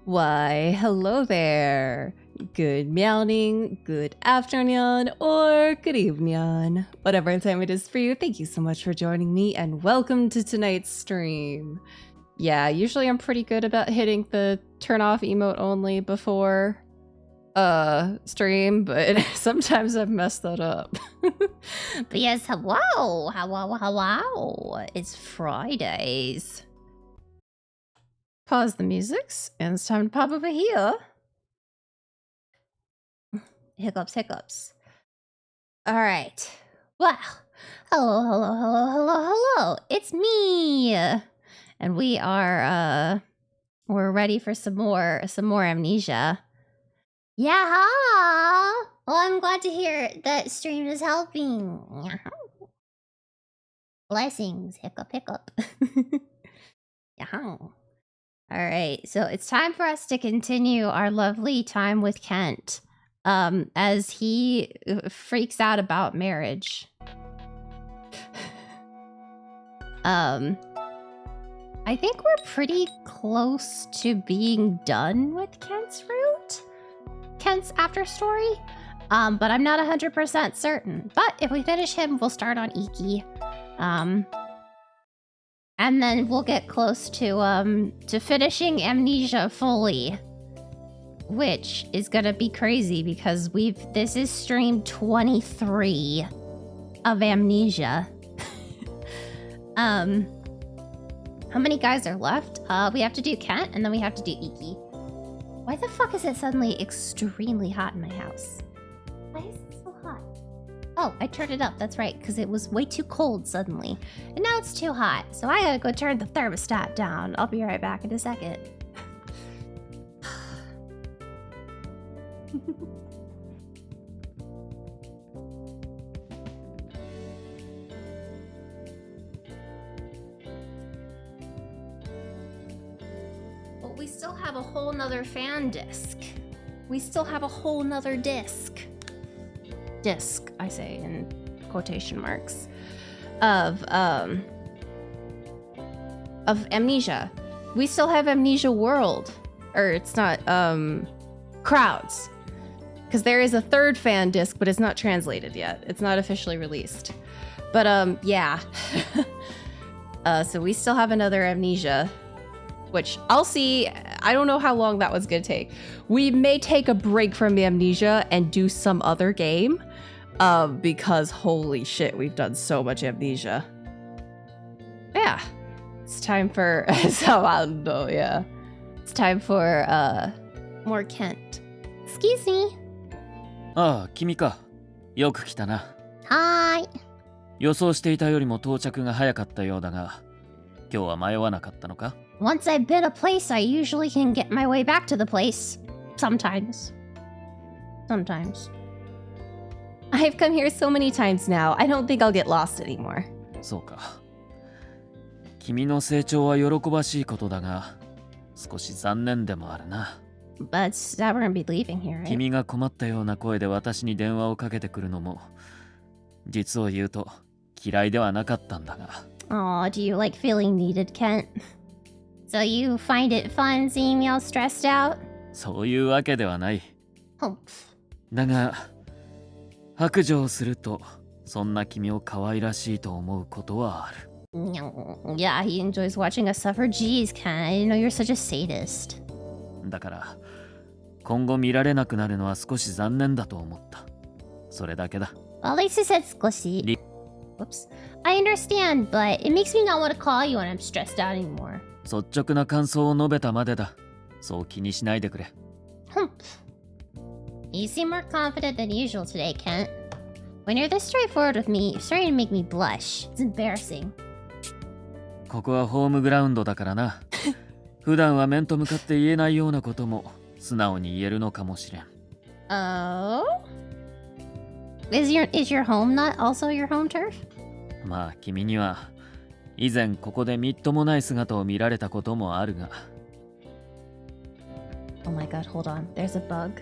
Why, hello there. Good morning, good afternoon, or good evening. Whatever time it is for you, thank you so much for joining me and welcome to tonight's stream. Yeah, usually I'm pretty good about hitting the turn off emote only before stream, but sometimes I've messed that up. But yes, hello. It's Fridays. Pause the musics, and it's time to pop over here. Hiccups. All right. Well, hello. It's me. And we are, we're ready for some more amnesia. Yeah. Well, I'm glad to hear that stream is helping. Blessings. Hiccup. Yeah. All right, so it's time for us to continue our lovely time with Kent, as he freaks out about marriage. I think we're pretty close to being done with Kent's after story, but I'm not 100% certain. But if we finish him, we'll start on Iki. And then we'll get close to finishing Amnesia fully, which is gonna be crazy because this is stream 23 of Amnesia. How many guys are left? We have to do Kent and then we have to do Iki. Why the fuck is it suddenly extremely hot in my house? Why is it so hot? Oh, I turned it up, that's right, because it was way too cold suddenly. And now it's too hot, so I gotta go turn the thermostat down. I'll be right back in a second. But we still have a whole nother fan disc. We still have a whole nother disc. Disc, I say in quotation marks, of Amnesia. We still have Amnesia World, or it's not Crowds, because there is a third fan disc, but it's not translated yet. It's not officially released. But yeah. So we still have another Amnesia, which I'll see. I don't know how long that was gonna take. We may take a break from Amnesia and do some other game. Because holy shit, we've done so much Amnesia. Yeah. It's time for Salando, yeah. It's time for more Kent. Excuse me. ああ、君か。よく来たな。はーい。予想していたよりも到着が早かったようだが、今日は迷わなかったのか？ Once I've been a place, I usually can get my way back to the place. Sometimes. I've come here so many times now. I don't think I'll get lost anymore. そうか。君の成長は喜ばしいことだが、少し残念でもあるな。But we're gonna be leaving here, right? 君が困ったような声で私に電話をかけてくるのも、実を言うと嫌いではなかったんだが。Aw, do you like feeling needed, Kent? So you find it fun seeing me all stressed out? そういうわけではない。 Oh. だが、白状すると、そんな君を可愛らしいと思うことはある。Yeah, he enjoys watching us suffer. Jeez, Ken, I didn't know you're such a sadist. だから、今後見られなくなるのは少し残念だと思った。それだけだ。Well, at least he said squishy. Whoops. I understand, but it makes me not want to call you when I'm stressed out anymore. 率直な感想を述べたまでだ。そう気にしないでくれ。You seem more confident than usual today, Kent. When you're this straightforward with me, you're starting to make me blush. It's embarrassing. ここはホームグラウンドだからな。普段は面と向かって言えないようなことも素直に言えるのかもしれん。Oh? Is your home not also your home turf? まあ君には以前ここでみっともない姿を見られたこともあるが。Oh my god, hold on. There's a bug.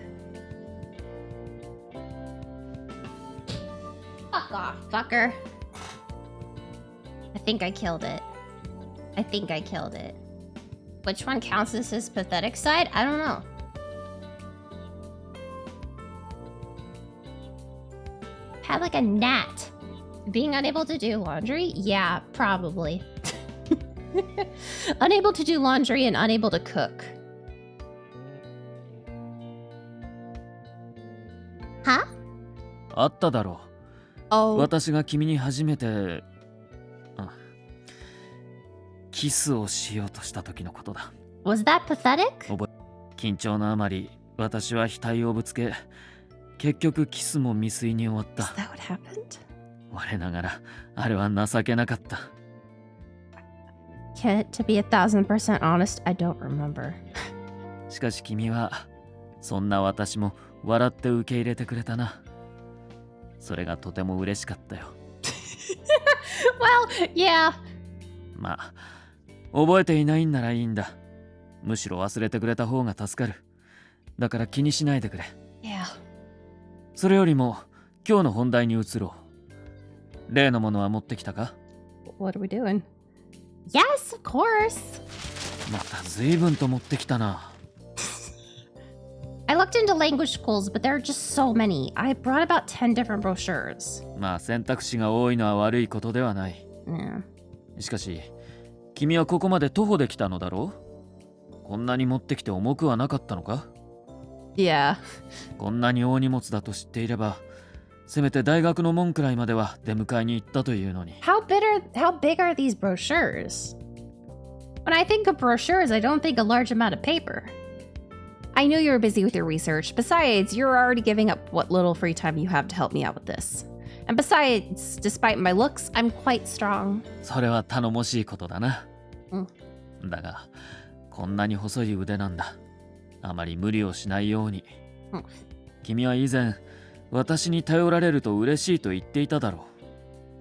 Fuck off, fucker. I think I killed it. Which one counts as his pathetic side? I don't know. Had like a gnat. Being unable to do laundry? Yeah, probably. Unable to do laundry and unable to cook. Huh? あっただろう。 Oh, 私が君に初めてキスをしようとした時のことだ。 Was that pathetic? 緊張のあまり私は額をぶつけ、結局キスも未遂に終わっ is た。 that what happened? 我ながらあれは情けなかった。 To be 1000% honest, I don't remember. しかし君はそんな私も笑って受け入れてくれたな。それがとても嬉しかったよ。 Well, yeah. まあ覚えていないんならいいんだ。むしろ忘れてくれた方が助かる。だから気にしないでくれ。 Yeah. それよりも今日の本題に移ろう。例のものは持ってきたか？ What are we doing? Yes, of course. また随分と持ってきたな。 I looked into language schools, but there are just so many. I brought about 10 different brochures. まあ選択肢が多いのは悪いことではない。 Yeah. しかし君はここまで徒歩で来たのだろう？こんなに持ってきて重くはなかったのか？ Yeah. こんなに大荷物だと知っていれば、せめて大学の門くらいまでは出迎えに行ったというのに。 How big are these brochures? When I think of brochures, I don't think a large amount of paper. I knew you were busy with your research. Besides, you're already giving up what little free time you have to help me out with this. And besides, despite my looks, I'm quite strong. それは頼もしいことだな。うん。だが、こんなに細い腕なんだ。あまり無理をしないように。うん。君は以前、私に頼られると嬉しいと言っていただろ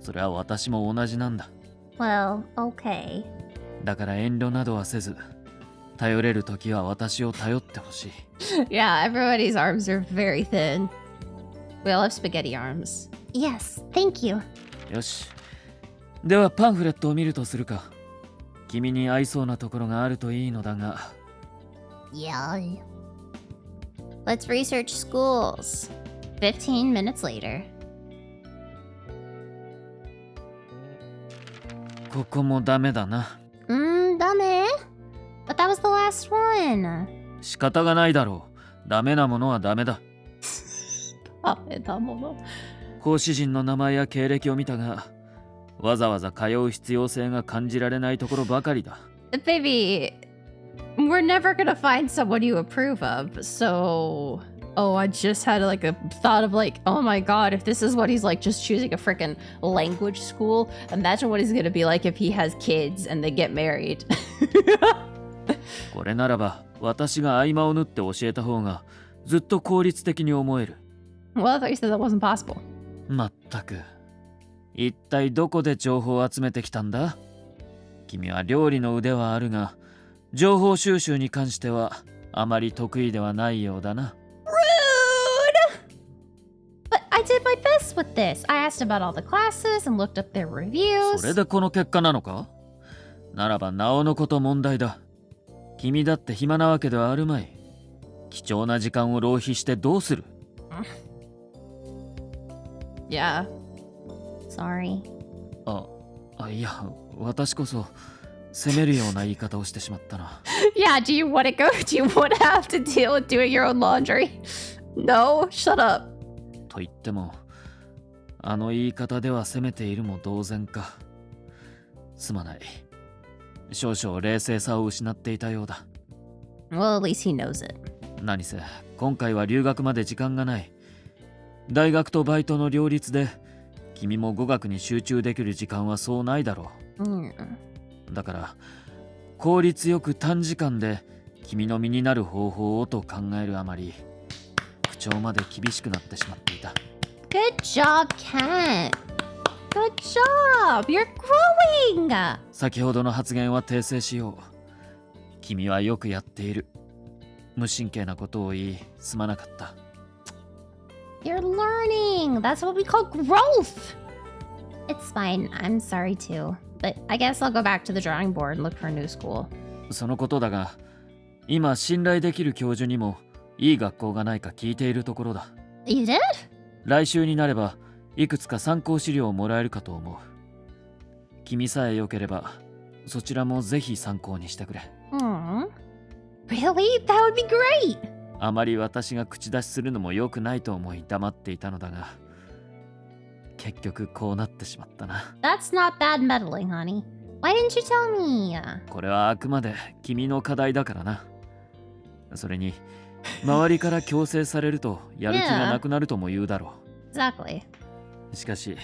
う。それは私も同じなんだ。Well, okay. だから遠慮などはせず、頼れるときは私を頼ってほしい。Yeah, everybody's arms are very thin. We all have spaghetti arms. Yes, thank you. よし。ではパンフレットを見るとするか。君に合いそうなところがあるといいのだが。Yeah. Let's research schools. 15 minutes later. ここもダメだな。ダメ? But that was the last one. 仕方がないだろう。ダメなものはダメだ。講師陣の名前や経歴を見たが、わざわざ通う必要性が感じられないところばかりだ。Baby, we're never gonna find someone you approve of, so... Oh, I just had like a thought of like, oh my god, if this is what he's like just choosing a freaking language school, imagine what he's gonna be like if he has kids and they get married. これならば、私が合間を縫って教えた方がずっと効率的に思える。Well, I thought you said that wasn't possible. まったく。一体どこで情報を集めてきたんだ？君は料理の腕はあるが、情報収集に関してはあまり得意ではないようだな。But I did my best with this. I asked about all the classes and looked up their reviews. それでこの結果なのか？ならばなおのこと問題だ。君だって暇なわけではあるまい。貴重な時間を浪費してどうする？ Yeah. Sorry. いや、私こそ責めるような言い方をしてしまったな。Yeah, do you want to go? Do you want to have to deal with doing your own laundry? No? Shut up. と言っても、あの言い方では責めているも同然か。すまない。少々冷静さを失っていたようだ。Well, at least he knows it. 何せ、今回は留学まで時間がない。大学とバイトの両立で、君も語学に集中できる時間はそうないだろう。だから、効率よく短時間で君の身になる方法をと考えるあまり、口調まで厳しくなってしまっていた。Good job, Kent. Good job. You're growing. 先ほどの発言は訂正しよう。君はよくやっている。無神経なことを言い、すまなかった。You're learning. That's what we call growth. It's fine. I'm sorry too. But I guess I'll go back to the drawing board and look for a new school. そのことだが、今信頼できる教授にもいい学校がないか聞いているところだ。You did? 来週になればいくつか参考資料をもらえるかと思う。君さえよければそちらもぜひ参考にしてくれ。Really? That would be great! あまり私が口出しするのも良くないと思い黙っていたのだが、結局こうなってしまったな。 That's not bad meddling, honey. Why didn't you tell me? これはあくまで君の課題だからな。それに周りから強制されるとやる気がなくなるとも言うだろう。Exactly. しかし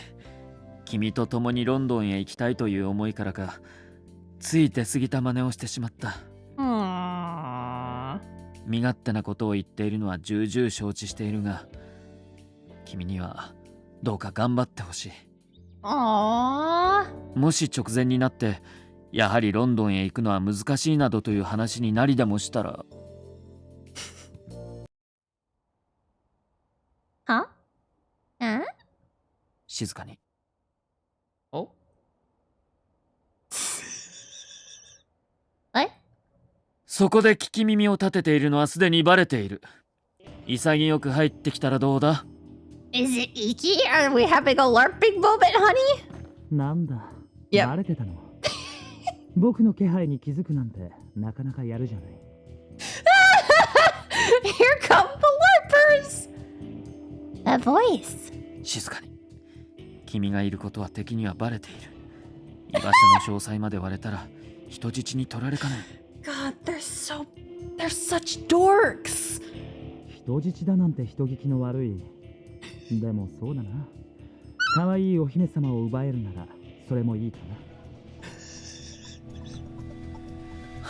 君と共にロンドンへ行きたいという思いからか、つい出過ぎた真似をしてしまった。身勝手なことを言っているのは重々承知しているが、君にはどうか頑張ってほしい。もし直前になってやはりロンドンへ行くのは難しいなどという話になりでもしたら。は？静かに。お？え？そこで聞き耳を立てているのはすでにバレている。潔く入ってきたらどうだ？ Is it Iki? Are we having a LARPing moment, honey? なんだ、Yep. バレてたの。僕の気配に気づくなんてなかなかやるじゃない。Here come the LARPers! That voice. 静かに。君がいることは敵にはバレている。居場所の詳細まで割れたら人質に取られかねん。God, they're such dorks. 人質だなんて人聞きの悪い。でもそうだな。可愛いお姫様を奪えるならそれもいいか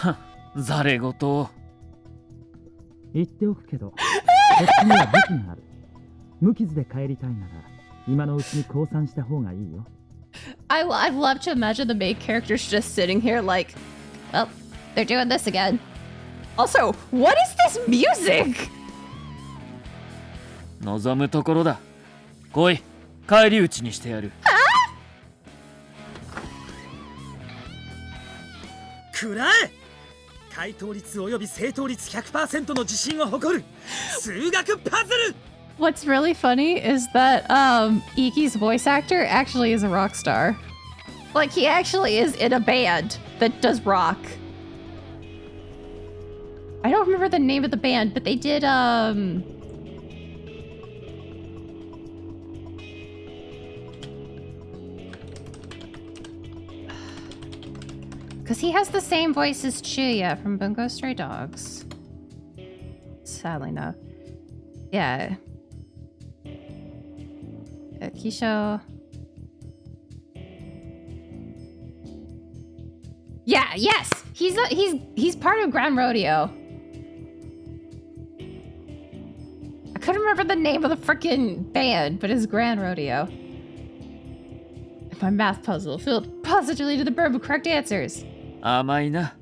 な。はっ、ざれ言を。言っておくけど、こっちには武器がある。無傷で帰りたいなら今のうちに降参した方がいいよ。I'd love to imagine the main characters just sitting here like, well, they're doing this again. Also, what is this music? 望むところだ。来い、返り討ちにしてやる。くらえ！回答率および正答率 100% の自信を誇る数学パズル。 What's really funny is that Iki's voice actor actually is a rock star. Like, he actually is in a band that does rock. I don't remember the name of the band, but they did because he has the same voice as Chuya from Bungo Stray Dogs. Sadly enough. Yeah. Kisho. Yeah, yes! He's part of Grand Rodeo. I couldn't remember the name of the freaking band, but it's Grand Rodeo. My math puzzle filled positively to the brim with correct answers. 甘いな。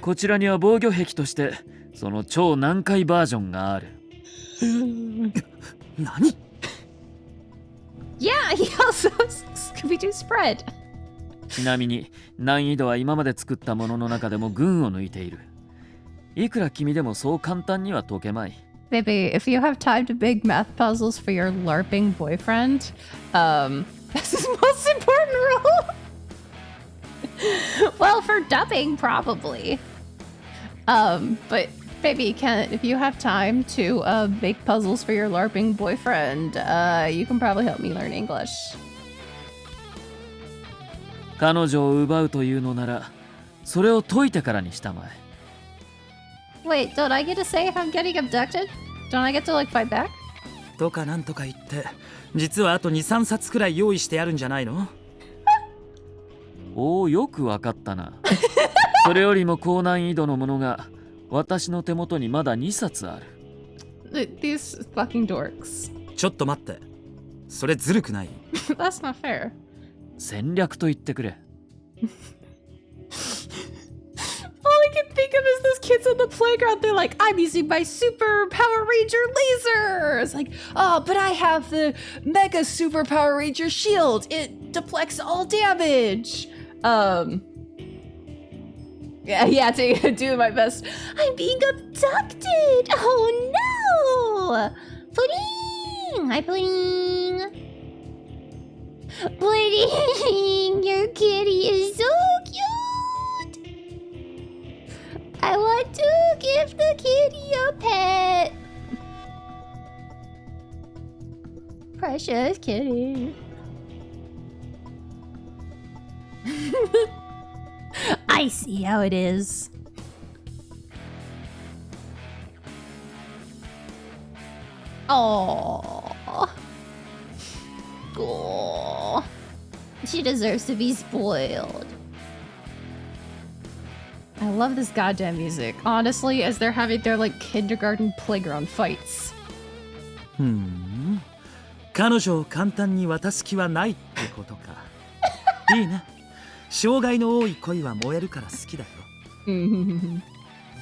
こちらには防御壁としてその超難解バージョンがある。何？ Yeah, he also Scooby-Doo spread. ちなみに難易度は今まで作ったものの中でも群を抜いている。いくら君でもそう簡単には解けまい。Baby, if you have time to make math puzzles for your LARPing boyfriend, that's his most important role. Well, for dubbing, probably. But baby, if you have time to make puzzles for your LARPing boyfriend, you can probably help me learn English. 彼女を奪うというのなら、それを解いてからにしたまえ。Wait, don't I get to say if I'm getting abducted? Don't I get to like fight back? とかなんとか言って、実はあと 2,3 冊くらい用意してあるんじゃないの？おお、よくわかったな。それよりも高難易度のものが私の手元にまだ2冊ある。These fucking dorks. ちょっと待って。それずるくない？ That's not fair. 戦略と言ってくれ。All I can think of is those kids on the playground. They're like, I'm using my Super Power Ranger laser. It's like, oh, but I have the Mega Super Power Ranger shield. It deflects all damage. Yeah, do my best. I'm being abducted. Oh no! Pudding! Hi, Pudding. Pudding, your kitty is so cute. I want to give the kitty a pet. Precious kitty. I see how it is. Oh, she deserves to be spoiled. I love this goddamn music. Honestly, as they're having their like kindergarten playground fights. 彼女を簡単に渡す気はないってことか。いいね。障害の多い恋は燃えるから好きだよ。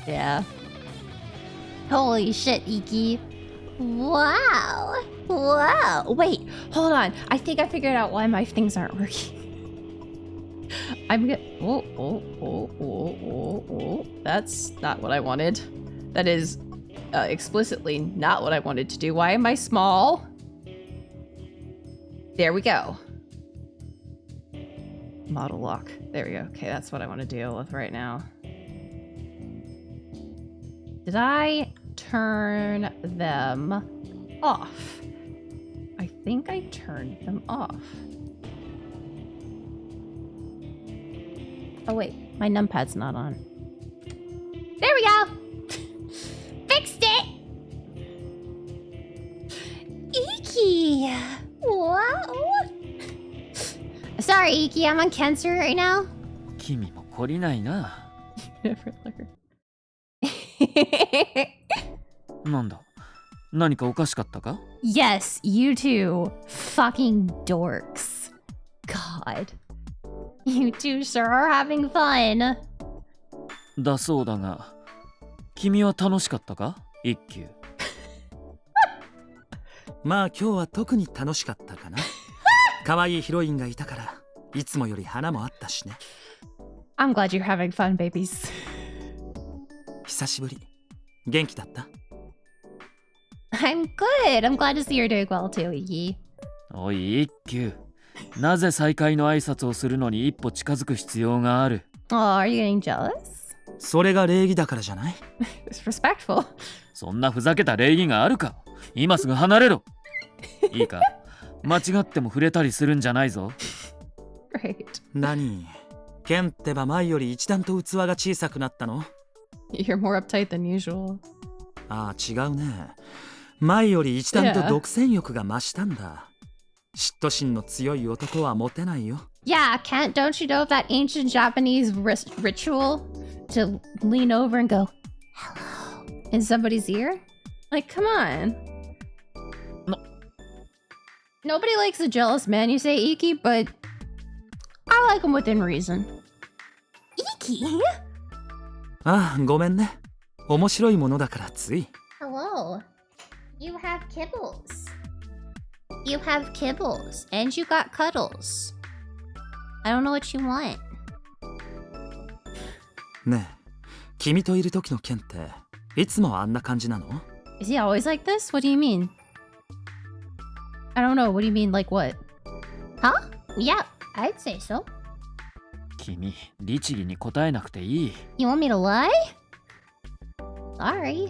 Yeah. Holy shit, Iki. Wow. Wow. Wait, hold on. I think I figured out why my things aren't working. I'm gonna. Oh. That's not what I wanted. That is explicitly not what I wanted to do. Why am I small? There we go. Model lock. There we go. Okay, that's what I want to deal with right now. Did I turn them off? I think I turned them off. Oh wait, my numpad's not on. There we go! Fixed it! Iki! Wow! Sorry, Iki, I'm on cancer right now. 君も懲りないな。Never learn. なんだ、何かおかしかったか？ Yes, you two fucking dorks. God. You two sure are having fun. だそうだが、君は楽しかったか？一休。まあ今日は特に楽しかったかな。可愛いヒロインがいたからいつもより花もあったしね。I'm glad you're having fun, babies. 久しぶり。元気だった？ I'm good. I'm glad to see you're doing well too, Iki. おい一休、なぜ再会の挨拶をするのに一歩近づく必要がある？ Oh, are you getting jealous? それが礼儀だからじゃない？ It's respectful. そんなふざけた礼儀があるか？今すぐ離れろ。いいか、間違っても触れたりするんじゃないぞ。Right. 何？ケンってば前より一段と器が小さくなったの？ You're more uptight than usual. ああ、違うね。前より一段と独占欲が増したんだ。嫉妬心の強い男はモテないよ。Yeah, Kent, don't you know that ancient Japanese ritual to lean over and go, hello, in somebody's ear? Like, come on. Nobody likes a jealous man, you say, Iki, but I like him within reason. Iki? ああ、ごめんね。面白いものだからつい。Hello. You have kibbles. You have kibbles, and you got cuddles. I don't know what you want. ねえ、君といる時のケンっていつもあんな感じなの？ Is he always like this? What do you mean? I don't know. What do you mean, like what? Huh? Yeah, I'd say so. 君、律儀に答えなくていい。You want me to lie? Sorry.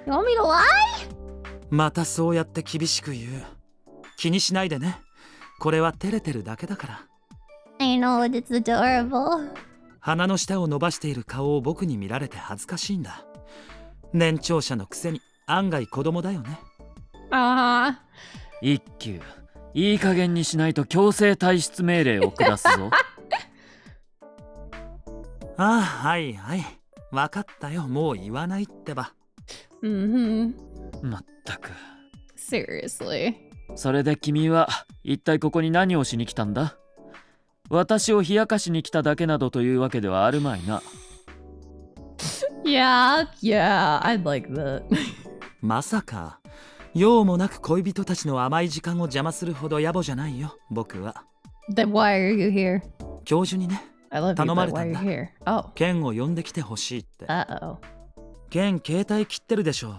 You want me to lie? またそうやって厳しく言う。気にしないでね。これは照れてるだけだから。I know it, it's adorable. 鼻の下を伸ばしている顔を僕に見られて恥ずかしいんだ。年長者のくせに案外子供だよね。一休、いい加減にしないと強制退出命令を下すぞ。ああ、はいはい。わかったよ。もう言わないってば。まったく。Seriously. それで君は一体ここに何をしに来たんだ？私を冷やかしに来ただけなどというわけではあるまいな。Yeah, I'd like that. まさか、用もなく恋人たちの甘い時間を邪魔するほど野暮じゃないよ、僕は。Then why are you here? 教授にね。I love you, 頼ま but れた why ん are だ。 you here? Oh. ケンを呼んできてほしいって。 Uh-oh. ケン携帯切ってるでしょ。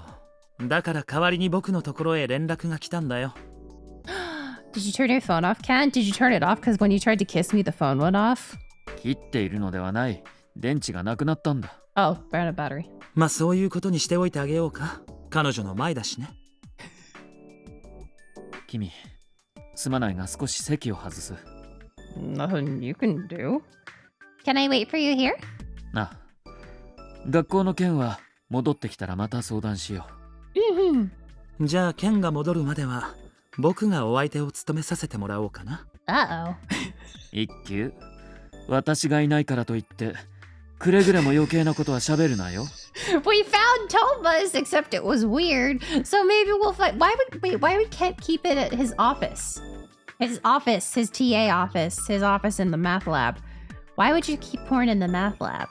だから代わりに僕のところへ連絡が来たんだよ。Did you turn your phone off, Ken? Did you turn it off? Because when you tried to kiss me, the phone went off? 切っているのではない。電池がなくなったんだ。Oh, ran out of battery. まあそういうことにしておいてあげようか。彼女の前だしね。君、すまないが少し席を外す。Nothing you can do. Can I wait for you here? なあ、学校の件は戻ってきたらまた相談しよじゃあケンが戻るまでは僕がお相手を務めさせてもらおうかな。Uh-oh. う。一休、私がいないからといって、くれぐれも余計なことは喋るなよ。We found Thomas, except it was weird. So maybe we'll find. Why would Kent keep it at his office? His office, his TA office, his office in the math lab. Why would you keep porn in the math lab?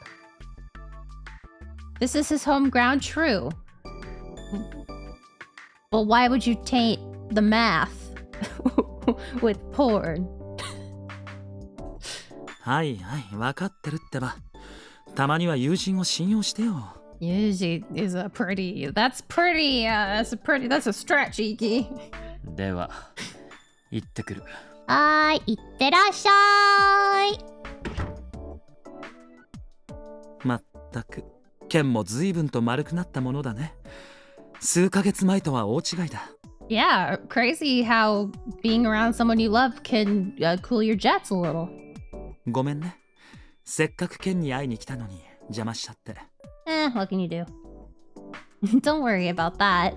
This is his home ground, true. Well, why would you taint the math with porn? はいはい、分かってるってば。たまには友人を信用してよ。Yuji is a pretty. That's pretty. That's a pretty. That's a stretch, Iki. では、行ってくる。はい、いってらっしゃい。まったく、ケンも随分と丸くなったものだね。数ヶ月前とは大違いだ。Yeah, crazy how being around someone you love can cool your jets a little. ごめんね。せっかくケンに会いに来たのに邪魔しちゃって。What can you do? Don't worry about that.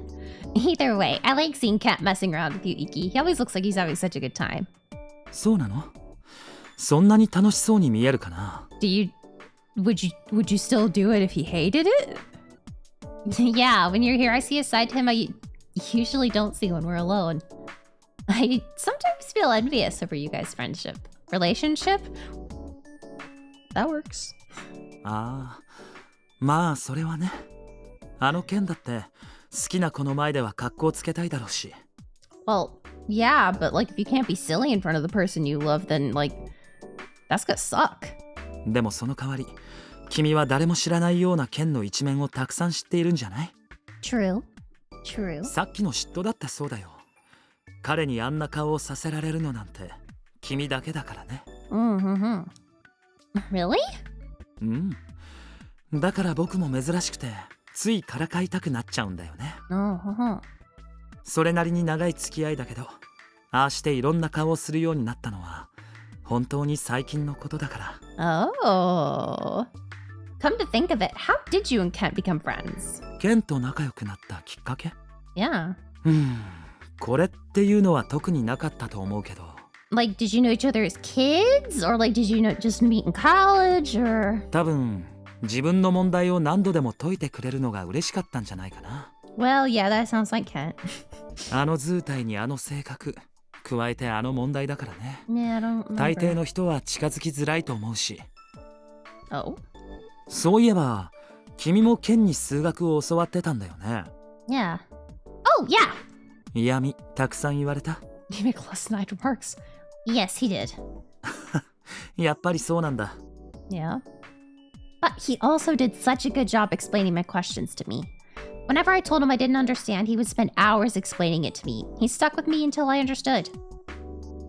Either way, I like seeing Cat messing around with you, Iki. He always looks like he's having such a good time. そうなの？そんなに楽しそうに見えるかな？ Would you still do it if he hated it? Yeah, when you're here, I see a side to him I usually don't see when we're alone. I sometimes feel envious over you guys' friendship. Relationship? That works. ああ、まあそれはね。あのケンだって好きな子の前では格好つけたいだろうし。Well, yeah, but like if you can't be silly in front of the person you love, then like that's gonna suck. でもその代わり、君は誰も知らないようなケンの一面をたくさん知っているんじゃない？ True. True. さっきの嫉妬だってそうだよ。彼にあんな顔をさせられるのなんて君だけだからね。Mm-hmm. Really? うん。だから僕も珍しくてついからかいたくなっちゃうんだよね。Uh-huh. それなりに長い付き合いだけど、ああしていろんな顔をするようになったのは本当に最近のことだから。Oh. Come to think of it, how did you and Kent become friends? ケンと仲良くなったきっかけ？ Yeah. これっていうのは特になかったと思うけど。Like, did you know each other as kids? Or like, did you know just meet in college? Or 多分自分の問題を何度でも解いてくれるのが嬉しかったんじゃないかな。well, yeah, that sounds like Kent. あの図体にあの性格、加えてあの問題だからね。Yeah, I don't remember. 大抵の人は近づきづらいと思うし。Oh? そういえば君もケンに数学を教わってたんだよね。Yeah. Oh, yeah! 嫌味たくさん言われた？ You make less than remarks. Yes, he did. やっぱりそうなんだ。 Yeah. But he also did such a good job explaining my questions to me. Whenever I told him I didn't understand, he would spend hours explaining it to me. He stuck with me until I understood.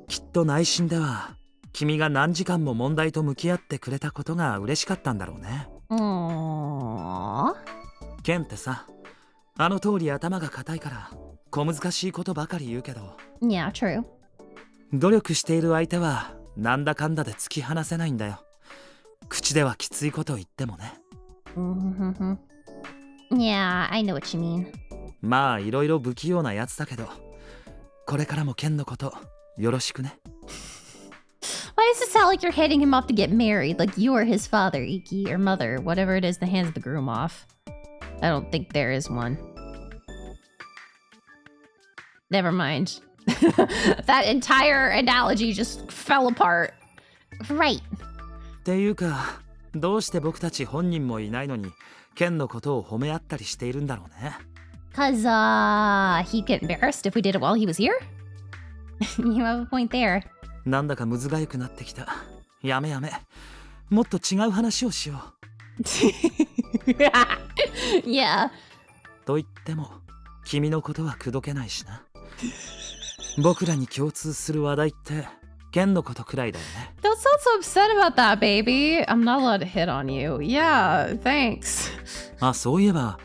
きっと内心では君が何時間も問題と向き合ってくれたことが嬉しかったんだろうね。Aww. ケンってさ、あの通り頭が固いから小難しいことばかり言うけど、 Yeah, true. 努力している相手はなんだかんだで突き放せないんだよ。口ではきついこと言ってもね。Mm-hmm. Yeah, I know what you mean. まあいろいろ不器用なやつだけど、これからもケンのことよろしくね。Why does it sound like you're heading him off to get married? Like you are his father, Iki, or mother, whatever it is that hands the groom off. I don't think there is one. Never mind. That entire analogy just fell apart. Right. っていうか、どうして僕たち本人もいないのにケンのことを褒め合ったりしているんだろうね。Cause, he'd get embarrassed if we did it while he was here? You have a point there. なんだかむずがゆくなってきた。やめやめ。もっと違う話をしよ Yeah. う。と言っても君のことは口説けないしな。僕らに共通する話題ってケンのことくらいだよね。 Don't sound so upset about that, baby. I'm not allowed to hit on you. Yeah, thanks. あ、そういえば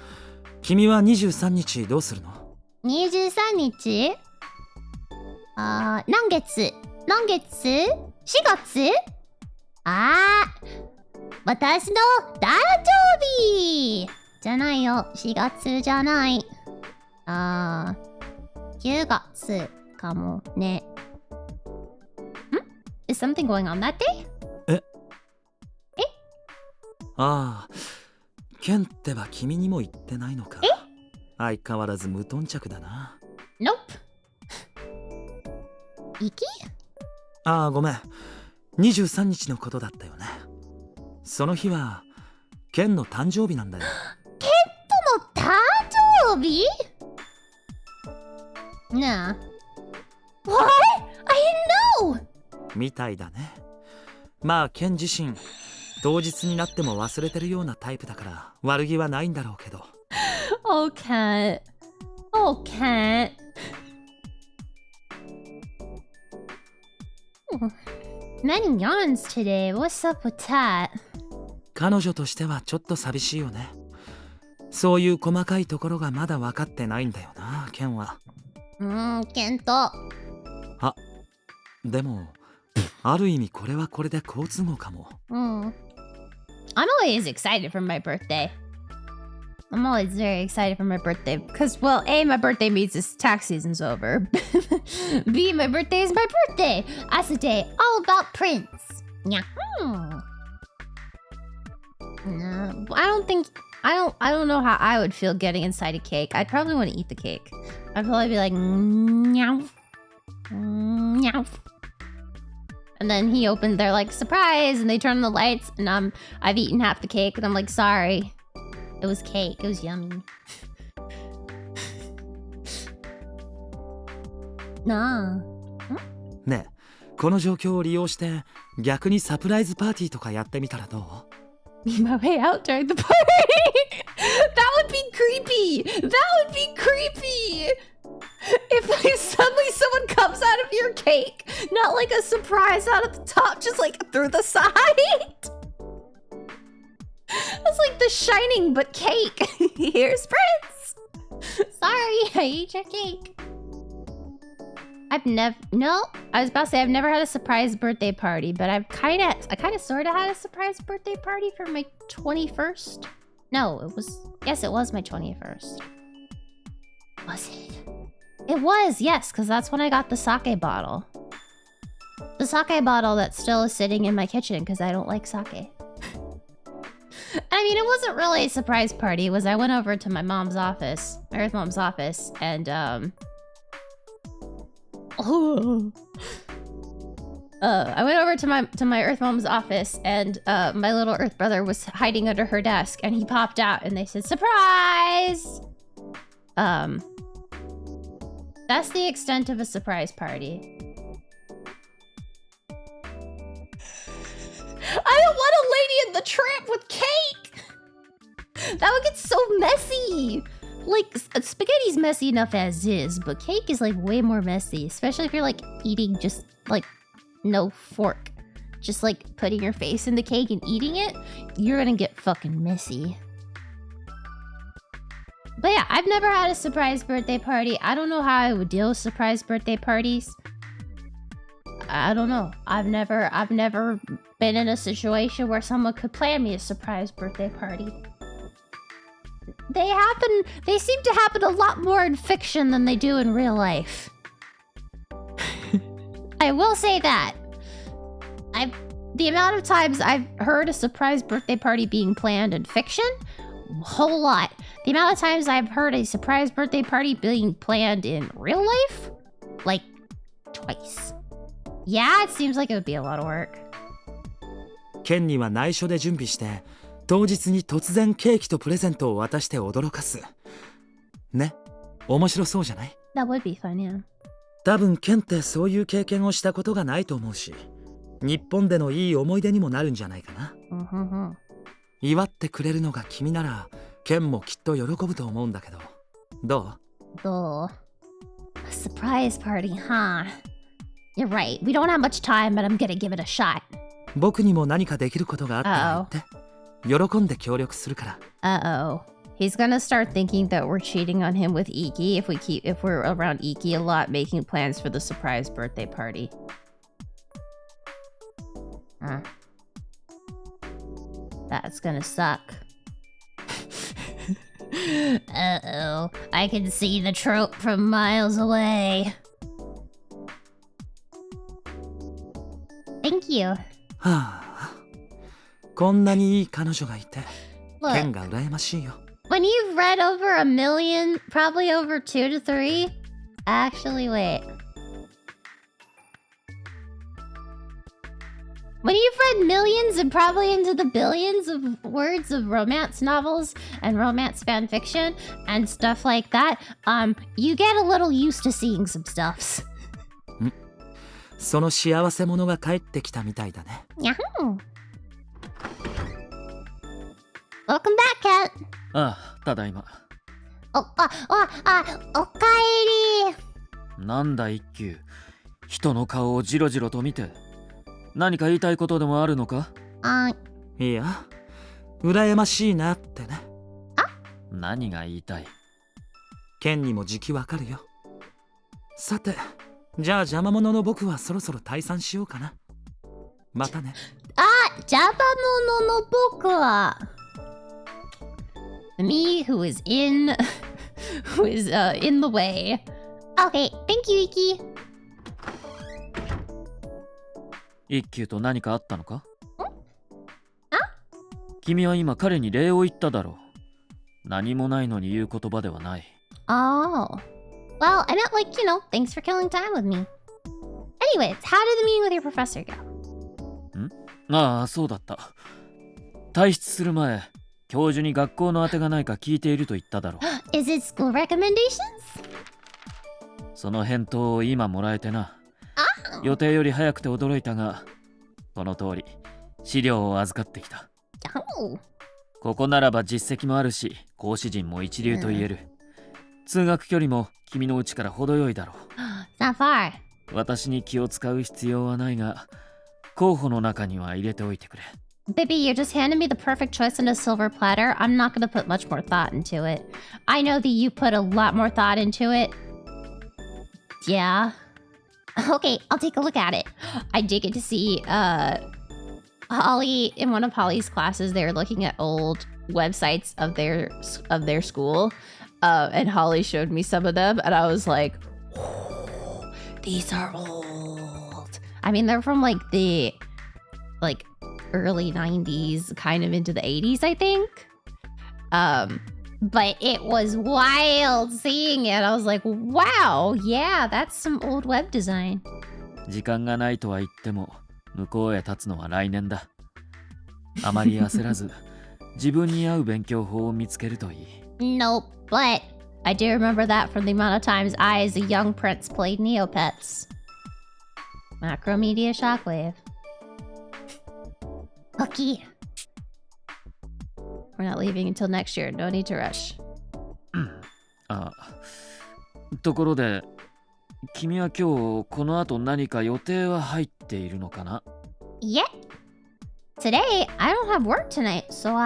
君は23日どうするの？ 23日何月 ?4 月私の誕生日じゃないよ。4月じゃない。9月かもね。Is something going on that day? ああ、ケンってば君にも言ってないのか。相変わらず無頓着だな。 Nope. 行きああ、ごめん。23日のことだったよね。その日はケンの誕生日なんだよ。の誕生日なあ。What? I didn't know! みたいだね。まあケン自身当日になっても忘れてるようなタイプだから悪気はないんだろうけど。 Oh, Kent. Oh, Kent. Many yawns today. What's up with that? 彼女としてはちょっと寂しいよね。そういう細かいところがまだ分かってないんだよな、ケンは。ケント。でもある意味これはこれで好都合かも。I'm always excited for my birthday. I'm always very excited for my birthday because, well, A, my birthday means this tax season's over. B, my birthday is my birthday. That's a day all about Prince. Yahoo! No, I don't know how I would feel getting inside a cake. I'd probably want to eat the cake. I'd probably be like, meow, meow. And then they're like, surprise, and they turn on the lights, and I've eaten half the cake, and I'm like, sorry. It was cake. It was yummy. なあ。ねえ、この状況を利用して逆にサプライズパーティーとかやってみたらどう？ Be my way out during the party. That would be creepy. That would be creepy. If like suddenly someone comes out of your cake, not like a surprise out of the top, just like through the side. It's like The Shining, but cake. Here's Prince. Sorry, I ate your cake. I was about to say I've never had a surprise birthday party, but I kind of sort of had a surprise birthday party for my 21st. No, it was my 21st. Was it? It was, yes, because that's when I got the sake bottle. The sake bottle that still is sitting in my kitchen because I don't like sake. I mean, it wasn't really a surprise party. I went over to my mom's office, my Earth mom's office, and I went over to my Earth mom's office, and my little Earth brother was hiding under her desk, and he popped out, and they said, "Surprise!" That's the extent of a surprise party. I don't want a Lady in the Tramp with cake! That would get so messy! Like, spaghetti's messy enough as is, but cake is like way more messy, especially if you're like eating just like no fork. Just like putting your face in the cake and eating it, you're gonna get fucking messy. But yeah, I've never had a surprise birthday party. I don't know how I would deal with surprise birthday parties. I don't know. I've never been in a situation where someone could plan me a surprise birthday party. They seem to happen a lot more in fiction than they do in real life. I will say that. The amount of times I've heard a surprise birthday party being planned in fiction, a whole lot. The amount of times I've heard a surprise birthday party being planned in real life, like twice. Yeah, it seems like it would be a lot of work. ケンには内緒で準備して当日に突然ケーキとプレゼントを渡して驚かすね。面白そうじゃない？ That would be fun, yeah. 多分ケンってそういう経験をしたことがないと思うし、日本でのいい思い出にもなるんじゃないかな。祝ってくれるのが君ならケンもきっと喜ぶと思うんだけど、どう？どう？ A surprise party, huh? You're right. We don't have much time, but I'm gonna give it a shot. 僕にも何かできることがあったら言って、喜んで協力するから。Uh-oh. He's gonna start thinking that we're cheating on him with Iki if we're around Iki a lot, making plans for the surprise birthday party. That's gonna suck. Uh-oh. I can see the trope from miles away. Thank you. はあ、こんなにいい彼女がいて、ケン Look, が羨ましいよ。 when you've read over a million, probably over 2 to 3, actually, wait. When you've read millions and probably into the billions of words of romance novels and romance fan fiction and stuff like that, you get a little used to seeing some stuffs. その幸せ者が帰ってきたみたいだね。Yahoo! Welcome back, Cat. ああ、ただいま。おかえり。なんだ一休、人の顔をじろじろと見て。何か言いたいことでもあるのか？いや、羨ましいなってね。何が言いたい？ケンにもじきわかるよ。さて、じゃあ邪魔者の僕はそろそろ退散しようかな。またね。邪魔者の僕は me who is in the way. Okay, thank you, Iki. 一休と何かあったのか？君は今彼に礼を言っただろう。何もないのに言う言葉ではない。Oh. Well, I meant like, thanks for killing time with me. Anyways, how did the meeting with your professor go? ああ、そうだった。退出する前、教授に学校のあてがないか聞いていると言っただろう。Is it school recommendations? その返答を今もらえてな。予定より早くて驚いたが、この通り資料を預かってきた。Oh. ここならば実績もあるし、講師陣も一流と言える。通学距離も君の家から程よいだろう。It's not far. 私に気を使う必要はないが、候補の中には入れておいてくれ。Baby, you just handed me the perfect choice on a silver platter. I'm not gonna put much more thought into it. I know that you put a lot more thought into it. Yeah. Okay, I'll take a look at it. I did get to see Holly in one of Holly's classes. They were looking at old websites of their school, and Holly showed me some of them, and I was like, oh, "These are old." I mean, they're from the early 90s, kind of into the 80s, I think. But it was wild seeing it. I was like, wow, yeah, that's some old web design. 時間がないとは言っても、向こうへ立つのは来年だ。あまり焦らず、自分に合う勉強法を見つけるといい。Nope, but I do remember that from the amount of times I, as a young prince, played Neopets. Macromedia Shockwave. Okay. We're not leaving until next year. No need to rush. あ、ところで、君は今日この後何か予定は入っているのかな？ Yeah. Today, I don't have work tonight, so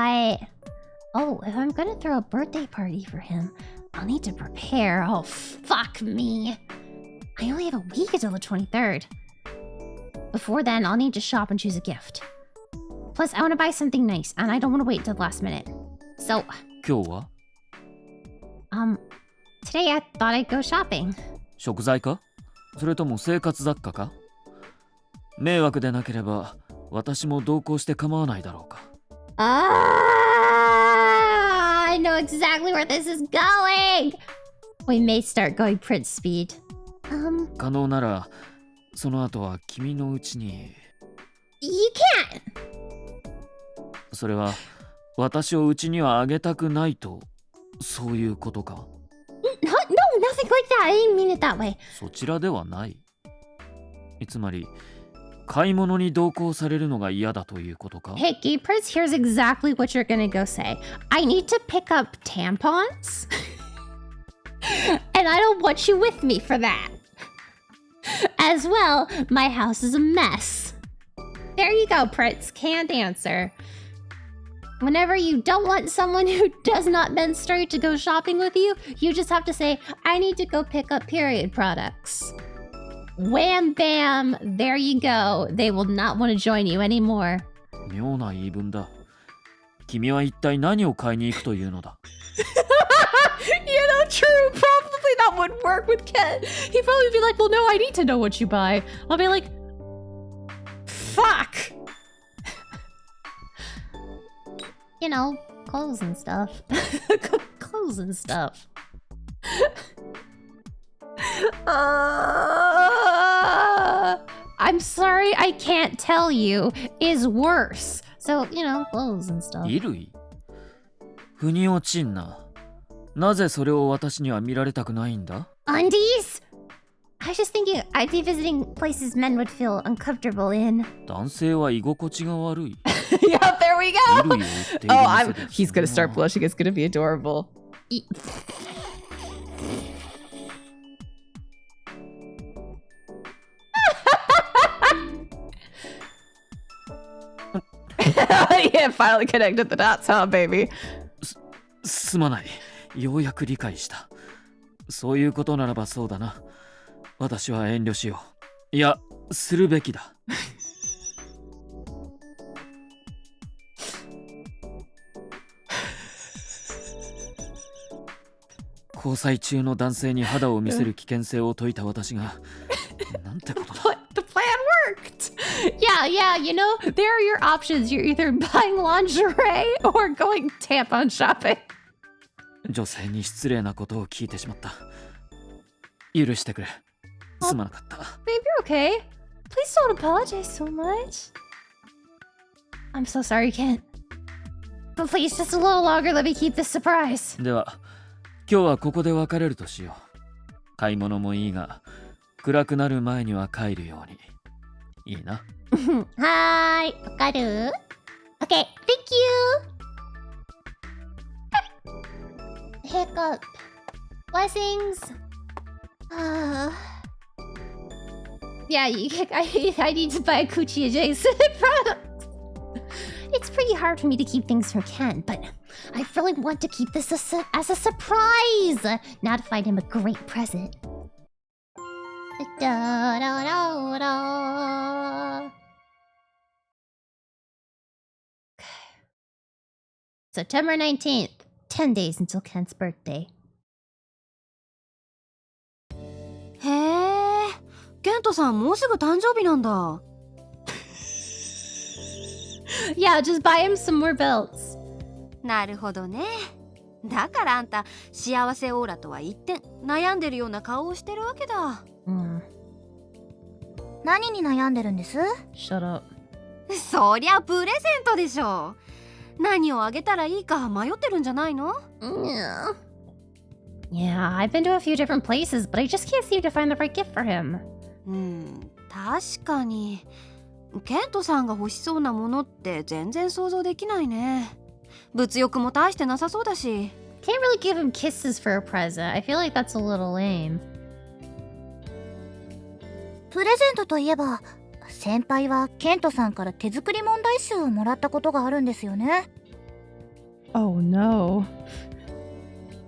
Oh, if I'm gonna throw a birthday party for him, I'll need to prepare. Oh, fuck me. I only have a week until the 23rd. Before then, I'll need to shop and choose a gift. Plus, I want to buy something nice, and I don't want to wait till the last minute. So, 今日は？ today I thought I'd go shopping. 食材か？それとも生活雑貨か？迷惑でなければ私も同行して構わないだろうか。I know exactly where this is going. We may start going Prince speed. 可能ならその後は君のうちに。 You can't. それは私をうちにはあげたくないと、そういうことか？ No, nothing like that. I didn't mean it that way. そちらではない。つまり買い物に同行されるのが嫌だということか？ Hey, Geepers, here's exactly what you're gonna go say. I need to pick up tampons. And I don't want you with me for that. As well, my house is a mess. There you go, Pritz. Canned answer. Whenever you don't want someone who does not menstruate to go shopping with you, you just have to say, I need to go pick up period products. Wham bam, there you go. They will not want to join you anymore. 妙な言い分だ。君は一体何を買いに行くというのだ？ True. Probably that wouldn't work with Ken. He'd probably be like, well, no, I need to know what you buy. I'll be like, fuck. You know, clothes and stuff. Clothes and stuff. I'm sorry, I can't tell you is worse. So, you know, clothes and stuff. 衣類？腑に落ちんな。なぜそれを私には見られたくないんだ？ Undies? I was just thinking I'd be visiting places men would feel uncomfortable in. 男性は居心地が悪い。 Yeah, there we 衣 go. 類を売っている Oh, 店で he's gonna start blushing. It's gonna be adorable. Yeah, finally connected the dots, huh, baby? すまない。ようやく理解した。そういうことならばそうだな。私は遠慮しよう。いや、するべきだ。交際中の男性に肌を見せる危険性を説いた私が、なんてことだ。The plan worked. Yeah, you know, there are your options. You're either buying lingerie or going tampon shopping. 女性に失礼なことを聞いてしまった。許してくれ。すまなかった。Babe, you're okay. Please don't apologize so much. I'm so sorry, Kent. But please, just a little longer, let me keep this surprise. では、今日はここで別れるとしよう。買い物もいいが、暗くなる前には帰るように。いいな。はーい、わかる？ Okay, thank you! Hiccup. Blessings. Yeah, I need to buy a Gucci adjacent product. It's pretty hard for me to keep things from Ken, but I really want to keep this as a surprise. Now to find him a great present. Da, da, da, da. September 19th, 10 days until Kent's birthday. へえ、ケントさんもうすぐ誕生日なんだ。Yeah, just buy him some more belts. なるほどね。だからあんた幸せオーラとは一転悩んでるような顔をしてるわけだ。何に悩んでるんです？ Shut up. そりゃプレゼントでしょ。何をあげたらいいか迷ってるんじゃないの？ Yeah, I've been to a few different places, but I just can't seem to find the right gift for him. 確かにケントさんが欲しそうなものって全然想像できないね。物欲も大してなさそうだし。 Can't really give him kisses for a present. I feel like that's a little lame. プレゼントといえば、先輩はケントさんから手作り問題集をもらったことがあるんですよね。Oh no.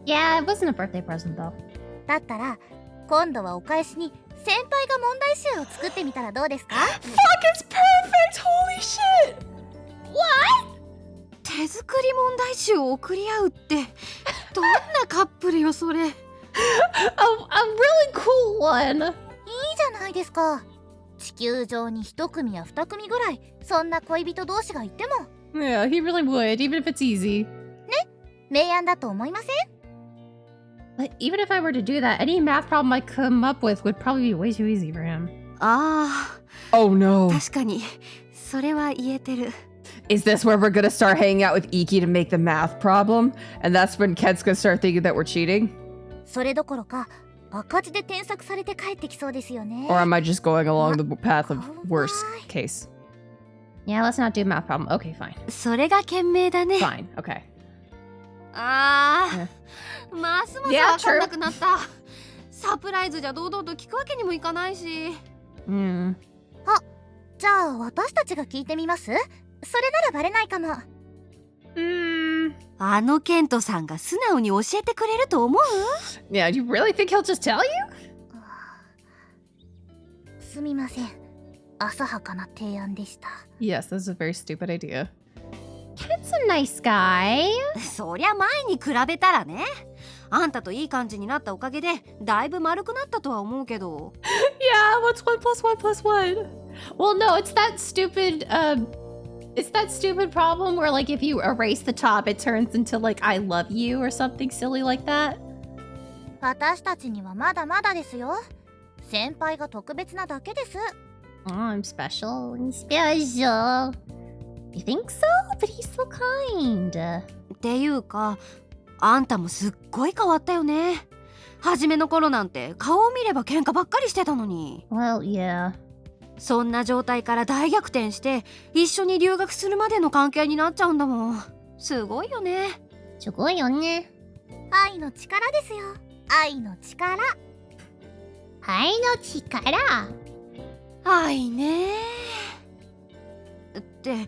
Yeah, it wasn't a birthday present though. だったら今度はお返しに先輩が問題集を作ってみたらどうですか？ Fuck, it's perfect! Holy shit! What? 手作り問題集を送り合うってどんなカップルよそれ。A really cool one. いいじゃないですか。地球上に一組や二組ぐらいそんな恋人同士がいても Yeah, he really would, even if it's easy. 明暗だと思いません？ But even if I were to do that, any math problem I come up with would probably be way too easy for him. あ Oh no. あ、確かにそれは言えてる。 Is this where we're gonna start hanging out with Iki to make the math problem? And that's when Ken's gonna start thinking that we're cheating? それどころか赤字で添削されて帰ってきそうですよね。 Or am I just going along the path of worst case? Yeah, let's not do math problem. Okay, fine. それが賢明だね。 Fine. Okay. ああ、ますます Yeah, わかんなくなった。サプライズじゃ堂々と聞くわけにもいかないし。Hmm. じゃあ私たちが聞いてみます？それならバレないかも。あのケントさんが素直に教えてくれると思う？ Yeah, do you really think he'll just tell you? すみません。浅はかな提案でした。 Yes, that's a very stupid idea. Kent's a nice guy. そりゃ前に比べたらね。あんたといい感じになったおかげでだいぶ丸くなったとは思うけど。Yeah, what's 1 plus 1 plus 1? Well, no, it's that stupid, it's that stupid problem where, like, if you erase the top, it turns into, like, I love you or something silly like that. 私たちにはまだまだですよ。先輩が特別なだけです。 Oh, I'm special. I'm special. You think so? But he's so kind. っていうか、あんたもすっごい変わったよね。初めの頃なんて顔を見れば喧嘩ばっかりしてたのに。 Well, yeah. そんな状態から大逆転して一緒に留学するまでの関係になっちゃうんだもん。すごいよね。すごいよね。愛の力ですよ。愛の力。愛の力。愛ね。って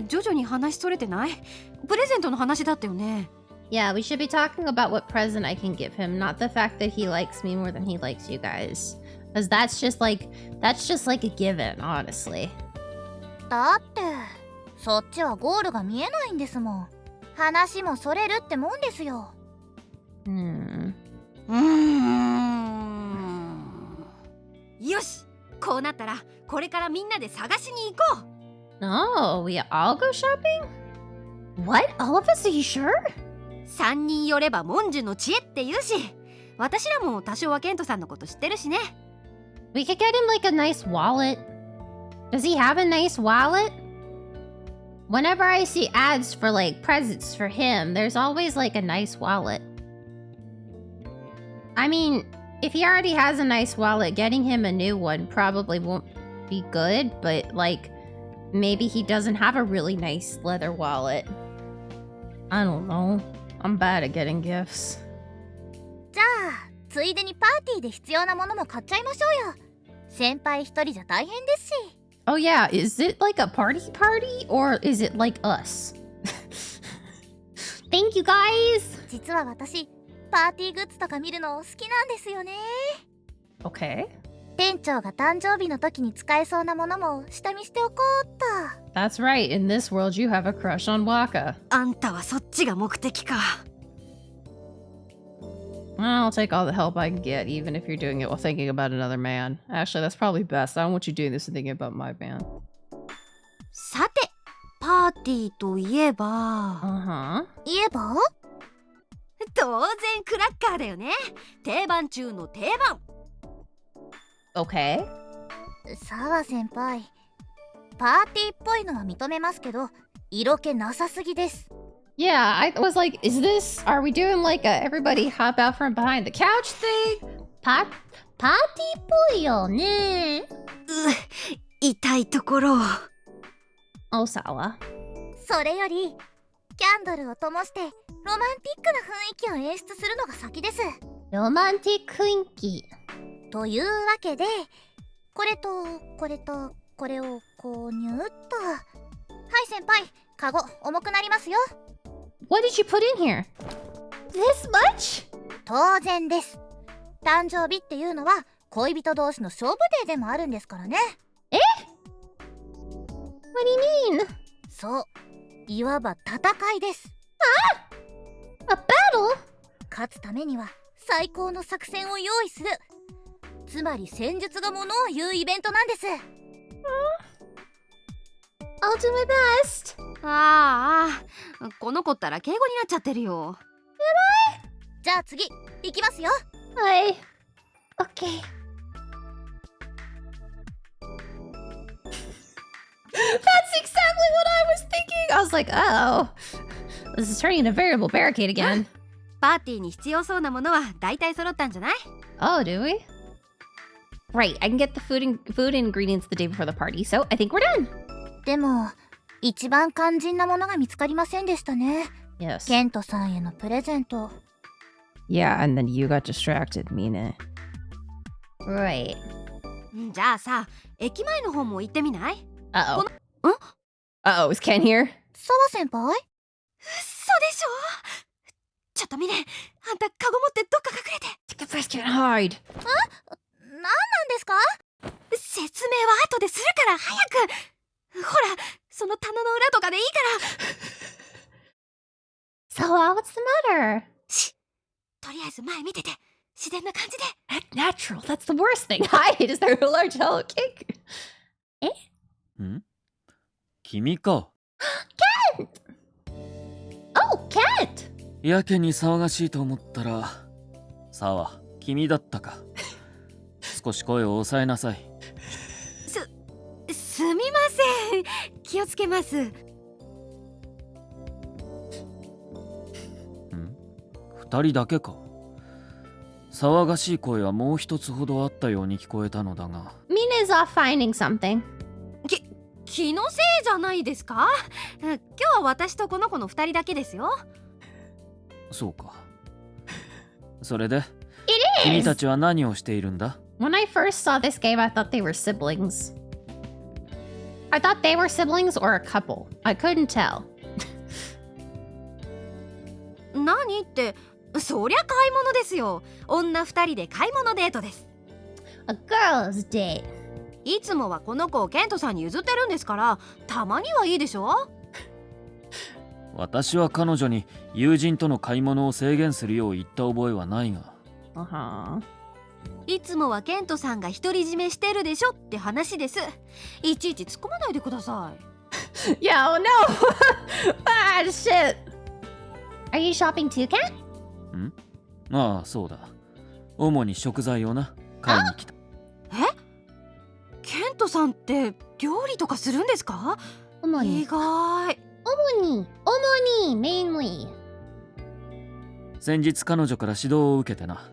徐々に話それてない？プレゼントの話だったよね。Yeah, we should be talking about what present I can give him, not the fact that he likes me more than he likes you guys. Because that's just like a given, honestly. だってそっちはゴールが見えないんですもん。話もそれるってもんですよ。よし、こうなったらこれからみんなで探しに行こう。 Oh, we all go shopping? What? All of us? Are you sure? 3人寄れば文殊の知恵って言うし、私らも多少はケントさんのこと知ってるしね。 We could get him like a nice wallet. Does he have a nice wallet? Whenever I see ads for like presents for him, there's always like a nice wallet. I mean, if he already has a nice wallet, getting him a new one probably won't be good, but like maybe he doesn't have a really nice leather wallet. I don't know. I'm bad at getting gifts. じゃあついでにパーティーで必要なものも買っちゃいましょうよ。先輩一人じゃ大変ですし。 Oh yeah, is it like a party or is it like us? Thank you guys! 実は私パーティーグッズとか見るの好きなんですよね。 Okay. 店長が誕生日の時に使えそうなものも下見しておこうっと。 That's right, in this world you have a crush on Waka. あんたはそっちが目的か。I'll take all the help I can get, even if you're doing it while thinking about another man. Actually, that's probably best. I don't want you doing this and thinking about my man. さて、パーティーといえば、 Uh-huh. 言えば当然クラッカーだよね。定番中の定番。 Okay. 澤先輩、パーティーっぽいのは認めますけど色気なさすぎです。 Yeah, I was like, are we doing like a everybody hop out from behind the couch thing? パーティーっぽいよね。痛いところを。Osawa. それよりキャンドルを灯してロマンティックな雰囲気を演出するのが先です。ロマンティック雰囲気。というわけでこれとこれとこれを購入っと。はい先輩、カゴ重くなりますよ。 What did you put in here? This much? 当然です。誕生日っていうのは恋人同士の勝負デーでもあるんですからね。え？ What do you mean? そう、いわば戦いです。A battle? 勝つためには最高の作戦を用意する。つまり戦術がものを言うイベントなんです。 I'll do my best. ああ、この子ったら敬語になっちゃってるよ。じゃあ次行きますよ。はい。Okay. That's exactly what I was thinking. I was like, oh, this is turning into a variable barricade again. パーティーに必要そうなものは大体揃ったんじゃない？ Oh, do we? Right, I can get the food and ingredients the day before the party, so I think we're done. でも一番肝心なものが見つかりませんでしたね。 Yes. ケントさんへのプレゼント。 Yeah, and then you got distracted, Mine. Right. じゃあさ、駅前の方も行ってみない？ Uh-oh. ん？ Uh-oh, is Ken here? 澤先輩？嘘でしょ？ちょっとミネ、あんたカゴ持ってどっか隠れて。 Take a fast and hide. 何なんですか？説明は後でするから早く。ほら、その棚の裏とかでいいから。 So, what's the matter? とりあえず前見てて、自然な感じで。 Natural, that's the worst thing. Hide, is there a large hollow cake? ん？君か。Oh, Kent! やけに騒がしいと思ったら、沢、君だったか。少し声を抑えなさい。すみません。気をつけます。二人だけか。騒がしい声はもう一つほどあったように聞こえたのだが。 Mina's off finding something. 気のせいじゃないですか？今日は私とこの子の2人だけですよ。そうか。それで、君たちは何をしているんだ？ When I first saw this game, I thought they were siblings. I thought they were siblings or a couple. I couldn't tell. 何って、そりゃ買い物ですよ。女2人で買い物デートです。 A girl's date. いつもはこの子をケントさんに譲ってるんですから、たまにはいいでしょ？私は彼女に友人との買い物を制限するよう言った覚えはないが。Uh-huh. いつもはケントさんが独り占めしてるでしょって話です。いちいち突っ込まないでください。Yeah, oh no! Ah, shit! Are you shopping too, Kent? ああ、そうだ。主に食材をな、買いに来た。ケントさんって料理とかするんですか？意外。mainly. 先日彼女から指導を受けてな。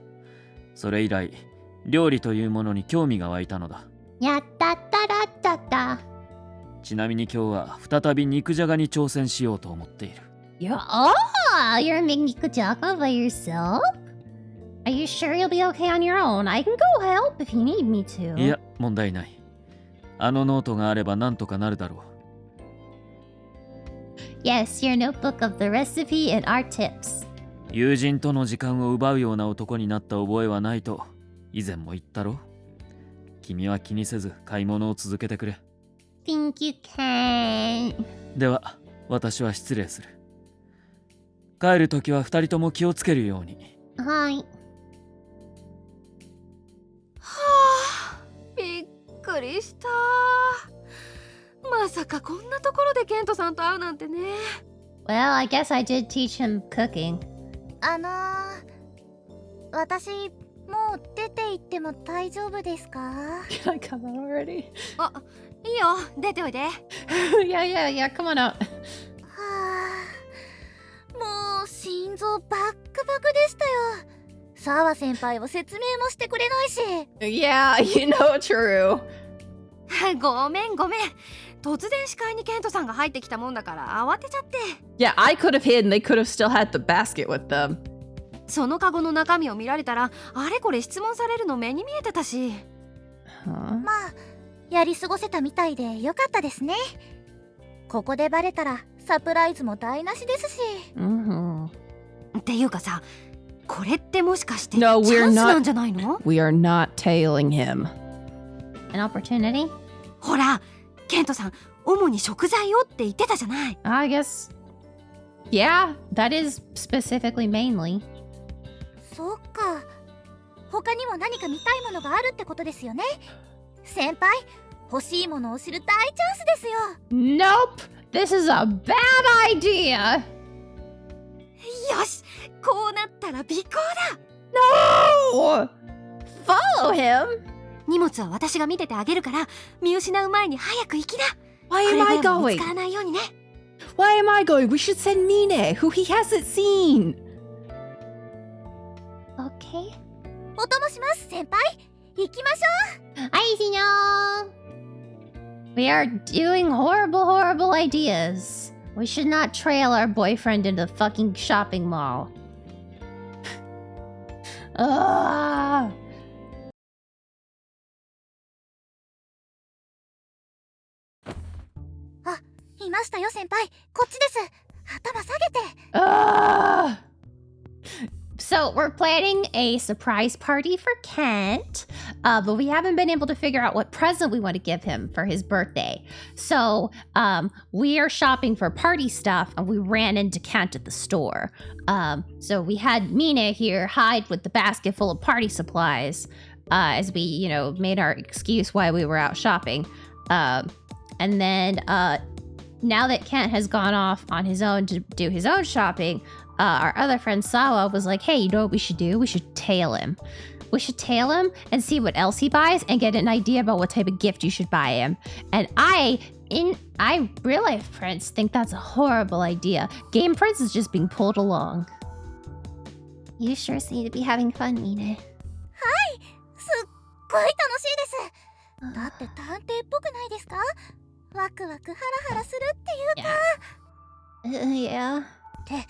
それ以来、料理というものに興味が湧いたのだ。Yatta-da-da-da-da. ちなみに今日は再び肉じゃがに挑戦しようと思っている。Oh, you're making nikujaga by yourself? Are you sure you'll be okay on your own? I can go help if you need me to. いや、問題ない。あのノートがあればなんとかなるだろう。Yes, your notebook of the recipe and our tips. 友人との時間を奪うような男になった覚えはないと以前も言ったろ。君は気にせず買い物を続けてくれ。 Think you can. では私は失礼する。帰るときは二人とも気をつけるように。はい。はあ、びっくりした。まさかこんなところでケントさんと会うなんてね。 Well, I guess I did teach him cooking. 私もう出て行っても大丈夫ですか？ Can I come out already? いいよ、出ておいで。yeah, come on out. はあ、もう心臓バックバクでしたよ。澤先輩は説明もしてくれないし。 Yeah, you know, true. ごめん。突然視界にケントさんが入ってきたもんだから慌てちゃって。 Yeah, I could have hid and they could have still had the basket with them. そのカゴの中身を見られたらあれこれ質問されるの目に見えてたし。 Huh? まあ、やり過ごせたみたいでよかったですね。ここでバレたらサプライズも台無しですし。Mm-hmm. っていうかさ、これってもしかしてチ No, ャ we're ンス not- なんじゃないの？ We are not tailing him. An opportunity? ほら、ケントさん主に食材をって言ってたじゃない。 I guess. Yeah, that is specifically mainly. そっか。他にも何か見たいものがあるってことですよね。先輩、欲しいものを知る大チャンスですよ。 Nope! This is a bad idea! よし、こうなったら尾行だ。 No! Follow him? 荷物は私が見ててあげるから見失う前に早く行きな。 Why く am れ I ぐれも見 going? つからないようにね。 Why am I going? We should send Mine, who he hasn't seen. okay? お供します先輩。行きましょう。Hi, señor! We are doing horrible ideas. We should not trail our boyfriend into the fucking shopping mall. Ah! いましたよ先輩。こっちです。頭下げて。Ah! So we're planning a surprise party for Kent, but we haven't been able to figure out what present we want to give him for his birthday. So we are shopping for party stuff, and we ran into Kent at the store. So we had Mina here hide with the basket full of party supplies as we, made our excuse why we were out shopping. And then now that Kent has gone off on his own to do his own shopping, our other friend Sawa was like, hey, you know what we should do? We should tail him. We should tail him and see what else he buys and get an idea about what type of gift you should buy him. And I, real life Prince, think that's a horrible idea. Game Prince is just being pulled along. You sure seem to be having fun, Mina. すっごい楽しいです。だって探偵っぽくないですか？ワクワクハラハラするっていうか。Yeah. って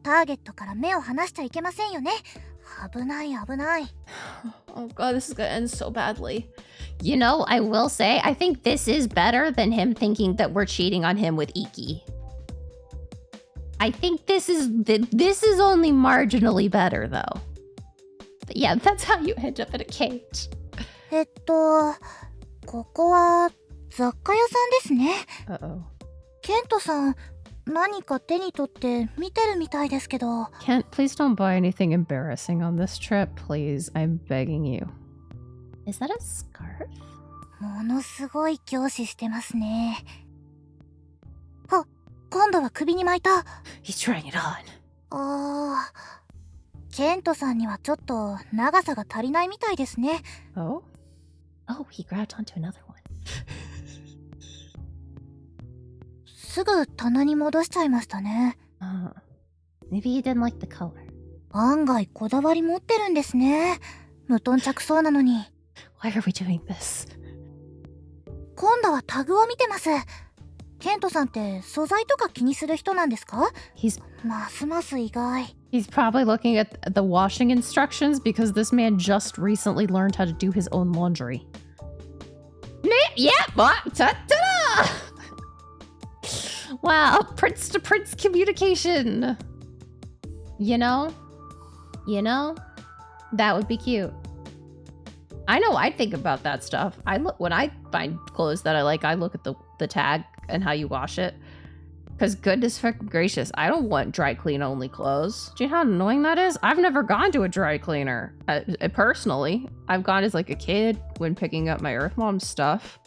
ターゲットから目を離しちゃいけませんよね。危ない危ない。Oh god, this is gonna end so badly. You know, I will say, I think this is better than him thinking that we're cheating on him with Iki. I think this is only marginally better, though. But yeah, that's how you end up in a cage. ここは雑貨屋さんですね。Uh-oh. ケントさん、何か手に取って見てるみたいですけど。Kent, please don't buy anything embarrassing on this trip, please. I'm begging you. Is that a scarf? ものすごい凝視してますね。今度は首に巻いた。He's trying it on. ケントさんにはちょっと長さが足りないみたいですね。Oh? Oh, he grabbed onto another one. すぐ棚に戻しちゃいましたね。Maybe he didn't like the color. 案外こだわり持ってるんですね。無頓着そうなのに。Why are we doing this? 今度はタグを見てます。ケントさんって素材とか気にする人なんですか？ますます意外。He's probably looking at the washing instructions because this man just recently learned how to do his own laundry. Yeah, ta-da! Wow, prince to prince communication. You know, that would be cute. I know I'd think about that stuff. When I find clothes that I like, I look at the tag and how you wash it. Because goodness gracious, I don't want dry clean only clothes. Do you know how annoying that is? I've never gone to a dry cleaner. Personally, I've gone as like a kid when picking up my Earth Mom stuff.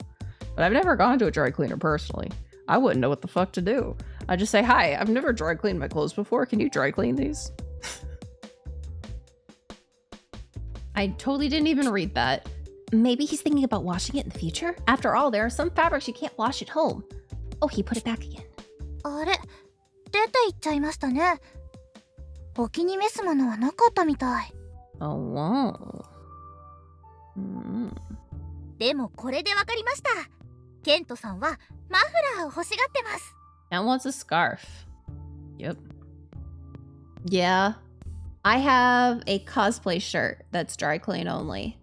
But I've never gone to a dry cleaner personally. I wouldn't know what the fuck to do. I just say, hi, I've never dry cleaned my clothes before. Can you dry clean these? I totally didn't even read that. Maybe he's thinking about washing it in the future? After all, there are some fabrics you can't wash at home. Oh, he put it back again. あれ、出て行っちゃいましたね。お気に召すものはなかったみたい。Oh, wow. でもこれでわかりました。ケントさんはマフラーを欲しがってます。And wants a scarf. Yep. Yeah. I have a cosplay shirt that's dry clean only.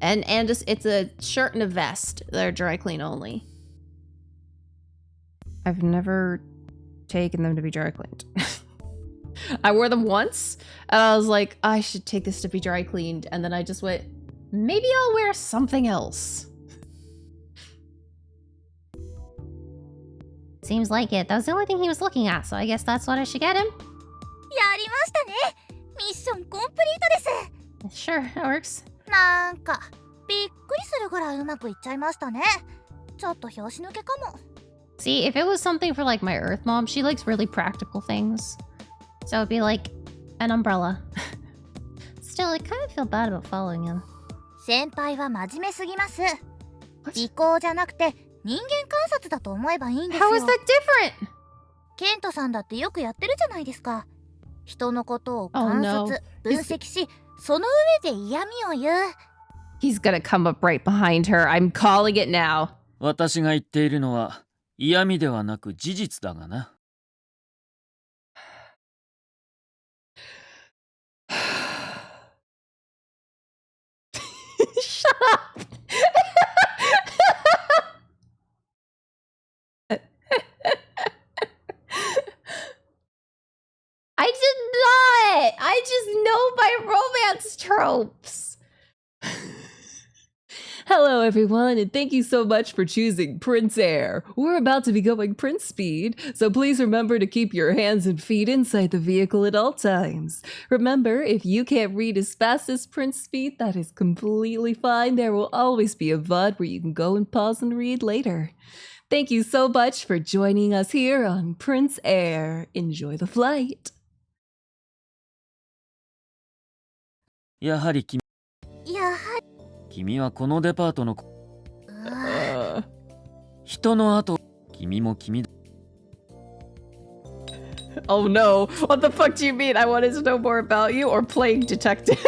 And it's a shirt and a vest that are dry clean only. I've never taken them to be dry cleaned. I wore them once and I was like, I should take this to be dry cleaned. And then I just went, maybe I'll wear something else. Seems like it. That was the only thing he was looking at, so I guess that's what I should get him. やりましたね。ミッションコンプリートです。 Sure, that works. なんかびっくりするぐらいうまくいっちゃいましたね。ちょっと拍子抜けかも。 See, if it was something for like my Earth Mom, she likes really practical things. So it'd be like an umbrella. Still, I kind of feel bad about following him. 先輩は真面目すぎます。尾行じゃなくて人間観察だと思えばいいんですよ。 How is that different? ケントさんだってよくやってるじゃないですか。人のことを観察、分析し、その上で嫌味を言う。 He's gonna come up right behind her. I'm calling it now. 私が言っているのは嫌味ではなく事実だがな。Shut up! I did not! I just know my romance tropes! Hello, everyone, and thank you so much for choosing Prince Air. We're about to be going Prince Speed, so please remember to keep your hands and feet inside the vehicle at all times. Remember, if you can't read as fast as Prince Speed, that is completely fine. There will always be a VOD where you can go and pause and read later. Thank you so much for joining us here on Prince Air. Enjoy the flight. やはり君やは君はこのデパートのり、人の後君も君だ。 Oh no, what the fuck do you mean? I wanted to know more about you or playing detective?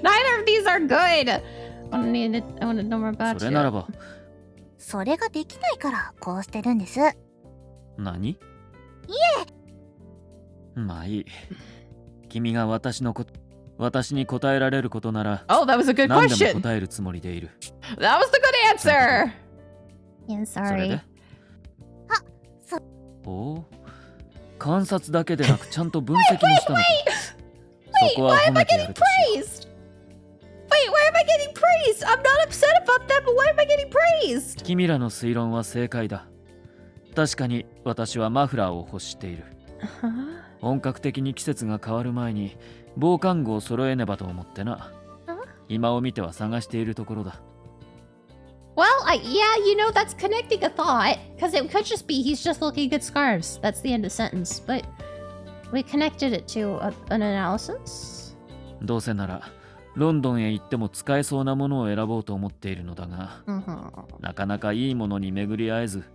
Neither of these are good! I want to know more about それならば you. それができないからこうしてるんです。何？いえ。まあいい。君が私に答えられることなら Oh, that was a good 何でも question! 答えるつもりでいる。 That was the good answer! Yeah, それ sorry. でそおお、観察だけでなくちゃんと分析もしたのか。そこは Why 褒 am I めてや getting るとしよ praised? Wait, why am I getting praised? I'm not upset about that, but why am I getting praised? う。君らの推論は正解だ。確かに私はマフラーを欲している。本格的に季節が変わる前に防寒具を揃えねばと思ってな。今を見ては探しているところだ。Well, yeah, you know, that's connecting a thought. Because it could just be he's just looking at scarves. That's the end of the sentence. But we connected it to an analysis. どうせならロンドンへ行っても使えそうなものを選ぼうと思っているのだが、 なかなかいいものに巡り合えず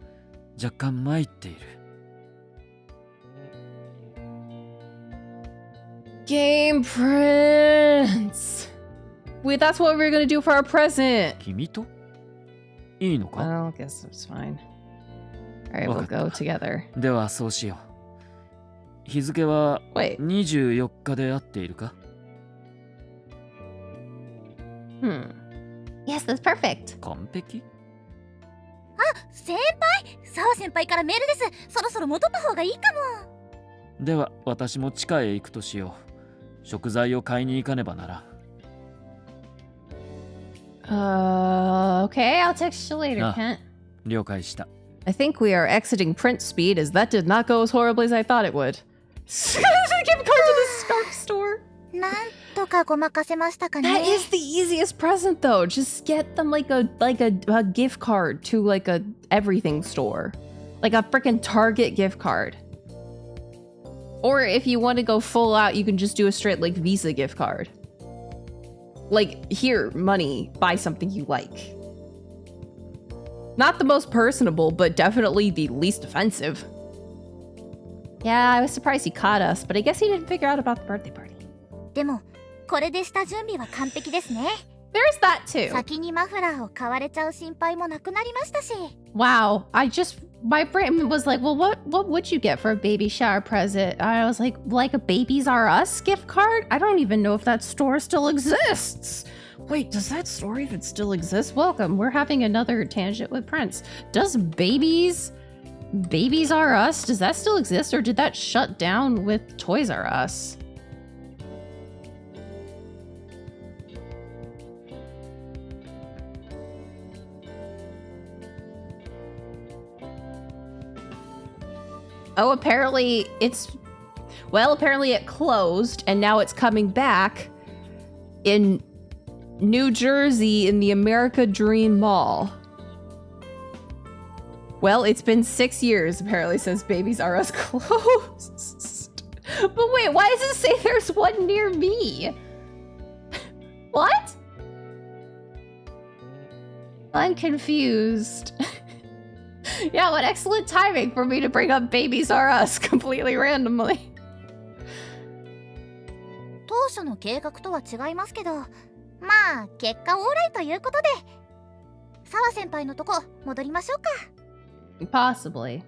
若干参っている。 Game Prince! Wait, that's what we were gonna do for our present! 君といいのか？ Well, I guess it's fine. Alright, we'll わかった go together. ではそうしよう。日付は Wait, 24日で合っているか？ Yes, that's perfect. 完璧？先輩、澤先輩からメールです。そろそろ戻った方がいいかも。では私も地下へ行くとしよう。食材を買いに行かねばならん。 okay, I'll text you later, Ah. Kent. 了解した。 I think we are exiting Prince Speed as that did not go as horribly as I thought it would. Gift card to the scarf store. なんとかごまかせましたかね。 That is the easiest present though. Just get them like a gift card to like a everything store. Like a freaking Target gift card. Or if you want to go full out, you can just do a straight like Visa gift card. Like, here, money, buy something you like. Not the most personable, but definitely the least offensive. Yeah, I was surprised he caught us, but I guess he didn't figure out about the birthday party. でも、これで下準備は完璧ですね。 There's that too. 先にマフラーを買われちゃう心配もなくなりましたし。 Wow, my brain was like, well, what would you get for a baby shower present? I was like a Babies R Us gift card? I don't even know if that store still exists. Wait, does that store even still exist? Welcome, we're having another tangent with Prince. Does Babies R Us, does that still exist or did that shut down with Toys R Us? Oh, apparently apparently it closed and now it's coming back in New Jersey in the America Dream Mall. Well, it's been 6 years apparently since Babies R Us closed. But wait, why does it say there's one near me? What? I'm confused. Yeah, what excellent timing for me to bring up Babies R Us completely randomly. 当初の計画とは違いますけど、まあ結果オーライということで、澤先輩のとこ戻りましょうか。Possibly.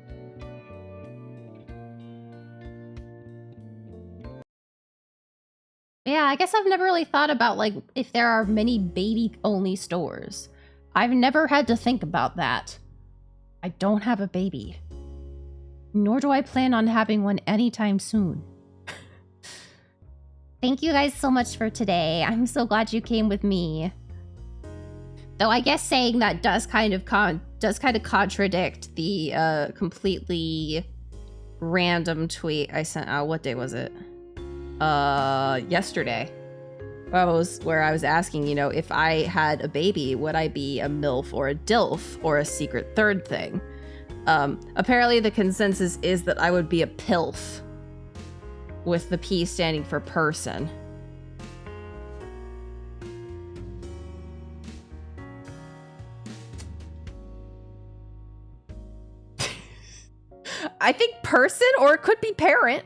Yeah, I guess I've never really thought about like if there are many baby-only stores. I've never had to think about that. I don't have a baby. Nor do I plan on having one anytime soon. Thank you guys so much for today. I'm so glad you came with me. Though I guess saying that does kind of contradict the completely random tweet I sent out. What day was it? Yesterday. Where I was asking, you know, if I had a baby, would I be a MILF or a DILF or a secret third thing? Apparently the consensus is that I would be a PILF, with the P standing for person. I think person, or it could be parent,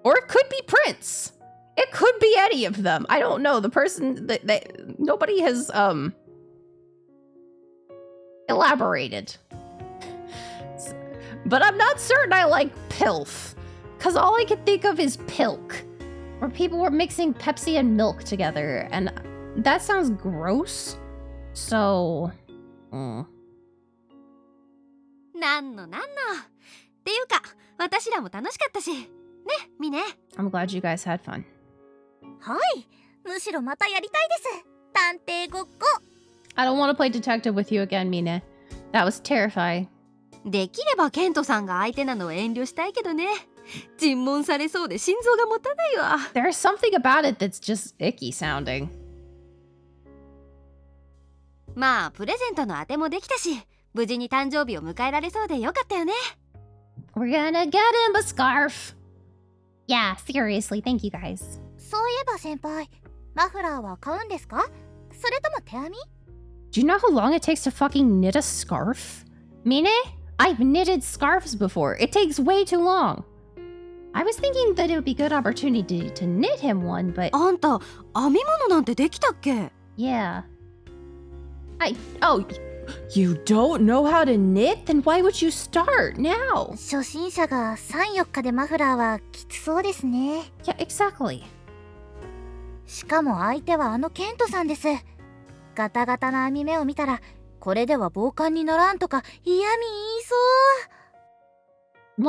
or it could be prince. It could be any of them. I don't know. The person that nobody has elaborated. But I'm not certain I like PILF, because all I could think of is pilk, where people were mixing Pepsi and milk together, and that sounds gross. So, なんのなんの。っていうか、私らも楽しかったし。ね、ミネ。I'm glad you guys had fun. はい、むしろまたやりたいです。探偵ごっこ。I don't want to play detective with you again, Mine. That was terrifying. できればケントさんが相手なのは遠慮したいけどね。尋問されそうで心臓が持たないわ。There's something about it that's just icky sounding. まあ、プレゼントの当てもできたし、無事に誕生日を迎えられそうでよかったよね。We're gonna get him a scarf. Yeah, seriously, thank you guys. そういえば先輩、マフラーは買うんですか？それとも手編み？ Do you know how long it takes to fucking knit a scarf? Mine? I've knitted scarves before. It takes way too long. I was thinking that it would be a good opportunity to knit him one, but あんた、編み物なんてできたっけ？ yeah. You don't know how to knit? Then why would you start now? 初心者が3、4日でマフラーはきつそうですね。Yeah, exactly. しかも相手はあのケントさんです。ガタガタな編み目を見たら、これでは防寒にならんとか嫌味言いそう。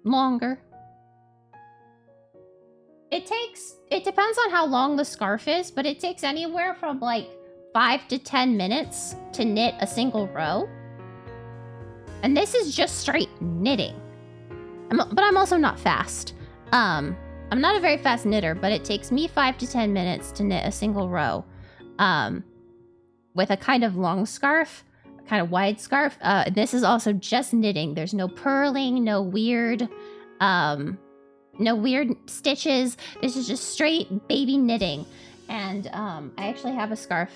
Longer. It depends on how long the scarf is, but it takes anywhere from like 5 to 10 minutes to knit a single row. And this is just straight knitting. But I'm also not fast. I'm not a very fast knitter, but it takes me 5 to 10 minutes to knit a single row. With a kind of long scarf, kind of wide scarf. This is also just knitting. There's no purling, no weird stitches. This is just straight baby knitting. And I actually have a scarf.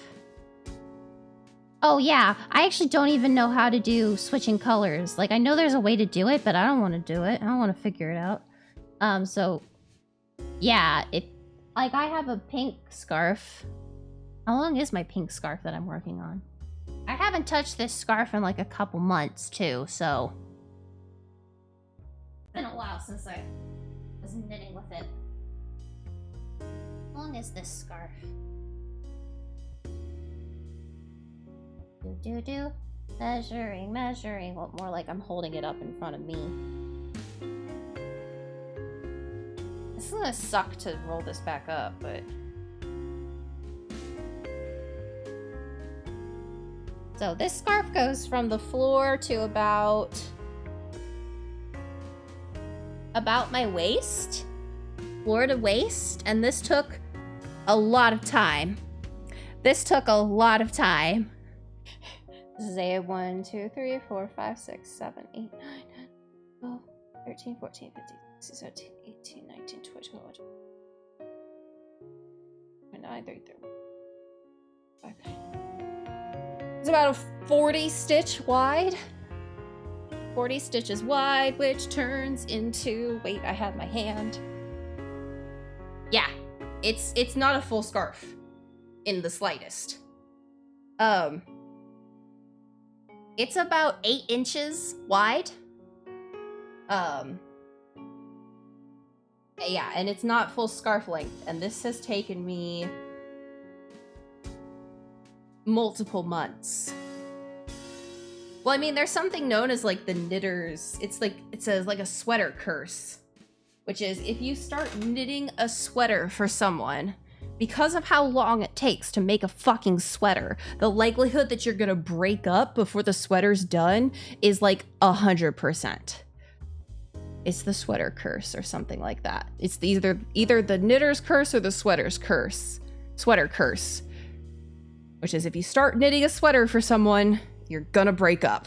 Oh yeah, I actually don't even know how to do switching colors. Like, I know there's a way to do it, but I don't want to do it. I don't want to figure it out. So yeah, like I have a pink scarf. How long is my pink scarf that I'm working on? I haven't touched this scarf in like a couple months too, so it's been a while since I was knitting with it. How long is this scarf? Do. Measuring. Well, more like I'm holding it up in front of me. This is gonna suck to roll this back up, but... So this scarf goes from the floor to about my waist. Floor to waist. And this took a lot of time. This is a 1, 2, 3, 4, 5, 6, 7, 8, 9, 10, 12, 13, 14, 15, 16, 17, 18, 19, 20, 21, 29, 30, 31. Okay. It's about a 40 stitch wide. 40 stitches wide, which turns into, wait, I have my hand. Yeah, it's not a full scarf in the slightest. It's about 8 inches wide. Yeah, and it's not full scarf length, and this has taken me multiple months. Well, I mean, there's something known as like the knitter's, it's like a sweater curse, which is if you start knitting a sweater for someone, because of how long it takes to make a fucking sweater, the likelihood that you're gonna break up before the sweater's done is like 100%. It's the sweater curse or something like that. It's either the knitter's curse or the sweater's curse. Sweater curse. Which is if you start knitting a sweater for someone, you're gonna break up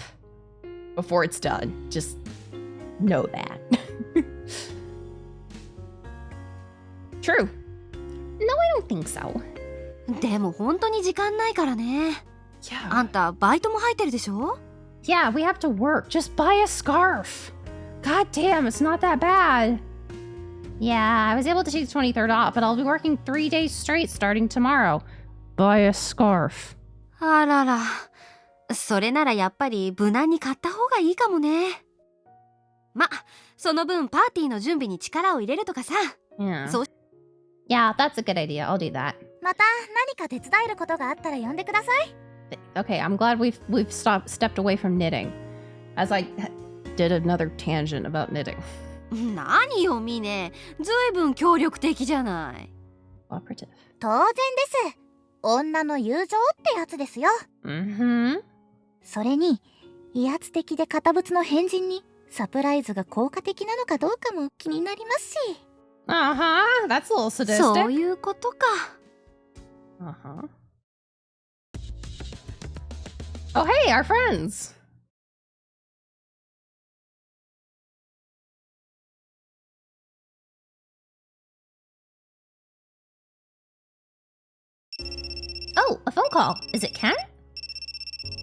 before it's done. Just know that. True. No, I don't think so. でも本当に時間ないからね。あ Yeah. んたバイトも入ってるでしょ？ Yeah, we have to work. Just buy a scarf. God damn, it's not that bad. Yeah, I was able to take the 23rd off, but I'll be working 3 days straight starting tomorrow. Buy a scarf. あらら。それならやっぱり無難に買った方がいいかもね。ま、その分パーティーの準備に力を入れるとかさ。 Yeah. So- Yeah, that's a good idea. I'll do that. また何か手伝えることがあったら呼んでください。 Okay, I'm glad we've stepped away from knitting, as I did another tangent about knitting. 何よミネ。ずいぶん協力的じゃない。 Cooperative. 当然です。女の友情ってやつですよ。Mm-hmm. それに威圧的で堅物の変人にサプライズが効果的なのかどうかも気になりますし。Uh-huh. That's a little そう sadistic. いうことか。 Uh-huh. Oh, hey, our friends. Oh, a phone call. Is it Cat?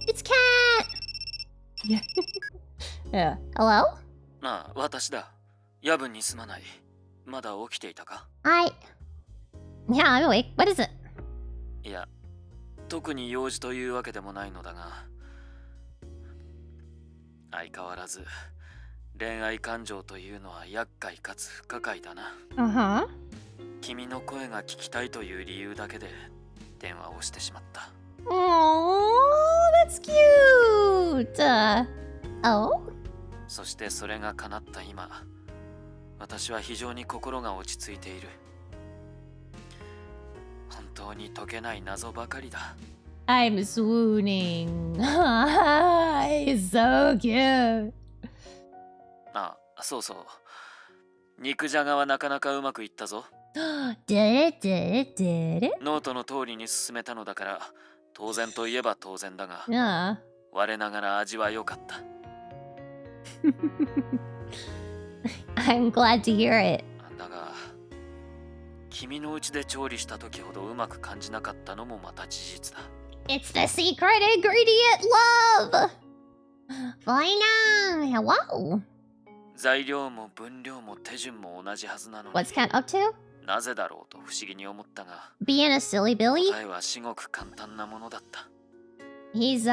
It's Cat! Yeah. Yeah. Hello? ああ、私だ。夜分にすまない。まだ起きていたか？ Yeah, I'm awake. What is it? いや、特に用事というわけでもないのだが、相変わらず恋愛感情というのは厄介かつ不可解だな。 Uh-huh. 君の声が聞きたいという理由だけで電話をしてしまった。 Oh, that's cute! Oh? そしてそれが叶った今、私は非常に心が落ち着いている。本当に解けない謎ばかりだ。 I'm swooning. He's so cute. あ、そうそう。肉じゃがはなかなかうまくいったぞ。Did it? ノートの通りに進めたのだから、当然といえば当然だが、 我ながら味は良かった。 I'm glad to hear it. だが、君の家で調理した時ほどうまく感じなかったのもまた事実だ。 It's the secret ingredient, love! Fine, hello? 材料も分量も手順も同じはずなのに、 What's Cat up to? なぜだろうと不思議に思ったが、 Being a silly Billy? 答えは至極簡単なものだった。 He's,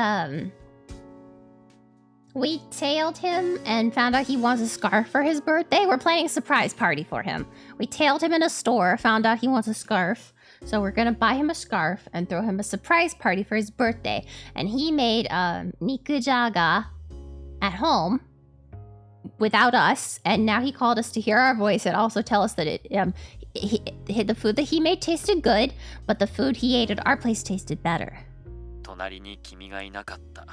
we tailed him and found out he wants a scarf for his birthday. We're planning a surprise party for him. We tailed him in a store, found out he wants a scarf. So we're gonna buy him a scarf and throw him a surprise party for his birthday. And he made nikujaga at home without us. And now he called us to hear our voice and also tell us that the food that he made tasted good, but the food he ate at our place tasted better. 隣に君がいなかった。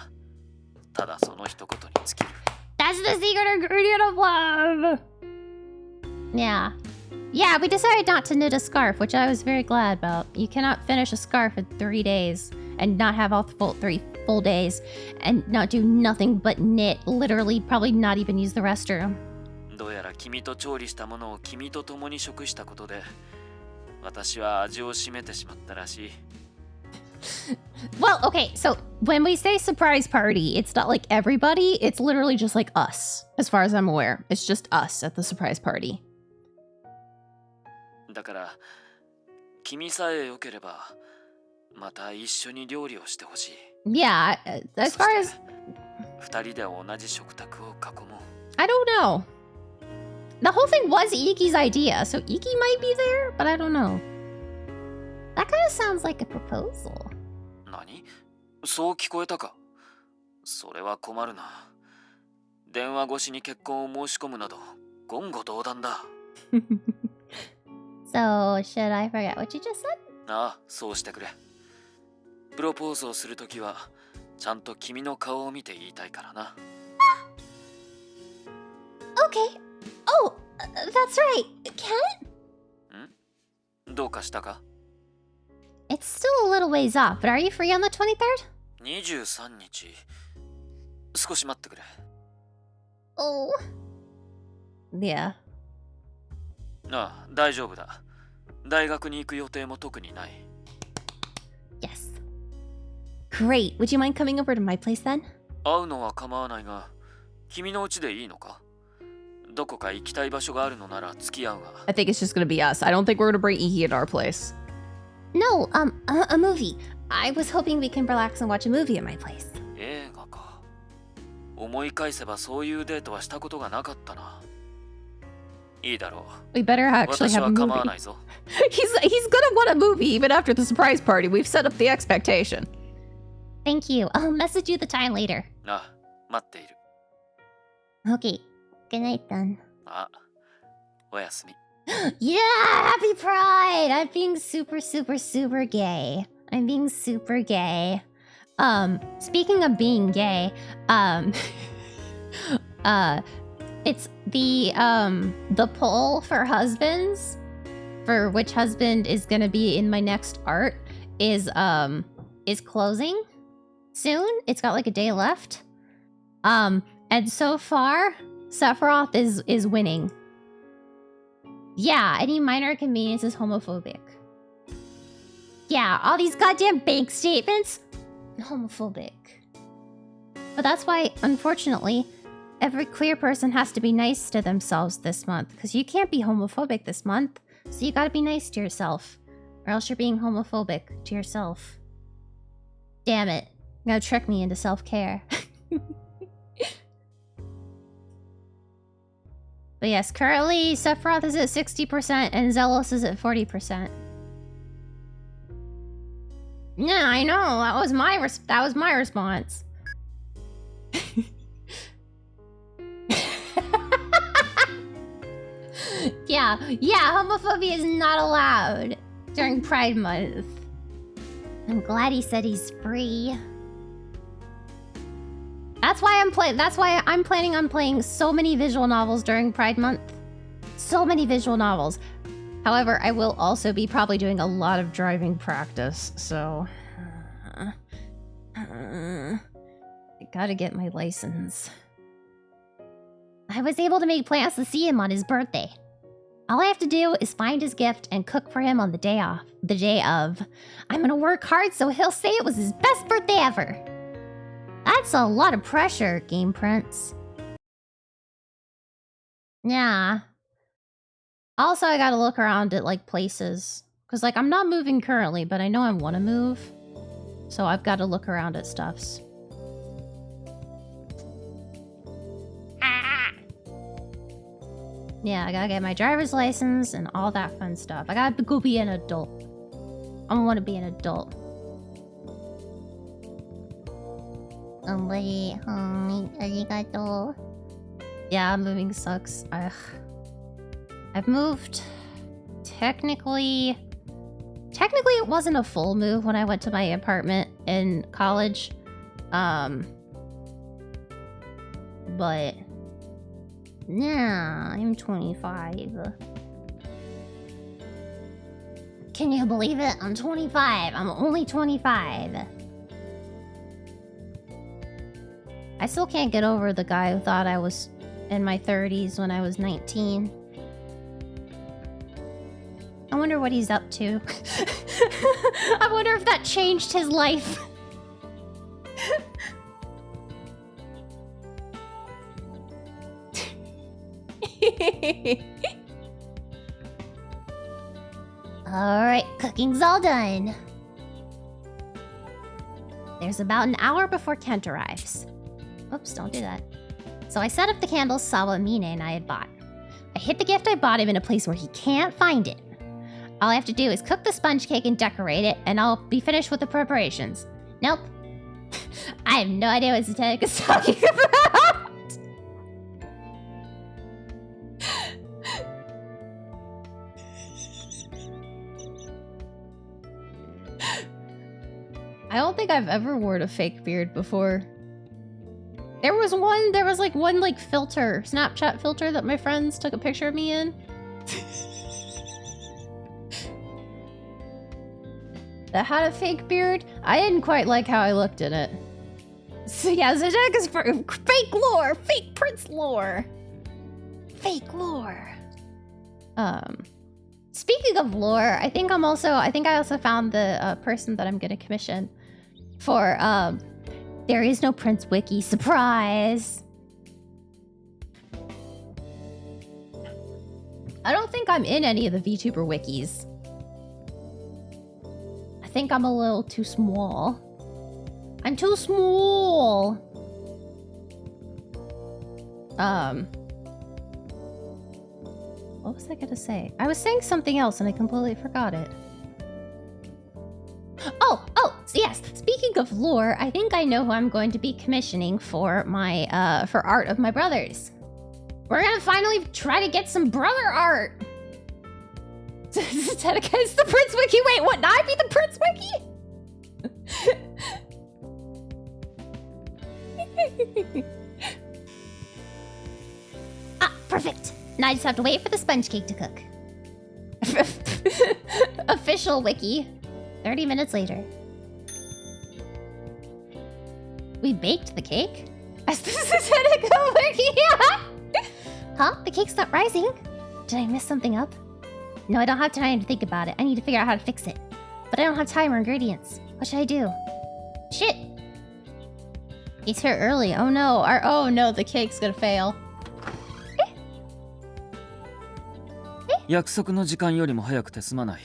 ただその一言に尽きる。 That's the secret ingredient of love! Yeah. Yeah, we decided not to knit a scarf, which I was very glad about. You cannot finish a scarf in 3 days and not have all 3 full days and not do nothing but knit. Literally, probably not even use the restroom. どうやら君と調理したものを君と共に食したことで、私は味を占めてしまったらしい。Well, okay, so when we say surprise party, it's not like everybody, it's literally just like us, as far as I'm aware. It's just us at the surprise party. だから君さえ良ければまた一緒に料理をしてほしい。 Yeah, as far as... 二人で同じ食卓を囲もう。 I don't know. The whole thing was Iki's idea, so Iki might be there, but I don't know. That kind of sounds like a proposal. 何？そう聞こえたか？それは困るな。電話越しに結婚を申し込むなど言語道断だ。 So, should I forget what you just said? ああ、そうしてくれ。プロポーズをするときはちゃんと君の顔を見て言いたいからな。 Okay. Oh, that's right. Kent? どうかしたか？ It's still a little ways off, but are you free on the 23rd? 23日。少し待ってくれ。 Oh. Yeah. ああ、大丈夫だ。大学に行く予定も特にない。 Yes. Great. Would you mind coming over to my place then? 会うのは構わないが、君の家でいいのか？どこか行きたい場所があるのなら付き合うが。 I think it's just gonna be us. I don't think we're gonna bring Iki into our place. No, a movie. I was hoping we can relax and watch a movie at my place. 映画か。思い返せばそういうデートはしたことがなかったな。いいだろう。 We better actually 私 have a は構わ movie. ないぞ。 He's gonna want a movie even after the surprise party. We've set up the expectation. Thank you. I'll message you the time later. あ、待っている。 Okay. Good night then. あ、おやすみ。 Yeah, happy pride! I'm being super, super, super gay. I'm being super gay. Speaking of being gay, it's the poll for husbands, for which husband is gonna be in my next art, is closing soon. It's got like a day left. And so far, Sephiroth is winning. Yeah, any minor inconvenience is homophobic. Yeah, all these goddamn bank statements, homophobic. But that's why, unfortunately, every queer person has to be nice to themselves this month, because you can't be homophobic this month, so you gotta be nice to yourself, or else you're being homophobic to yourself. Damn it, you're gonna trick me into self-care. But yes, currently Sephiroth is at 60% and Zealous is at 40%. Yeah, I know. That was my response. Yeah, homophobia is not allowed during Pride Month. I'm glad he said he's free. That's why I'm planning on playing so many visual novels during Pride Month. So many visual novels. However, I will also be probably doing a lot of driving practice, so... I gotta get my license. I was able to make plans to see him on his birthday. All I have to do is find his gift and cook for him on the day of. I'm gonna work hard so he'll say it was his best birthday ever. That's a lot of pressure, Game Prince. Yeah. Also, I gotta look around at, like, places. Because, like, I'm not moving currently, but I know I want to move. So I've got to look around at stuffs. Yeah, I gotta get my driver's license and all that fun stuff. I gotta go be an adult. I want to be an adult. Arigato. Yeah, moving sucks. Ugh. I've moved. Technically, it wasn't a full move when I went to my apartment in college. But yeah, I'm 25. Can you believe it? I'm 25. I'm only 25. I still can't get over the guy who thought I was in my 30s when I was 19. I wonder what he's up to. I wonder if that changed his life. Alright, cooking's all done. There's about an hour before Kent arrives. Oops, don't do that. So I set up the candles Sawamine and I had bought. I hid the gift I bought him in a place where he can't find it. All I have to do is cook the sponge cake and decorate it, and I'll be finished with the preparations. Nope. I have no idea what Zetetic is talking about. I don't think I've ever worn a fake beard before. There was one filter, Snapchat filter that my friends took a picture of me in. That had a fake beard. I didn't quite like how I looked in it. So yeah, Zetetic is for fake lore, fake prince lore. Fake lore. Speaking of lore, I think I also found the person that I'm gonna commission for There Is No Prince Wiki. Surprise! I don't think I'm in any of the VTuber wikis. I think I'm a little too small. I'm too small! What was I gonna say? I was saying something else and I completely forgot it. So yes, speaking of lore, I think I know who I'm going to be commissioning for my, for art of my brothers. We're gonna finally try to get some brother art! Zetetica is the Prince Wiki! Wait, what? I be the Prince Wiki? Perfect. Now I just have to wait for the sponge cake to cook. Official wiki. 30 minutes later. We baked the cake? As the Zetetica wiki! Huh? The cake's not rising. Did I mess something up? No, I don't have time to think about it. I need to figure out how to fix it. But I don't have time or ingredients. What should I do? Shit! He's here early. Oh no. Oh no, the cake's gonna fail. 約束の時間よりも早くてすまない。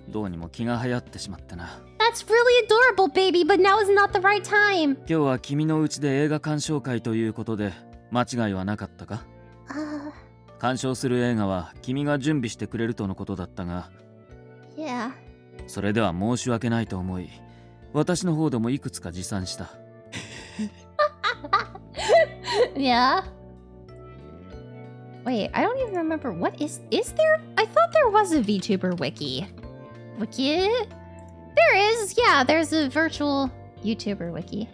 どうにも気が流行ってしまってな。 That's really adorable, baby, but now is not the right time. 今日は君の家で映画鑑賞会ということで間違いはなかったか？鑑賞する映画は君が準備してくれるとのことだったが、 Yeah. それでは申し訳ないと思い、私の方でもいくつか持参した。Yeah. Wait, I don't even remember. What is there? I thought there was a VTuber wiki. Wiki? There is. Yeah, there's a virtual YouTuber wiki.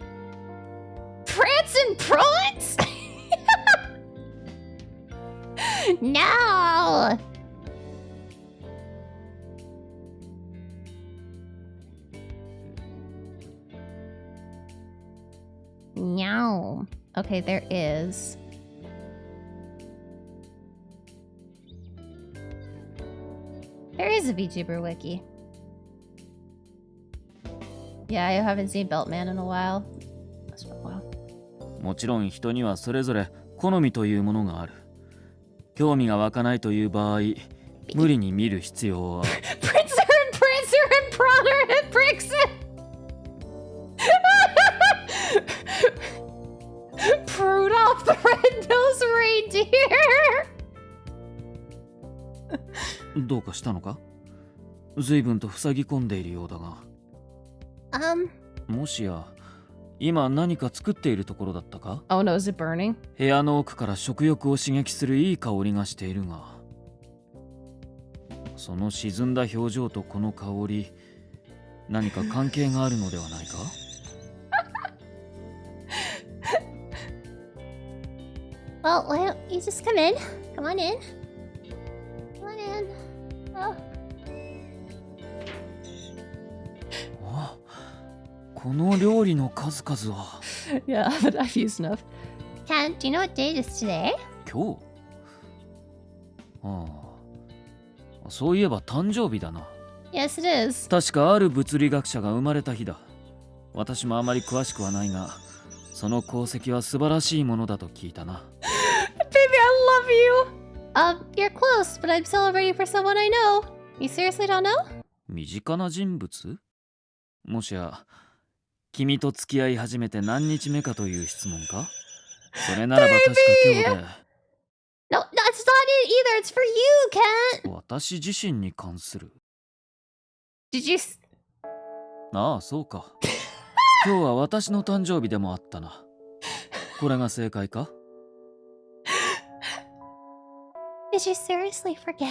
Prance and Prawns? No! No. Okay, there is. There is a VTuber wiki. Yeah, I haven't seen Beltman in a while. That's been a while. もちろん人にはそれぞれ好みというものがある。興味が湧かないという場合、無理に見る必要は。Princer and Prancer and Prowler and Brixen! Rudolph the Red-Nosed Reindeer! どうかしたのか？随分と塞ぎ込んでいるようだが。もしや今何か作っているところだったか？ Oh no, is it burning? 部屋の奥から食欲を刺激するいい香りがしているが、その沈んだ表情とこの香り、何か関係があるのではないか？ Well, why don't you just come in? Come on in. Come on in. Oh. この料理の数々は。Yeah, but I've used enough. Kent, do you know what date is today? 今日？ああ、そういえば誕生日だな。 Yes, it is. 確かある物理学者が生まれた日だ。私もあまり詳しくはないが、その功績は素晴らしいものだと聞いたな。Baby, I love you! You're close, but I'm celebrating for someone I know. You seriously don't know? 身近な人物？もしや君と付き合い始めて何日目かという質問か？それならば確か今日で No, that's not it either. It's for you, Kent. 私自身に関する。 Did you... s- ああそうか。今日は私の誕生日でもあったな。これが正解か？ Did you seriously forget?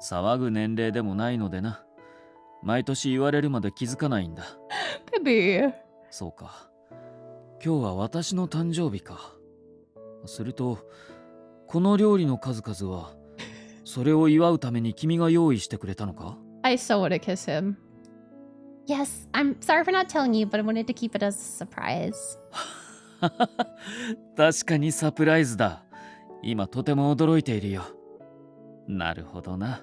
騒ぐ年齢でもないのでな。毎年言われるまで気づかないんだ。 Baby. そうか。今日は私の誕生日か。すると、この料理の数々は、それを祝うために君が用意してくれたのか？ I so want to kiss him. Yes, I'm sorry for not telling you, but I wanted to keep it as a surprise. 確かにサプライズだ。今とても驚いているよ。なるほどな。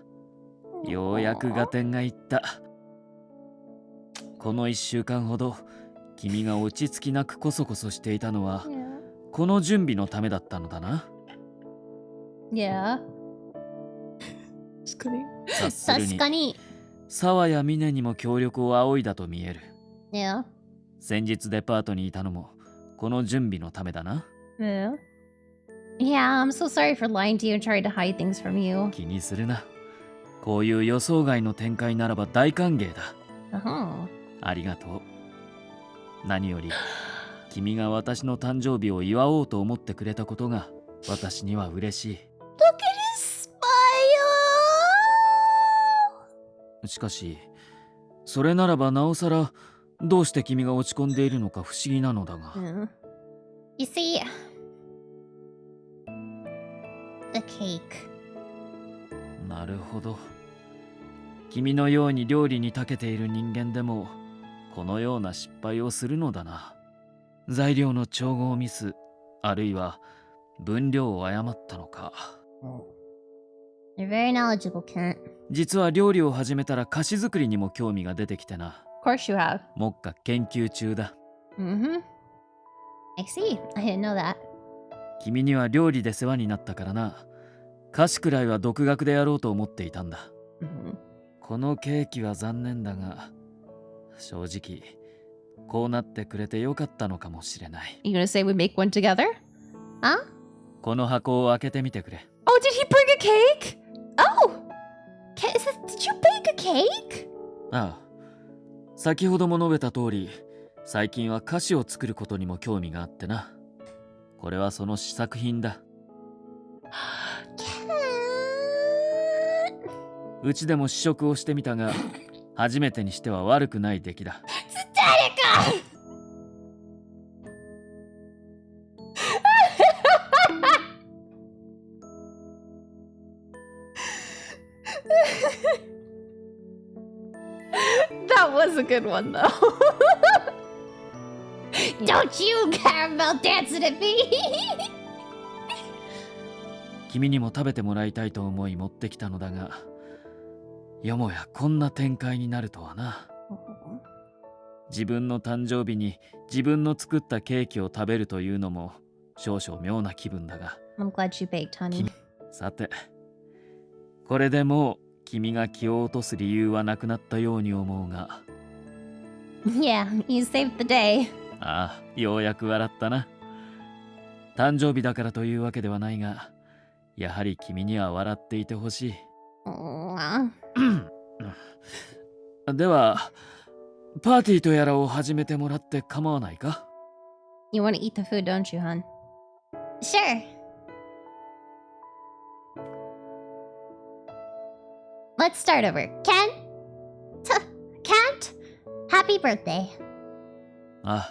ようやく合点がいった。この1週間ほど君が落ち着きなくコソコソしていたのはこの準備のためだったのだな。 Yeah. Just kidding. 察するに確かに。沢や峰にも協力を仰いだと見える。 Yeah. 先日デパートにいたのもこの準備のためだな。 Yeah. Yeah, I'm so sorry for lying to you and trying to hide things from you. 気にするな。こういう予想外の展開ならば大歓迎だ。 Uh-huh. ありがとう。何より君が私の誕生日を祝おうと思ってくれたことが私には嬉しい。 Look at his smile! しかしそれならばなおさらどうして君が落ち込んでいるのか不思議なのだが。 Yeah. You see, the cake. なるほど。君のように料理に長けている人間でもこのような失敗をするのだな。材料の調合ミス、あるいは分量を誤ったのか。 You're very knowledgeable, Kent. 実は料理を始めたら菓子作りにも興味が出てきてな。 Of course you have. 目下研究中だ。 Mm-hmm. I see. I didn't know that. 君には料理で世話になったからな。菓子くらいは独学でやろうと思っていたんだ。 Mm-hmm. このケーキは残念だが、正直こうなってくれてよかったのかもしれない。 You gonna say we make one together? Huh? この箱を開けてみてくれ。 Oh, did he bring a cake? Oh! Did you bake a cake? ああ、先ほども述べた通り、最近は菓子を作ることにも興味があってな。これはその試作品だ。 Kent! うちでも試食をしてみたが、初めてにしては悪くない出来だ。 That was a good one, though. Don't you care about dancing at me? 君にも食べてもらいたいと思い持ってきたのだが、よもやこんな展開になるとはな。自分の誕生日に自分の作ったケーキを食べるというのも少々妙な気分だが。 I'm glad you baked, honey. さて、これでもう君が気を落とす理由はなくなったように思うが。 Yeah, you saved the day. ああ、ようやく笑ったな。誕生日だからというわけではないが、やはり君には笑っていてほしい。 Aw. では、パーティーとやらを始めてもらって構わないか？ You want to eat the food, don't you, hon? Sure. Let's start over. Kent? Happy birthday. あ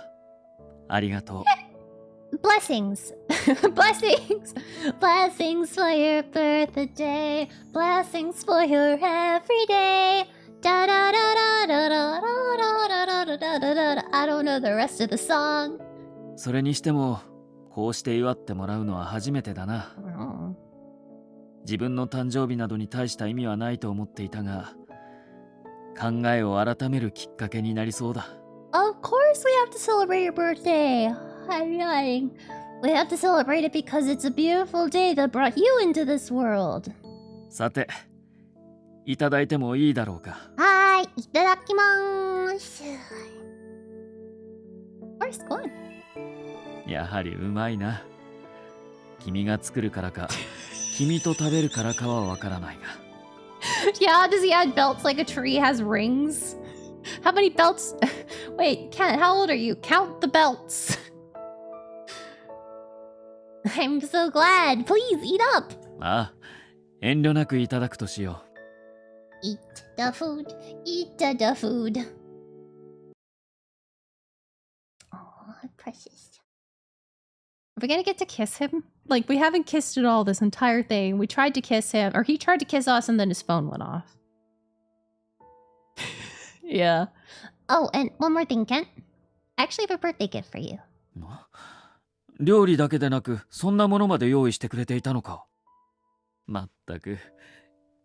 あ、ありがとう。 Blessings. Blessings. Blessings for your birthday. Blessings for your everyday. Da da da da da da da da da da da da. I don't know the rest of the song. それにしても、こうして祝ってもらうのは初めてだな。 Oh. 自分の誕生日などに大した意味はないと思っていたが、考えを改めるきっかけになりそうだ。 Of course we have to celebrate your birthday. We have to celebrate it because it's a beautiful day that brought you into this world. さて、いただいてもいいだろうか。はーい、いただきまーす。Where's going? やはりうまいな。君が作るからか、君と食べるからかはわからないが。Yeah, does he add belts like a tree has rings? How many belts? Wait, Kent, how old are you? Count the belts. I'm so glad. Please eat up. ああ、遠慮なくいただくとしよ Eat the food. Eat the food. Oh, precious. Are we gonna get to kiss him? Like, we haven't kissed at all this entire thing. We tried to kiss him, or he tried to kiss us and then his phone went off. Yeah. Oh, and one more thing, Kent. I actually have a birthday gift for you. う。料理だけでなく、そんなものまで用意してくれていたのか。まったく、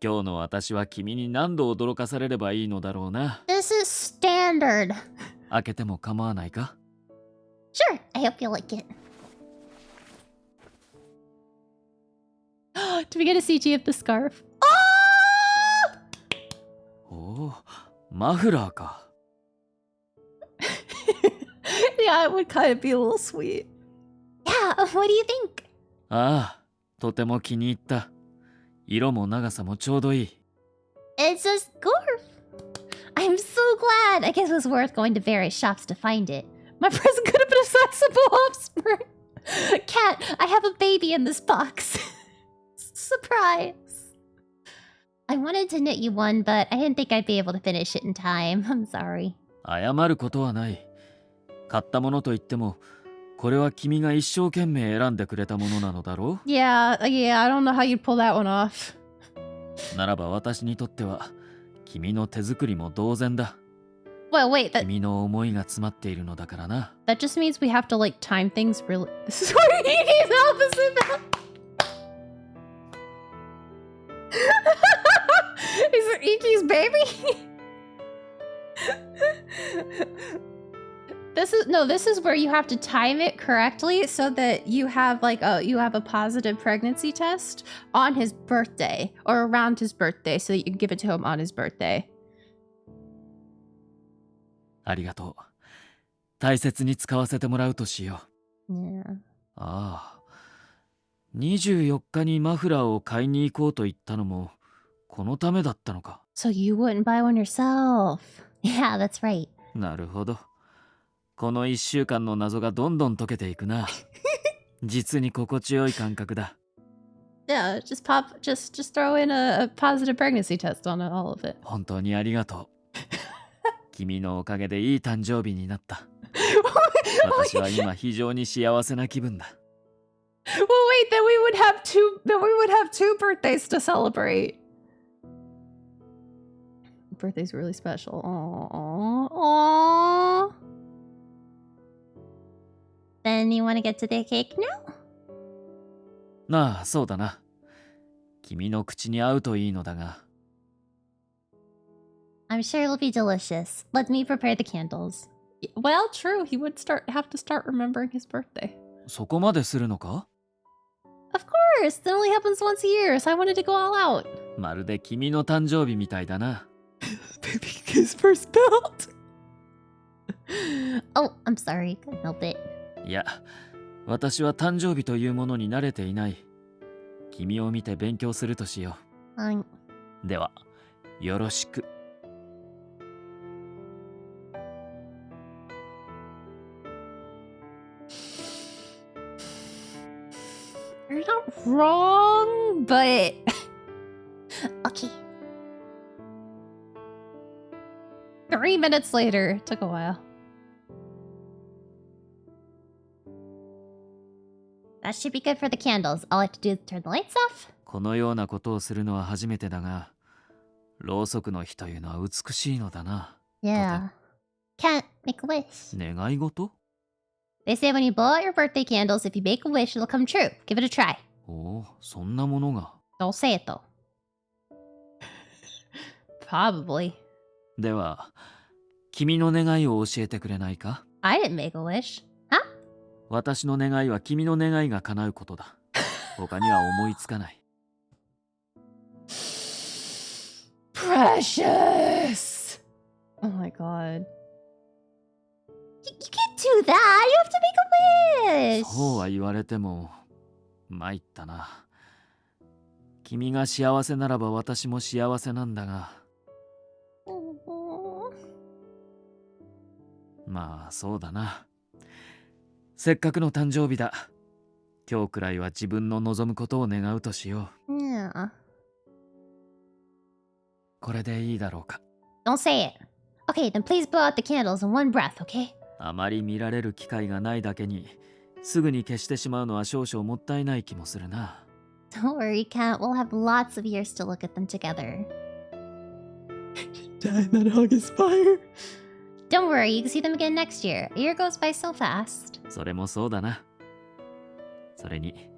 今日の私は君に何度驚かされればいいのだろうな。This is standard. 開けても構わないか？ Sure, I hope you like it. Do we get a CG of the scarf? おお、マフラーか。Yeah, it would kind of be a little sweet. Yeah, what do you think? ああ、とても気に入った。色も長さもちょうどいい。It's a scarf. I'm so glad. I guess it was worth going to various shops to find it. My present could have been a sizable offspring. Cat, I have a baby in this box. Surprise. I wanted to knit you one, but I didn't think I'd be able to finish it in time. I'm sorry. 謝ることはない。買ったものといっても、これは君が一生懸命選んでくれたものなのだろ Yeah, I don't know how you'd pull that one off. う。ならば私にとっては、君の手作りも同然だ。Well, wait, that 君の思いが詰まっているのだからな。just means we have to like time things really. This is where he needs help, isn't it? Is it Iki's baby? This is where you have to time it correctly so that you have a positive pregnancy test on his birthday or around his birthday so that you can give it to him on his birthday. ありがとう。大切に使わせてもらうとしよう。Yeah. ああ。24日にマフラーを買いに行こうと言ったのも、このためだったのか。So you wouldn't buy one yourself. Yeah, that's right. なるほど。この1週間の謎がどんどん解けていくな。実に心地よい感覚だ。Yeah, just throw in a positive pregnancy test on all of it. 本当にありがとう。君のおかげでいい誕生日になった。私は今非常に幸せな気分だ。Well, wait, then we would have two birthdays to celebrate. Birthday's really special. Aww. Then you want to get to the cake now? なあ、そうだな。君の口に合うといいのだが。I'm sure it'll be delicious. Let me prepare the candles. Well, true. He would have to start remembering his birthday. そこまでするのか？ Of course. It only happens once a year, so I wanted to go all out. まるで君の誕生日みたいだな。Baby, his first belt. Oh, I'm sorry. Couldn't help it. いや、私は誕生日というものに慣れていない。君を見て勉強するとしよはい。う。では、よろしく。You're not wrong, but Okay. 3 minutes later. Took a while. That should be good for the candles. All I have to do is turn the lights off. このようなことをするのは初めてだが、ろうそくの火というのは美しいのだな。 Yeah. Can't make a wish. 願い事？ They say when you blow out your birthday candles, if you make a wish, it'll come true. Give it a try. おお、そんなものが。 Don't say it though. Probably. では、君の願いを教えてくれないか？ I didn't make a wish. 私の願いは君の願いが叶うことだ。他には思いつかない。Precious! Oh my god. You can't do that. You have to make a wish. そうは言われても参ったな。君が幸せならば私も幸せなんだが、まあそうだな。せっかくの誕生日だ。今日くらいは自分の望むことを願うとしよう。Yeah. これでいいだろうか。 Don't say it. Okay, then please blow out the candles in one breath, okay? あまり見られる機会がないだけに、すぐに消してしまうのは少々もったいない気もするな。Don't worry, Kent. We'll have lots of years to look at them together. Damn, that hug is fire. Don't worry, you can see them again next year. A year goes by so fast. それもそうだな。それに、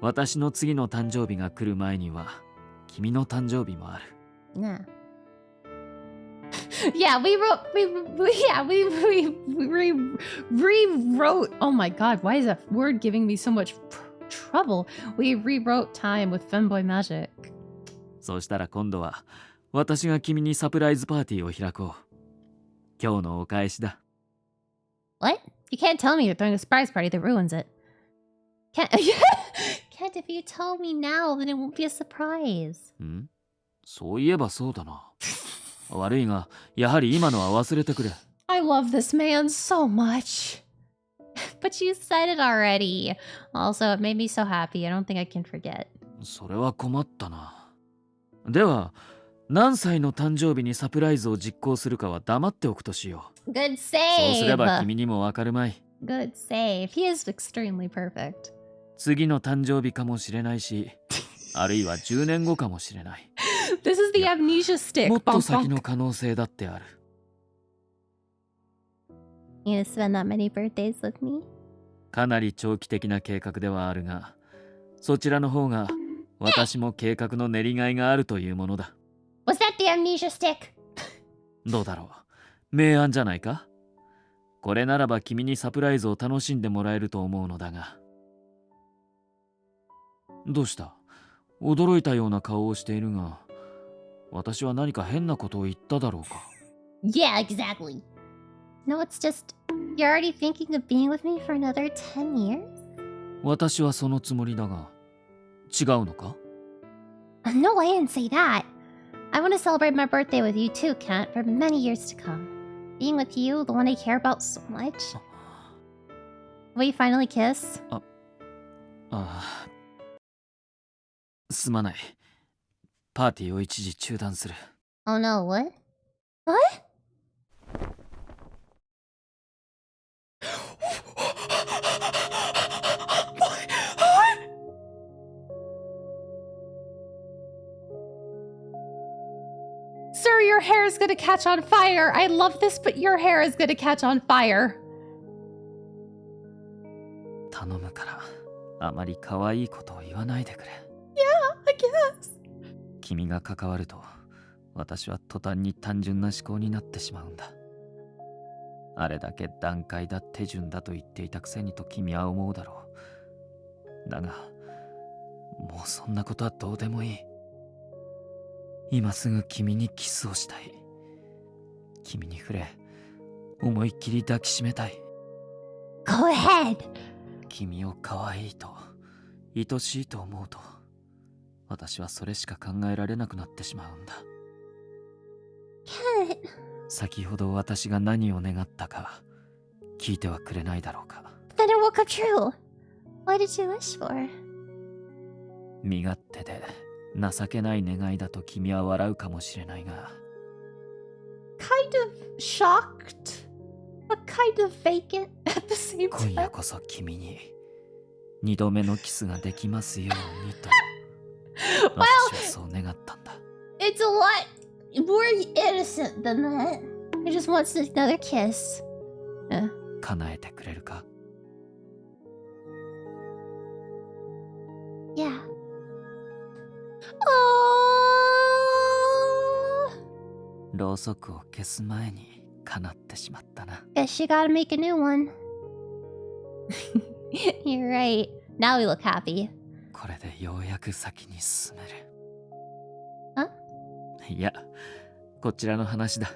私の次の誕生日が来る前には、君の誕生日もある。Yeah. Yeah, we rewrote. Oh my god, why is that word giving me so much trouble? We rewrote time with Femboy Magic. そうしたら今度は、私が君にサプライズパーティーを開こう。今日のお返しだ。What? You can't tell me you're throwing a surprise party that ruins it. Kent, if you tell me now, then it won't be a surprise. ん？そういえばそうだな。悪いが、やはり今のは忘れてくれ。I love this man so much. But you said it already. Also, it made me so happy. I don't think I can forget. それは困ったな。では、何歳の誕生日にサプライズを実行するかは黙っておくとしよう。Good そうすれば save. 君にもわかるまい。 Good save. He is extremely perfect. 次の誕生日かもしれないし、あるいは10年後かもしれない。This is the amnesia stick. もっと Bonk, 先 bonk. の可能性だってある。You gonna spend that many birthdays with me? かなり長期的な計画ではあるが、そちらの方が私も計画の練りがいがあるというものだ。Was that the amnesia stick? どうだろう。明暗じゃないか。これならば君にサプライズを楽しんでもらえると思うのだが。どうした？驚いたような顔をしているが、私は何か変なことを言っただろうか。 Yeah, exactly. No, it's just you're already thinking of being with me for another 10 years? 私はそのつもりだが、違うのか？ No, I didn't say that. I want to celebrate my birthday with you too, Kent, for many years to come. Being with you, the one I care about so much. Will you finally kiss? ああ、すまない。パーティーを一時中断する。 Oh no, what? What? Sir, your hair is gonna catch on fire. I love this, but your hair is gonna catch on fire. 頼むから、あまり可愛いことを言わないでくれ。I guess. 君が関わると、私は途端に単純な思考になってしまうんだ。あれだけ段階だ手順だと言っていたくせにと君は思うだろう。だが、もうそんなことはどうでもいい。今すぐ君にキスをしたい。君に触れ、思いっきり抱きしめたい。Go ahead. 君を可愛いと、愛しいと思うと、私はそれしか考えられなくなってしまうんだ。Kent. 先ほど私が何を願ったか聞いてはくれないだろうか。 Then it will come true. What did you wish for? 身勝手で情けない願いだと君は笑うかもしれないが、 Kind of shocked, but kind of vacant at the same 今夜 time. こそ君に二度目のキスができますようにと私はそう願ったんだ。 It's a lot more innocent than that. He just wants another kiss. 叶えてくれるか？ Yeah. Oh. ろうそくを消す前に叶ってしまったな。 Guess you gotta make a new one. You're right. Now we look happy. これでようやく先に進める。あ？いや、こちらの話だ。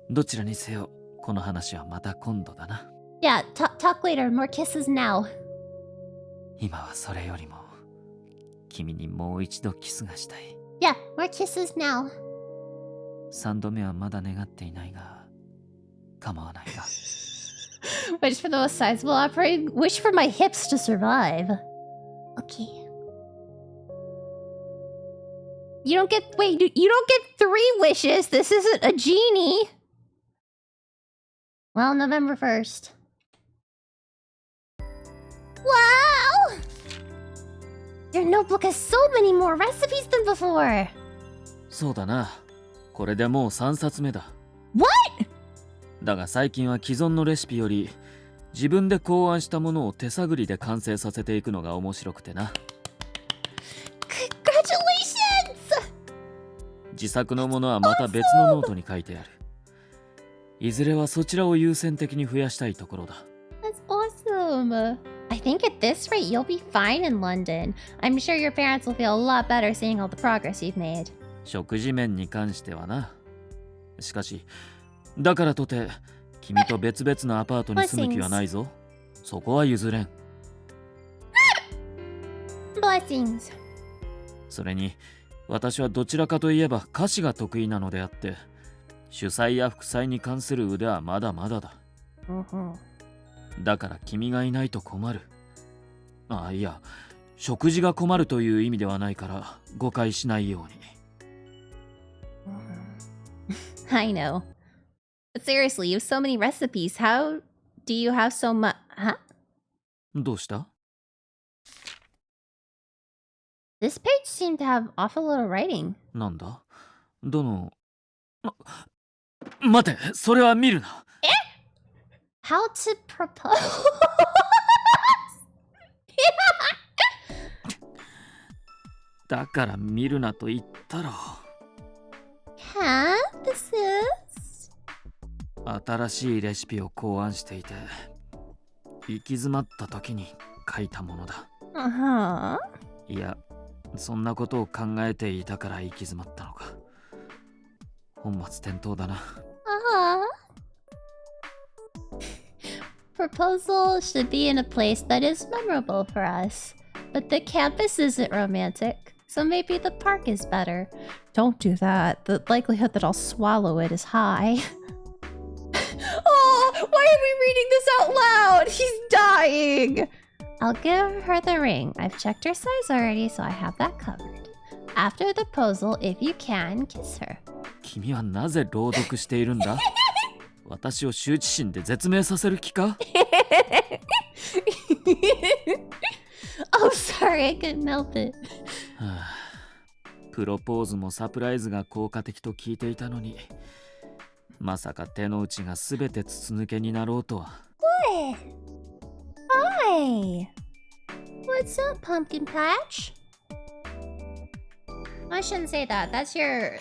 どちらにせよ、この話はまた今度だな。Yeah, talk later. More kisses now. 今はそれよりも、君にもう一度キスがしたい。Yeah, more kisses now. 3度目はまだ願っていないが、構わないか。Wish for the most sizable offering. Wish for my hips to survive. Okay. You don't get you don't get 3 wishes. This isn't a genie. Well, November 1st. Wow! Your notebook has so many more recipes than before. そうだな。これでもう3冊目だ。What? だが最近は既存のレシピより自分で考案したものを手探りで完成させていくのが面白くてな。Congratulations! 自作のものはまた別のノートに書いてある。いずれはそちらを優先的に増やしたいところだ。That's awesome. I think at this rate you'll be fine in London. I'm sure your parents will feel a lot better seeing all the progress you've made. 食事面に関してはな。しかし、だからとて君と別々のアパートに住む気はないぞ。そこは譲れん。Blessings. それに、私はどちらかといえば歌詞が得意なのであって、主催や副催に関する腕はまだまだだ。だから君がいないと困る。あ、いや、食事が困るという意味ではないから誤解しないように。I know. But seriously, you have so many recipes. How do you have so much? Huh? どうした？ This page seemed to have awful little writing. なんだ？どの…待て、それは見るな。How to propose? だから見るなと言ったろ。Huh? This is? 新しいレシピを考案していて、行き詰まった時に書いたものだ。Uh-huh. いや、そんなことを考えていたから行き詰まったのか。本末転倒だな。Proposal should be in a place that is memorable for us. But the campus isn't romantic, so maybe the park is better. Don't do that. The likelihood that I'll swallow it is high. Oh, why are we reading this out loud? He's dying. I'll give her the ring. I've checked her size already, so I have that covered. After the proposal, if you can, kiss her. 君はなぜ朗読しているんだ？私を羞恥心で絶命させる気か？ Oh, sorry, I couldn't help it. プロポーズもサプライズが効果的と聞いていたのに、まさか手の内がすべて筒抜けになろうとは。What? Hi. What's up, Pumpkin Patch? I shouldn't say that. That's your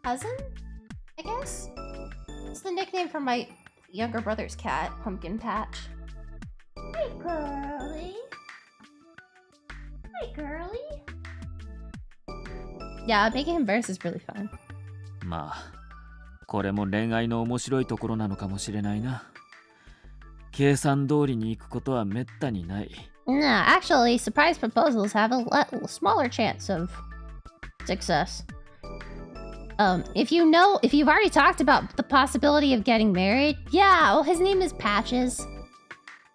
cousin, I guess? It's the nickname for my younger brother's cat, Pumpkin Patch. Hi, girly. Hi, girly. Yeah, making him verse is really fun. まあ、これも恋愛の面白いところなのかもしれないな。計算通りに行くことはめったにない。No, actually, surprise proposals have a smaller chance of success. If you've already talked about the possibility of getting married, yeah, well, his name is Patches.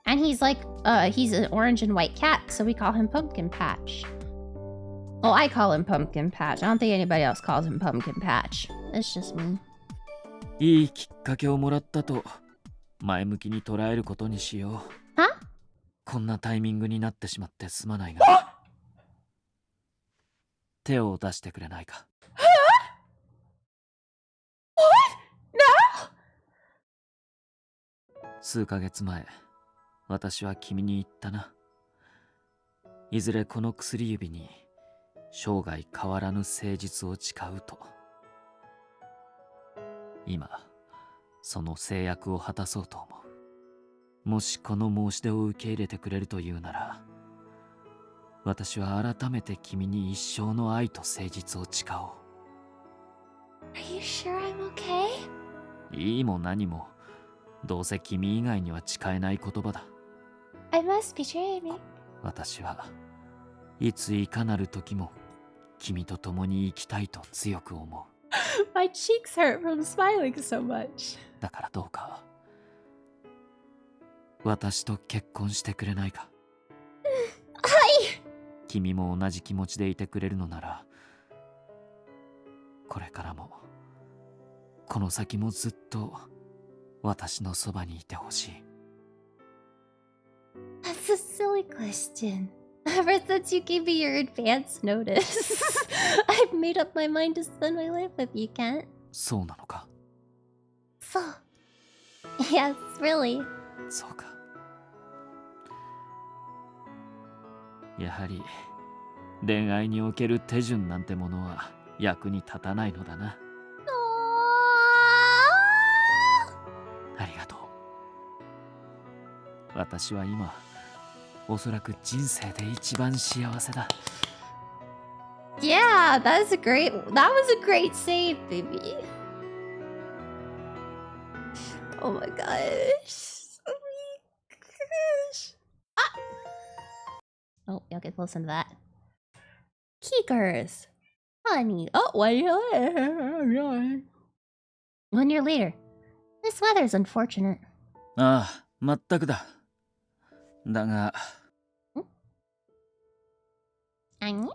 And he's he's an orange and white cat, so we call him Pumpkin Patch. Well, I call him Pumpkin Patch. I don't think anybody else calls him Pumpkin Patch. It's just me. いいきっかけをもらったと前向きに捉えることにしよう。Huh? こんなタイミングになってしまってすまないが、手を出してくれないか。数ヶ月前、私は君に言ったな。いずれこの薬指に生涯変わらぬ誠実を誓うと。今、その制約を果たそうと思う。もしこの申し出を受け入れてくれるというなら、私は改めて君に一生の愛と誠実を誓おう。 Are you sure I'm okay? いいも何も、どうせ君以外には誓えない言葉だ。 I must be dreaming. 私はいついかなる時も君と共に生きたいと強く思う。 My cheeks hurt from smiling so much. だからどうか私と結婚してくれないか。はい。君も同じ気持ちでいてくれるのなら、これからもこの先もずっと私のそばにいてほしい。 That's a silly question. Ever since you gave me your advance notice, I've made up my mind to spend my life with you, Kent. そうなのか。 So, yes, really. そうか。やはり恋愛における手順なんてものは役に立たないのだな。ありがとう。私は今おそらく人生で一番幸せだ。 Yeah, that was a great save, baby. Oh my gosh. Oh my gosh. Oh, y'all get close to that. Keekers. Honey, Oh, wait. 1 year later. This weather's unfortunate. ああ、まったくだ。だが、何？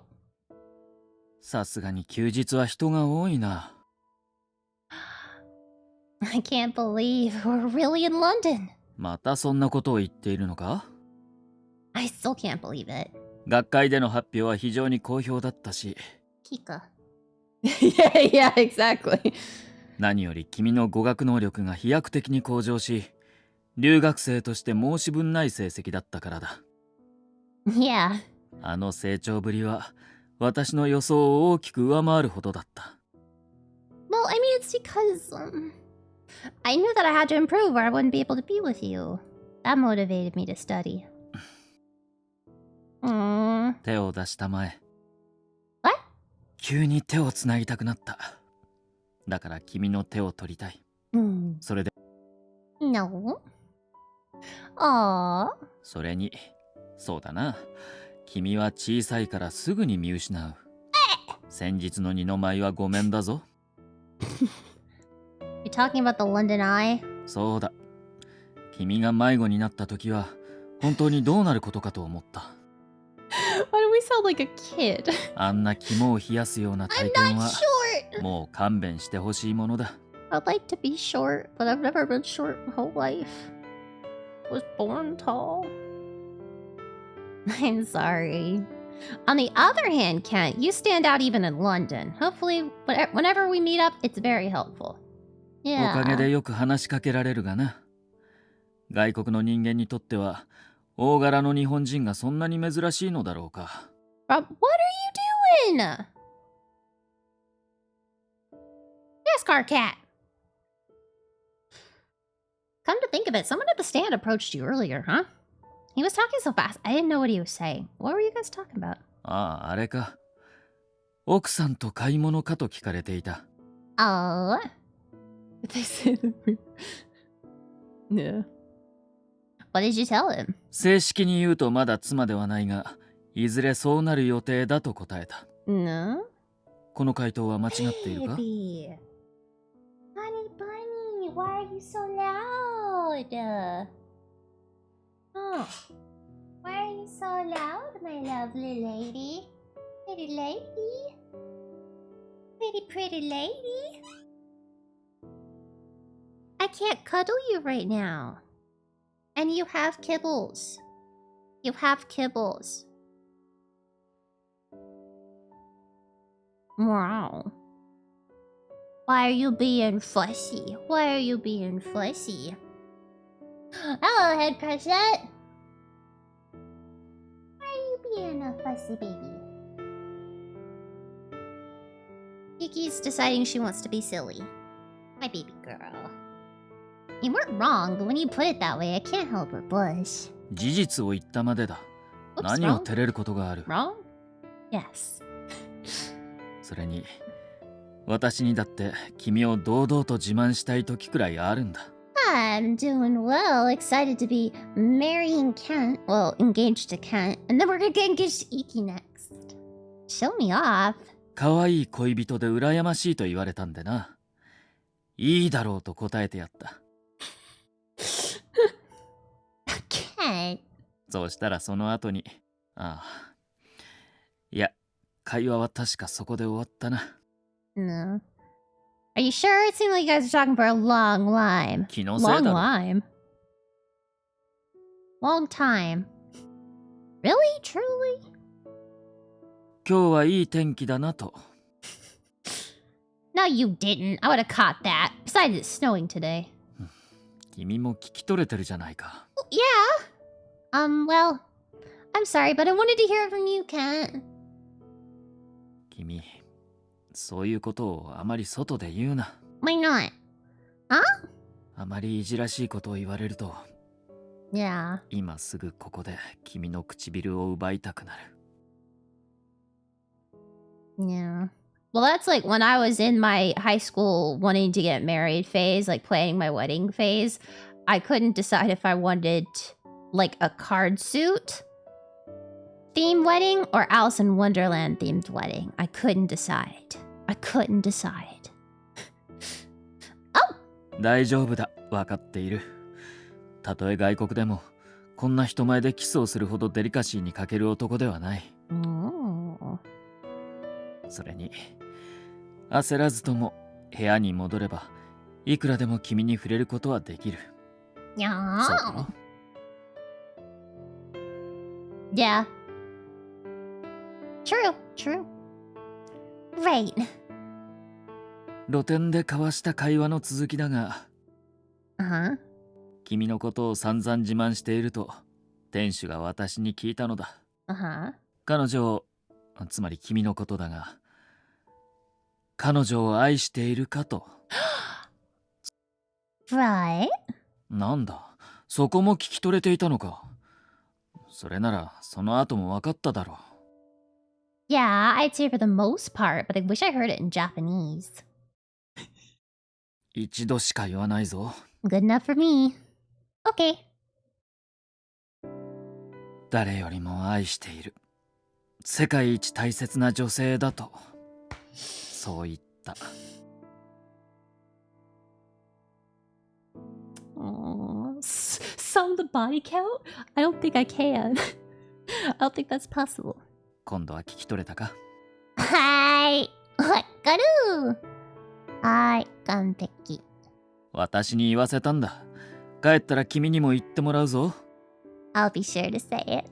さすがに休日は人が多いな。I can't believe we're really in London. またそんなことを言っているのか？ I still can't believe it. 学会での発表は非常に好評だったし、 Kika. yeah, exactly. 何より君の語学能力が飛躍的に向上し、留学生として申し分ない成績だったからだ。 Yeah. あの成長ぶりは私の予想を大きく上回るほどだった。 Well, I mean, it's because I knew that I had to improve or I wouldn't be able to be with you. That motivated me to study. 手を出したまえ。 What? 急に手をつなぎたくなった。だから君の手を取りたい。それで、 No. Aww. それに、そうだな。君は小さいからすぐに見失う。先日の二の舞はごめんだぞ。 You're talking about the London Eye? そうだ。君が迷子になった時は本当にどうなることかと思った。 Why do we sound like a kid? あんな肝を冷やすような I'm 体験 not は short! もう勘弁してほしいものだ。 I'd like to be short, but I've never been short my whole life. I was born tall. I'm sorry. On the other hand, Kent, you stand out even in London. Hopefully, whenever we meet up, it's very helpful. おかげ Yeah. でよく話しかけられるがな。外国の人間にとっては大柄の日本人がそんなに珍しいのだろうか。 What are you doing? Yes, Carcat. Come to think of it, someone at the stand approached you earlier, huh? He was talking so fast, I didn't know what he was saying. What were you guys talking about? ああ、あれか。奥さんと買い物かと聞かれていた。 Oh. Did they say that we... Yeah. What did you tell him? 正式に言うとまだ妻ではないが、いずれそうなる予定だと答えた。 No? この回答は間違っているか？ Baby. Honey bunny, why are you so loud? Oh. Why are you so loud, my lovely lady? Pretty lady? Pretty lady? I can't cuddle you right now. And you have kibbles. You have kibbles. Wow. Why are you being fussy? Why are you being fussy? Hello, Head Crushette. Why are you being a fussy baby? Kiki's deciding she wants to be silly. My baby girl. You weren't wrong, but when you put it that way, I can't help but blush. 事実を言ったまでだ。Oops, 何を wrong. 照れることがある。 Wrong? Yes. それに私にだって君を堂々と自慢したい時くらいあるんだ。 I'm doing well, excited to be marrying Kent. Well, engaged to Kent. And then we're gonna get engaged to Iki next. Show me off. 可愛い恋人で羨ましいと言われたんでな。いいだろうと答えてやった。Kent. そうしたらその後に、ああ。いや、会話は確かそこで終わったな。No. Are you sure? It seemed like you guys were talking for a long time. 気のせいだ Long ろ。 lime. Long time. Really? Truly? 今日はいい天気だなと。 No, you didn't. I would have caught that. Besides, it's snowing today. 君も聞き取れてるじゃないか。 Yeah. Well, I'm sorry, but I wanted to hear it from you, Kent. 君、そういうことをあまり外で言うな。 Why not? あまりいじらしいことを言われると、 Yeah. 今すぐここで君の唇を奪いたくなる。 Yeah. Well, that's like when I was in my high school wanting to get married phase, like planning my wedding phase. I couldn't decide if I wanted like a card suit themed wedding or Alice in Wonderland themed wedding. I couldn't decide. I couldn't decide. 大丈夫だ、分かっている。たとえ外国でも、こんな人前でキスをするほどデリカシーに欠ける男ではない。 Oh. それに、焦らずとも部屋に戻れば、いくらでも君に触れることはできる。 Yeah. そうだろ？ Yeah. True. True. Right. 露店で交わした会話の続きだが、 Uh-huh. 君のことを散々自慢していると、店主が私に聞いたのだ。 Uh-huh. 彼女を、つまり君のことだが、彼女を愛しているかと。 Right. なんだ、そこも聞き取れていたのか。それなら、その後も分かっただろう。 Yeah, I'd say for the most part, but I wish I heard it in Japanese. 一度しか言わないぞ。 Good enough for me. Okay. 誰よりも愛している。世界一大切な女性だと。そう言った。 Sum the body count? I don't think I can. I don't think that's possible. 今度は聞き取れたか？ Hi. What got Hi, 完璧。私に言わせたんだ。帰ったら君にも言ってもらうぞ。 I'll be sure to say it.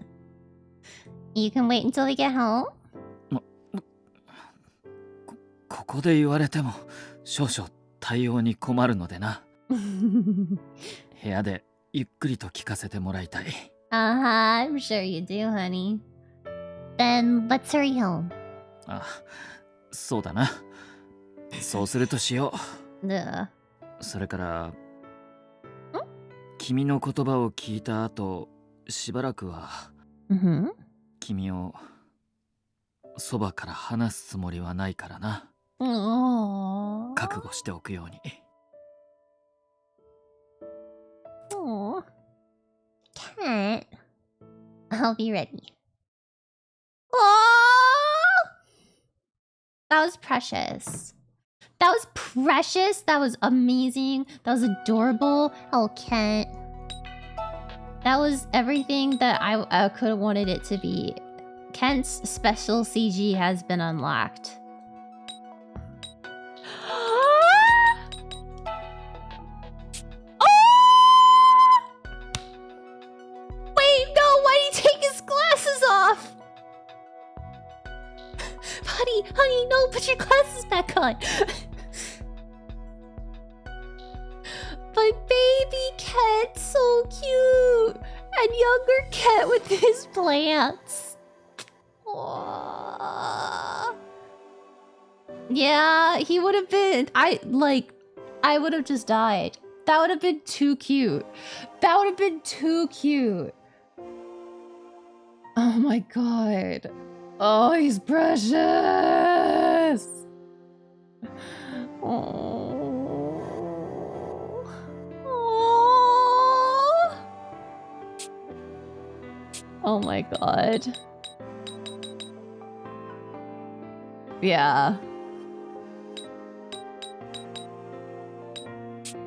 You can wait until we get home. ここで言われても少々対応に困るのでな。部屋でゆっくりと聞かせてもらいたい。 I'm sure you do, honey. Then let's hurry home. あ、そうだな。そうするとしよ Duh. う。それから君の言葉を聞いた後、しばらくは Mm-hmm. 君をそばから離すつもりはないからな。 Aww. 覚悟しておくように。 Aww. Cat. I'll be ready. Aww! That was precious. That was precious. That was amazing. That was adorable. Oh, Kent. That was everything that I could have wanted it to be. Kent's special CG has been unlocked. Wait, no, why did he take his glasses off? Honey, no, put your glasses back on. My baby cat, so cute. And younger cat with his plants. Aww. Yeah, he would have been. I would have just died. That would have been too cute. That would have been too cute. Oh my god. Oh, he's precious. Oh. Oh. Oh my god. Yeah.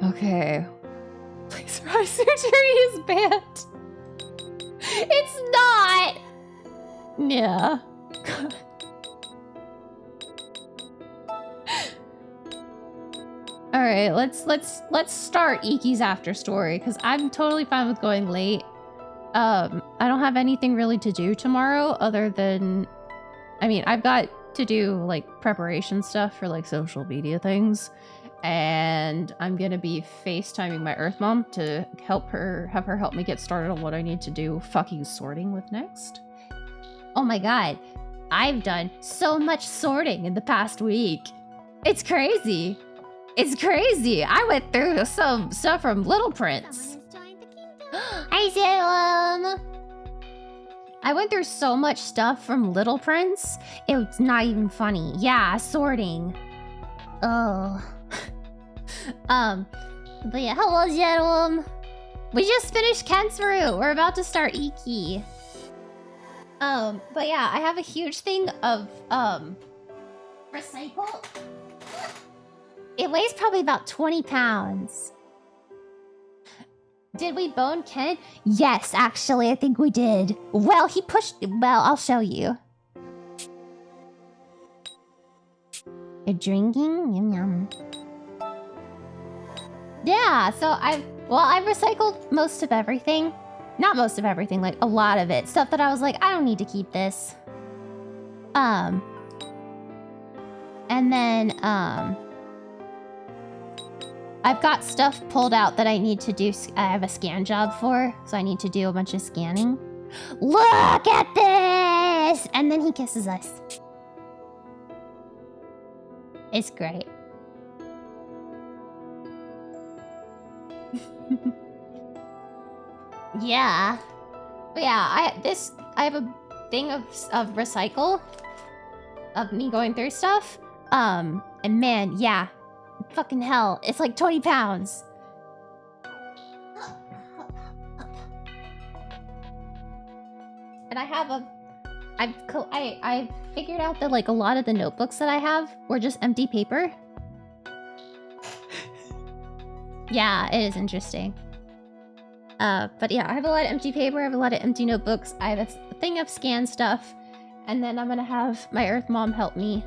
Okay. Please, eye surgery is banned. It's not. Yeah. God. All right, let's start Iki's after story because I'm totally fine with going late. I don't have anything really to do tomorrow other than, I mean, I've got to do like preparation stuff for like social media things, and I'm gonna be FaceTiming my Earth Mom to have her help me get started on what I need to do fucking sorting with next. Oh my god, I've done so much sorting in the past week. It's crazy. It's crazy. I went through some stuff from Little Prince. Hi, Salem! I went through so much stuff from Little Prince. It's not even funny. Yeah, sorting. Oh. But yeah, hello, Salem. We just finished Kensuru. We're about to start Iki. But yeah, I have a huge thing of, recycle. It weighs probably about 20 pounds. Did we bone Ken? Yes, actually, I think we did. Well, he pushed... Well, I'll show you. You're drinking? Yum yum. Yeah, so I've recycled most of everything. Not most of everything, like a lot of it. Stuff that I was like, I don't need to keep this. And then, I've got stuff pulled out that I need to do. I have a scan job for, so I need to do a bunch of scanning. Look at this! And then he kisses us. It's great. Yeah. But yeah, I have a thing of recycle of me going through stuff. And man, yeah. Fucking hell, it's like 20 pounds. And I figured out that like a lot of the notebooks that I have were just empty paper. Yeah, it is interesting. But yeah, I have a lot of empty paper, I have a lot of empty notebooks, I have a thing of scan stuff, and then I'm gonna have my Earth Mom help me.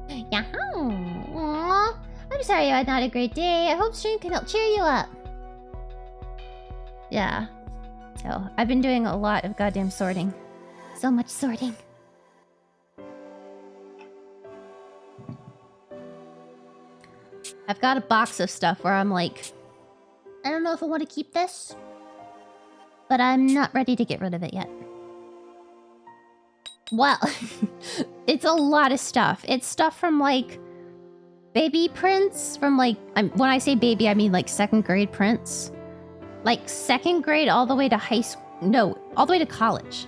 Yahoo! Aww. I'm sorry you had not a great day. I hope stream can help cheer you up. Yeah. So, I've been doing a lot of goddamn sorting. So much sorting. I've got a box of stuff where I'm like, I don't know if I want to keep this, but I'm not ready to get rid of it yet. Well, it's a lot of stuff. It's stuff from like baby prints, from like, when I say baby, I mean like 2nd grade prints. Like 2nd grade all the way to high school. No, all the way to college.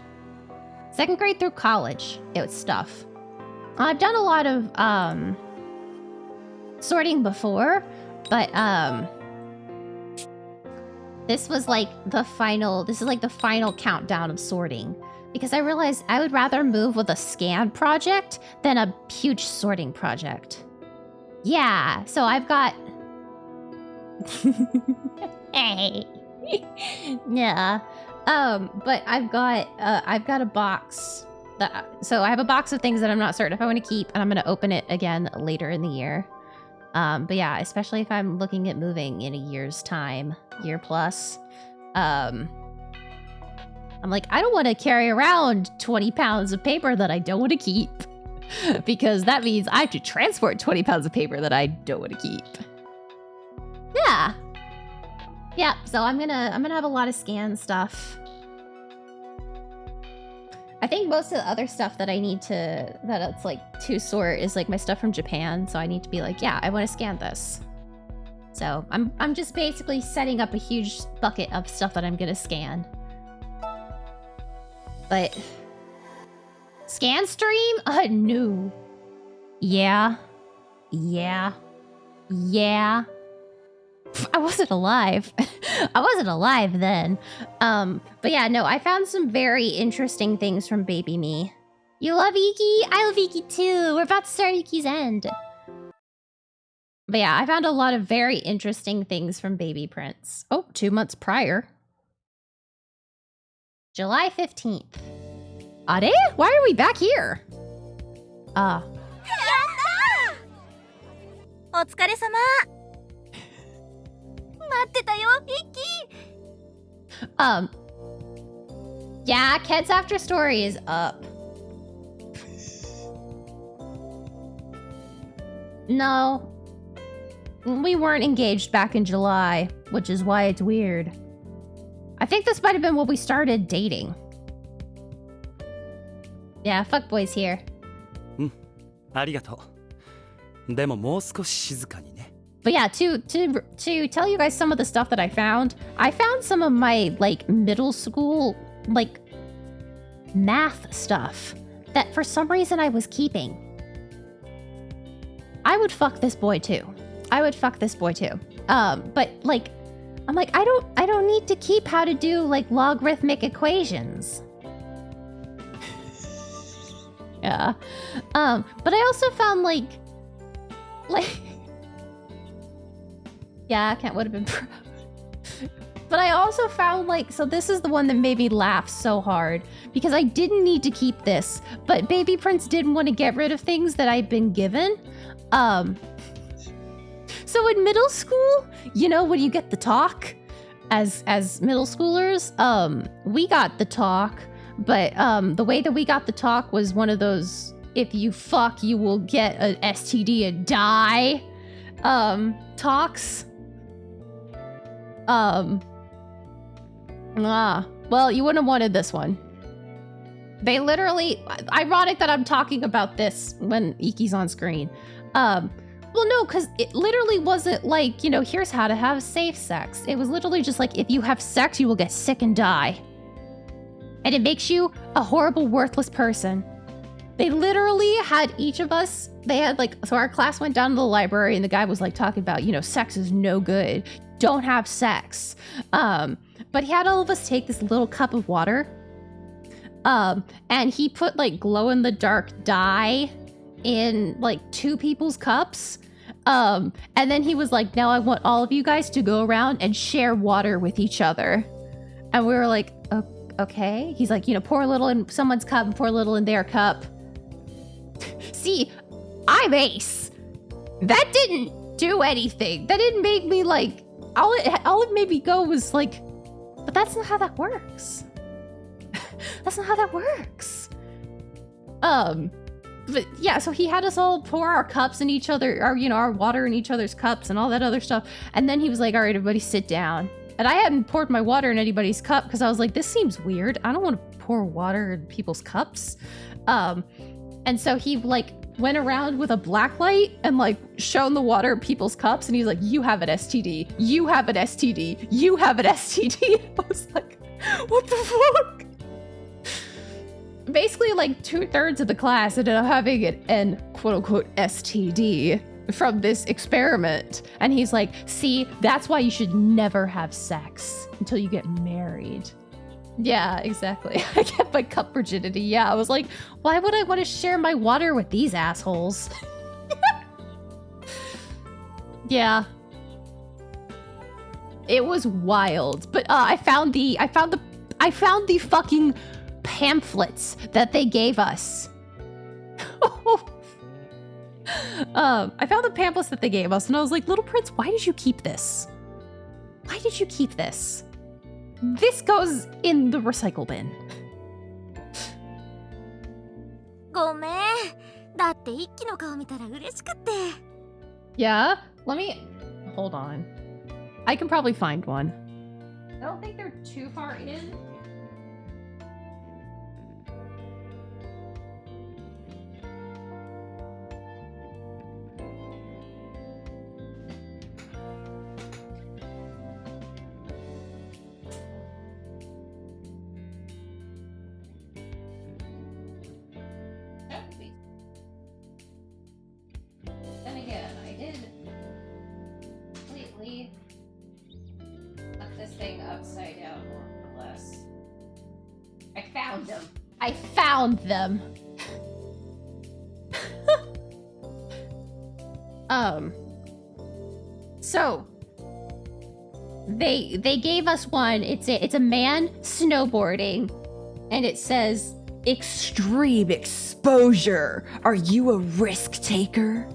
2nd grade through college, it was stuff. I've done a lot of sorting before, but this was like the final, this is like the final countdown of sorting. Because I realized I would rather move with a scan project than a huge sorting project. Yeah, so I've got... Hey. Yeah. But I've got a box. So I have a box of things that I'm not certain if I want to keep, and I'm going to open it again later in the year. But yeah, especially if I'm looking at moving in a year's time, year plus. I'm like, I don't want to carry around 20 pounds of paper that I don't want to keep. Because that means I have to transport 20 pounds of paper that I don't want to keep. Yeah. Yeah, so I'm gonna have a lot of scan stuff. I think most of the other stuff that I need to, that it's like to sort is like my stuff from Japan. So I need to be like, yeah, I want to scan this. So I'm just basically setting up a huge bucket of stuff that I'm gonna scan. But scan stream? No. Yeah. I wasn't alive. I wasn't alive then. But yeah, no, I found some very interesting things from Baby Me. You love Iki? I love Iki too. We're about to start Iki's End. But yeah, I found a lot of very interesting things from Baby Prince. Oh, 2 months prior. July 15th. Are? Why are we back here? お疲れ様。待ってたよ、イッキー。Yeah, Kent's after story is up. No. We weren't engaged back in July, which is why it's weird. I think this might have been when we started dating. Yeah, fuckboy's here. ありがとう。でももう少し静かにね。But yeah, to tell you guys some of the stuff that I found some of my like middle school like math stuff that for some reason I was keeping. I would fuck this boy too. But like I'm like I don't need to keep how to do like logarithmic equations. Yeah. But I also found like yeah, Kent would have been proud. But I also found like, so this is the one that made me laugh so hard because I didn't need to keep this, but Baby Prince didn't want to get rid of things that I'd been given. So in middle school, you know, when you get the talk as middle schoolers, we got the talk, but the way that we got the talk was one of those, if you fuck, you will get an STD and die, talks. Well, you wouldn't have wanted this one. They literally, ironic that I'm talking about this when Iki's on screen. Well, no, because it literally wasn't like, you know, here's how to have safe sex. It was literally just like, if you have sex, you will get sick and die. And it makes you a horrible, worthless person. They literally had each of us, they had like, so our class went down to the library and the guy was like talking about, you know, sex is no good. Don't have sex. But he had all of us take this little cup of water. And he put like glow in the dark dye in like 2 people's cups. And then he was like, now I want all of you guys to go around and share water with each other. And we were like, okay. He's like, you know, pour a little in someone's cup and pour a little in their cup. See, I'm ace. That didn't do anything. That didn't make me like, all it made me go was like, but that's not how that works. That's not how that works. But yeah, so he had us all pour our cups in each other, or, you know, our water in each other's cups and all that other stuff. And then he was like, all right, everybody sit down. And I hadn't poured my water in anybody's cup because I was like, this seems weird. I don't want to pour water in people's cups. And so he like went around with a black light and like shone the water in people's cups. And he's like, you have an STD. You have an STD. You have an STD. I was like, what the fuck? Basically, like 2/3 of the class ended up having an quote unquote STD from this experiment. And he's like, see, that's why you should never have sex until you get married. Yeah, exactly. I kept my cup virginity. Yeah, I was like, why would I want to share my water with these assholes? Yeah. It was wild. But I found the fucking pamphlets that they gave us. I found the pamphlets that they gave us and I was like, Little Prince, why did you keep this? Why did you keep this? This goes in the recycle bin. ごめん。だって一輝の顔見たら嬉しくって。Yeah? Let me... Hold on. I can probably find one. I don't think they're too far in. outside out, more or less. I found them. I found them. So they gave us one. It's a man snowboarding, and it says Extreme exposure. Are you a risk taker?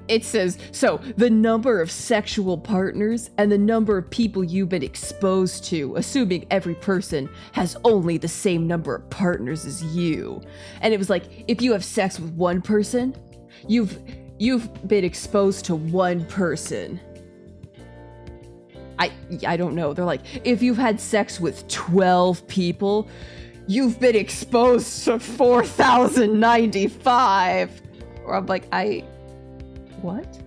It says, so the number of sexual partners and the number of people you've been exposed to, assuming every person has only the same number of partners as you. And it was like, if you have sex with one person, you've been exposed to one person. I don't know. They're like, if you've had sex with 12 people, you've been exposed to 4,095. Or I'm like, what?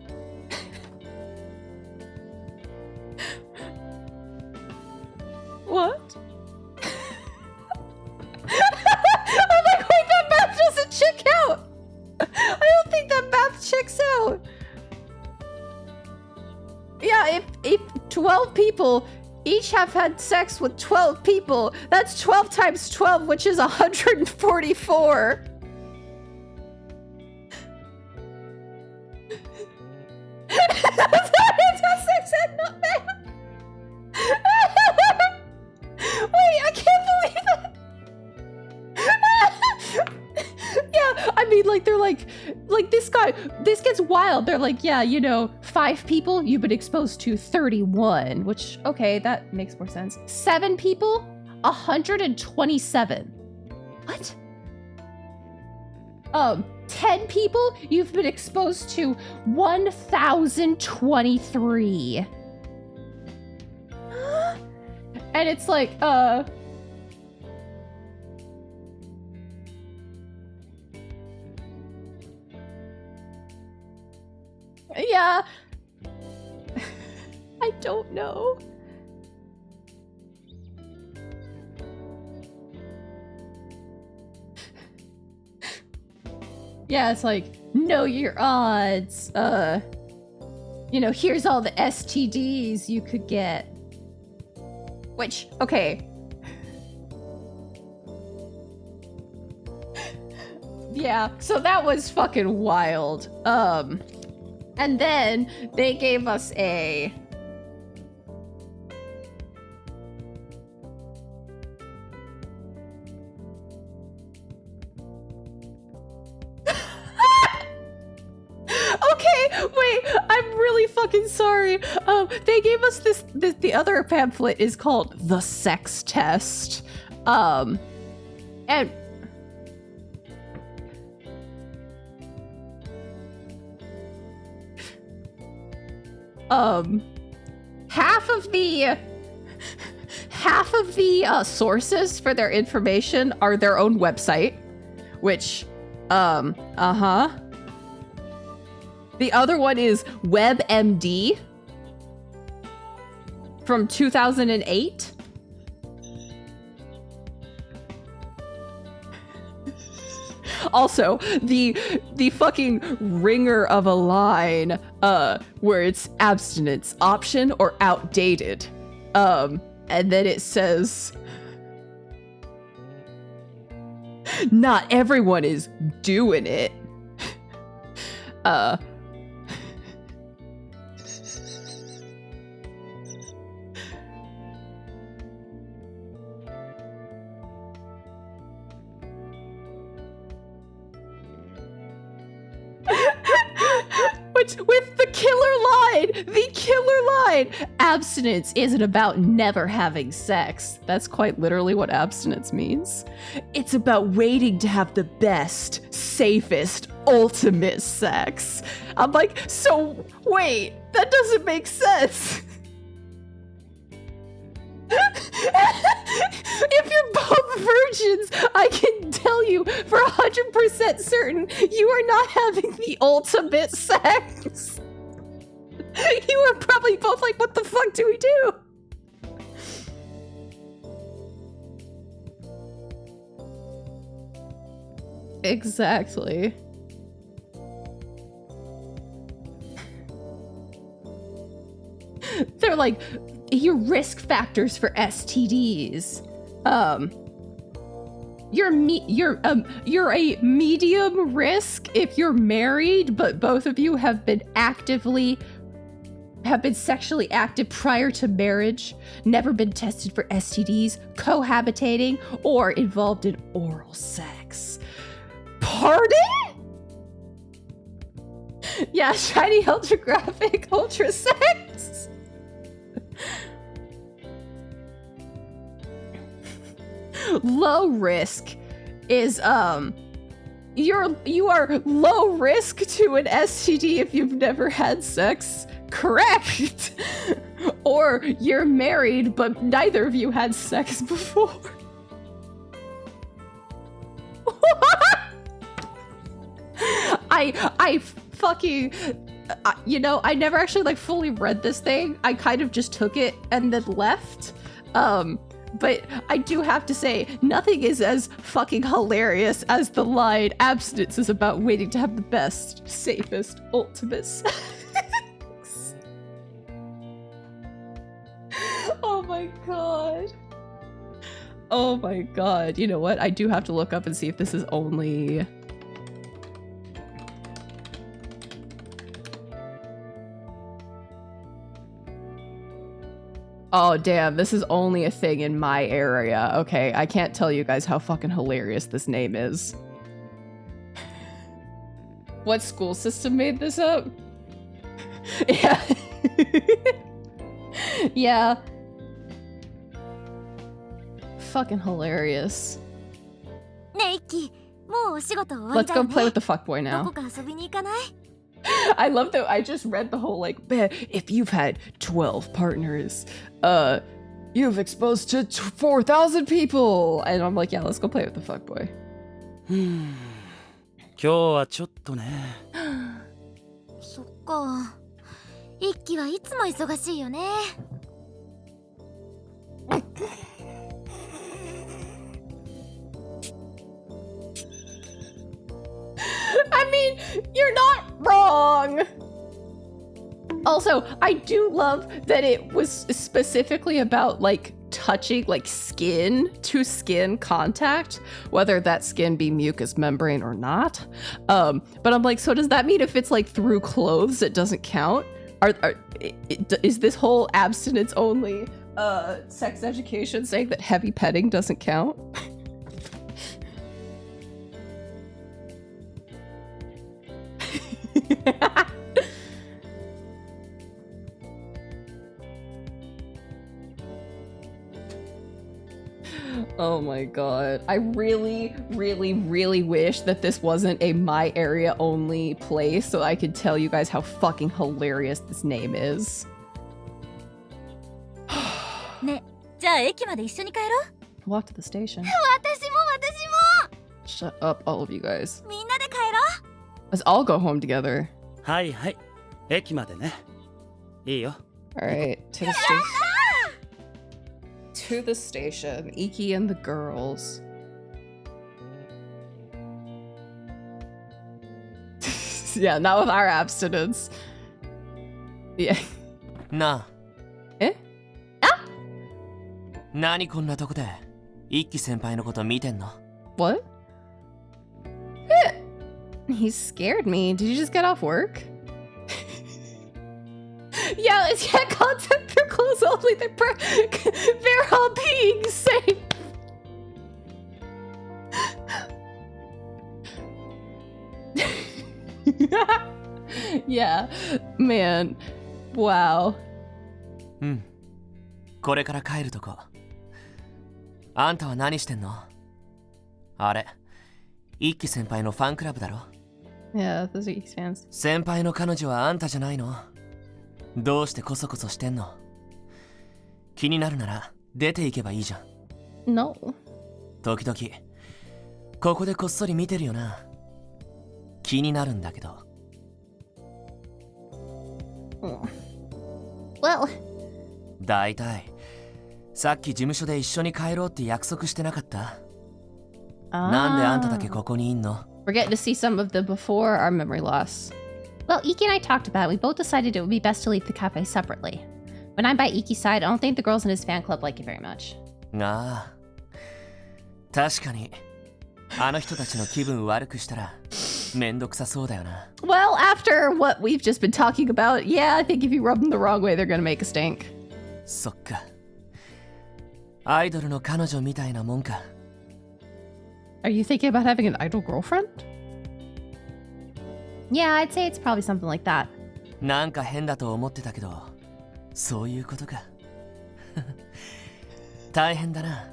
What? I'm like, wait, that math doesn't check out. I don't think that math checks out. Yeah, if 12 people each have had sex with 12 people, that's 12 times 12, which is 144. Not bad. Wait, I can't believe it. Yeah, I mean, like, they're like this gets wild. They're like, yeah, 5 people, you've been exposed to 31, which, okay, that makes more sense. 7 people, 127. What? 10 people, you've been exposed to 1,023. And it's like, yeah. I don't know. Yeah, it's like, know your odds. Here's all the STDs you could get. Which, okay. Yeah, so that was fucking wild. And then they gave us a... Okay, wait, I'm really fucking sorry. They gave us this, the other pamphlet is called The Sex Test. And half of the sources for their information are their own website, which the other one is WebMD from 2008. Also, the fucking ringer of a line where it's abstinence option or outdated. And then it says, not everyone is doing it. With the killer line, abstinence isn't about never having sex. That's quite literally what abstinence means. It's about waiting to have the best, safest, ultimate sex. I'm like, so wait, that doesn't make sense. If you're both virgins, I can tell you for 100% certain you are not having the ultimate sex. You are probably both like, what the fuck do we do? Exactly. are like your risk factors for STDs. You're a medium risk if you're married, but both of you have been sexually active prior to marriage, never been tested for STDs, cohabitating, or involved in oral sex. Pardon? Yeah, shiny ultrographic ultra sex. Low risk is you are low risk to an STD if you've never had sex. Correct. Or you're married but neither of you had sex before. I fucking I never actually like fully read this thing. I kind of just took it and then left. But I do have to say, nothing is as fucking hilarious as the line, abstinence is about waiting to have the best, safest, ultimate sex. Oh my god. Oh my god. You know what? I do have to look up and see if this is only... Oh, damn, this is only a thing in my area. Okay, I can't tell you guys how fucking hilarious this name is. What school system made this up? Yeah. Yeah. Fucking hilarious. Let's go play with the fuckboy now. I love that I just read the whole like, if you've had 12 partners, you've exposed to 4,000 people. And I'm like, yeah, let's go play with the fuckboy. 今日はちょっとね。そっか。一輝はいつも忙しいよね。I mean, you're not wrong. Also, I do love that it was specifically about like touching like skin to skin contact, whether that skin be mucous membrane or not. But I'm like, so does that mean if it's like through clothes, it doesn't count? Is this whole abstinence only sex education saying that heavy petting doesn't count? Oh my god. I really, really, really wish that this wasn't a my area only place so I could tell you guys how fucking hilarious this name is. ね、じゃあ駅まで一緒に帰ろう。 Walk to the station. 私も。 Shut up, all of you guys. みんなで帰ろう。 Let's all go home together. はいはい。駅までね。いいよ。Alright, to the station. To the station. Iki and the girls. Yeah, not with our abstinence. Yeah. なあ。え？何こんなとこで一輝先輩のこと見てんの？ What? He scared me. Did you just get off work? Yeah, it's content through clothes only. They're all being safe. Yeah, man. Wow. うん。これから帰るとこ。あんたは何してんの？あれ、一輝先輩のファンクラブだろ？ Yeah, those are East fans. 先輩の彼女はあんたじゃないの？どうしてコソコソしてんの？気になるなら出ていけばいいじゃん。No. 時々ここでこっそり見てるよな。気になるんだけど。Well. だいたいさっき事務所で一緒に帰ろうって約束してなかった？なんであんただけここにいんの？ We're getting to see some of the before our memory loss. Well, Iki and I talked about it. We both decided it would be best to leave the cafe separately. When I'm by Iki's side, I don't think the girls in his fan club like you very much. ああ、確かにあの人たちの気分悪くしたらめんどくさそうだよな。 Well, after what we've just been talking about, yeah, I think if you rub them the wrong way, they're gonna make a stink. そっか。アイドルの彼女みたいなもんか。 Are you thinking about having an idol girlfriend? Yeah, I'd say it's probably something like that. なんか変だと思ってたけど、そういうことか。大変だな。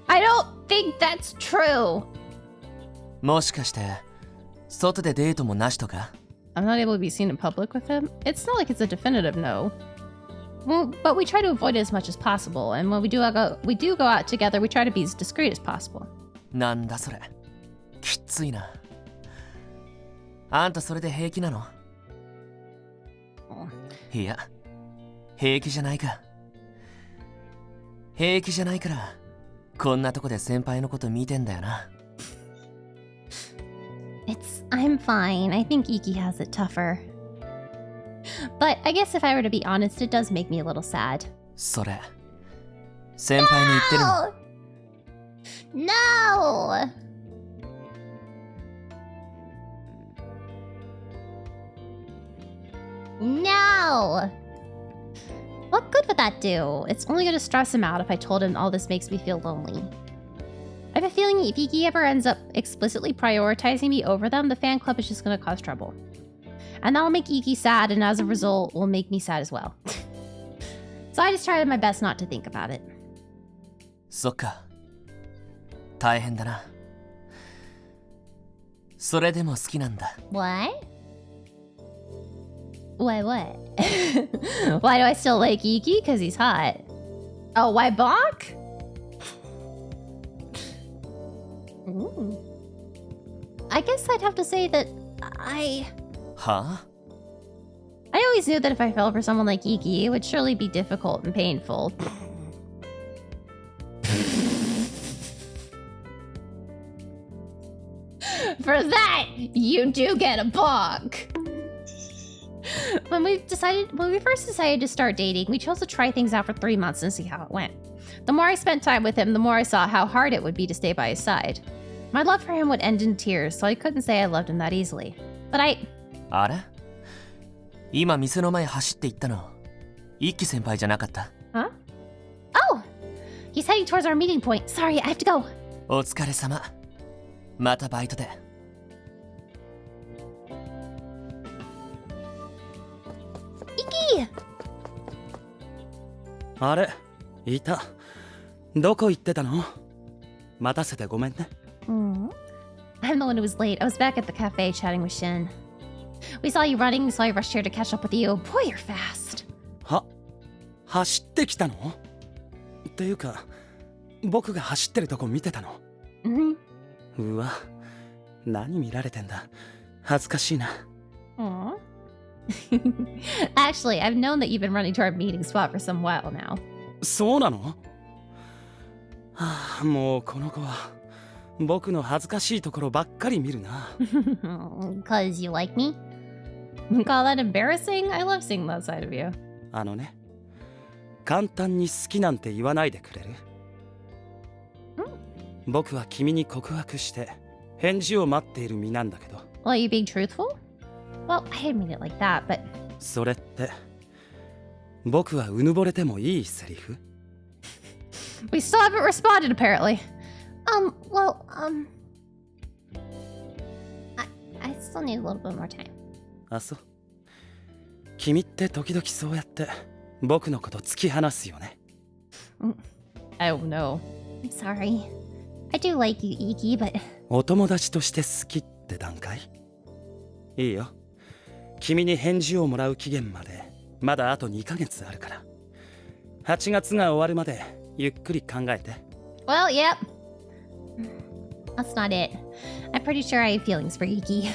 I don't think that's true. もしかして外でデートもなしとか？ I'm not able to be seen in public with him. It's not like it's a definitive no. Well, but we try to avoid it as much as possible, and when we do go out together, we try to be as discreet as possible. なんだそれ。きついな。あんたそれで平気なの？いや、平気じゃないか。平気じゃないから、こんなとこで先輩のこと見てんだよな。I'm fine. I think Iki has it tougher. But I guess if I were to be honest, it does make me a little sad. それ、先輩に言ってるの？ No! No! What good would that do? It's only going to stress him out if I told him all this makes me feel lonely. I have a feeling if Iki ever ends up explicitly prioritizing me over them, the fan club is just going to cause trouble. And that'll make Iki sad, and as a result, will make me sad as well. So I just tried my best not to think about it. そっか。大変だな。それでも好きなんだ。What? Why what? Why do I still like Iki? Because he's hot. Oh, why Bonk? Ooh. I guess I'd have to say thatはあ？ I always knew that if I fell for someone like Iki, it would surely be difficult and painful. For that, you do get a bonk. When we first decided to start dating, we chose to try things out for 3 months and see how it went. The more I spent time with him, the more I saw how hard it would be to stay by his side. My love for him would end in tears, so I couldn't say I loved him that easily. But あれ？今店の前走って行ったの、一輝先輩じゃなかった？ Huh? Oh! He's heading towards our meeting point. Sorry, I have to go. お疲れ様。またバイトで。Iki! あれ、いた。どこ行ってたの？待たせてごめんね。I'm the one who was late. I was back at the cafe chatting with Shin. We saw you running, so I rushed here to catch up with you. Boy, you're fast. 走ってきたの？っていうか、僕が走ってるとこ見てたの？うわ、何見られてんだ。恥ずかしいな。Actually, I've known that you've been running to our meeting spot for some while now. そうなの？はあ、もうこの子は僕の恥ずかしいところばっかり見るな。Cause you like me? You call that embarrassing? I love seeing that side of you. あのね、簡単に好きなんて言わないでくれる？僕は君に告白して返事を待っている身なんだけど。Well, are you being truthful? Well, I didn't mean it like that, but... それって僕はうぬぼれてもいいセリフ？ We still haven't responded, apparently. I still need a little bit more time. あ、そう。君って時々そうやって僕のこと突き放すよね。I don't know. I'm sorry. I do like you, Iki, but... お友達として好きって段階？いいよ。君に返事をもらう期限までまだあと2ヶ月あるから。8月が終わるまでゆっくり考えて。Well, yep. That's not it. I'm pretty sure I have feelings for Iki.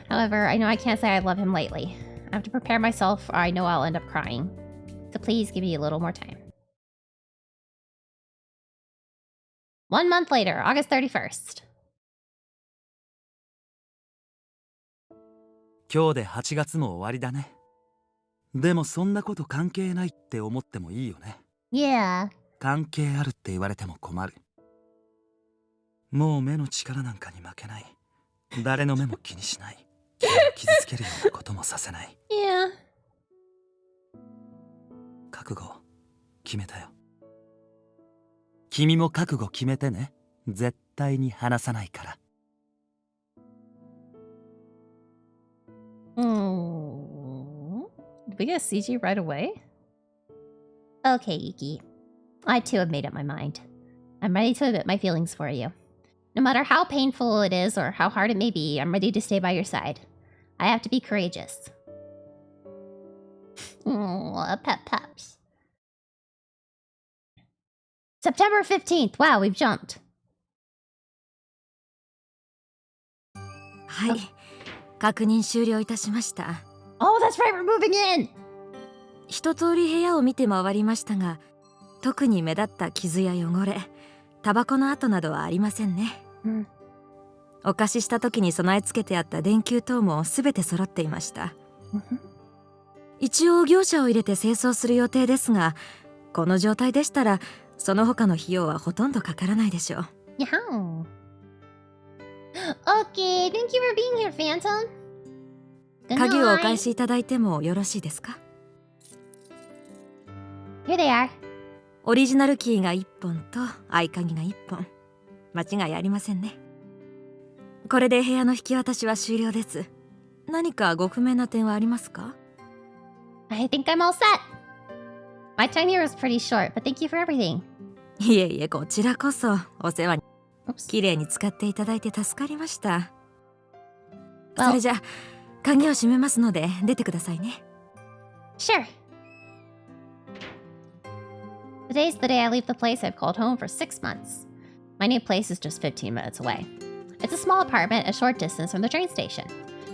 However, I know I can't say I love him lightly. I have to prepare myself or I know I'll end up crying. So please give me a little more time. 1 month later, August 31st. 今日で8月も終わりだね。でもそんなこと関係ないって思ってもいいよね。Yeah. 関係あるって言われても困る。もう目の力なんかに負けない。誰の目も気にしない。傷つけるようなこともさせない。Yeah. 覚悟決めたよ。君も覚悟決めてね。絶対に離さないから。Did we get a CG right away? Okay, Yuki. I too have made up my mind. I'm ready to admit my feelings for you. No matter how painful it is or how hard it may be, I'm ready to stay by your side. I have to be courageous. Peps. September 15th. Wow, we've jumped. はい、確認終了いたしました。Oh, that's right, we're moving in! 一通り部屋を見て回りましたが、特に目立った傷や汚れ、タバコの跡などはありませんね。お貸しした時に備え付けてあった電球等もすべて揃っていました。一応業者を入れて清掃する予定ですが、この状態でしたらその他の費用はほとんどかからないでしょう。Yeah. Okay, thank you for being here, Phantom. Good 鍵をお返 night. しいただいてもよろしいですか？ Here they are. オリジナルキーが1本と合鍵が1本。間違いありませんね。これで部屋の引き渡しは終了です。何かご不明な点はありますか？ I think I'm all set. My time here was pretty short, but thank you for everything. いえいえ、こちらこそお世話に。 Oops. 綺麗に使っていただいて助かりました。 Well- それじゃ鍵を閉めますので出てくださいね。 Sure. Today's the day I leave the place I've called home for 6 months. My new place is just 15 minutes away. It's a small apartment a short distance from the train station.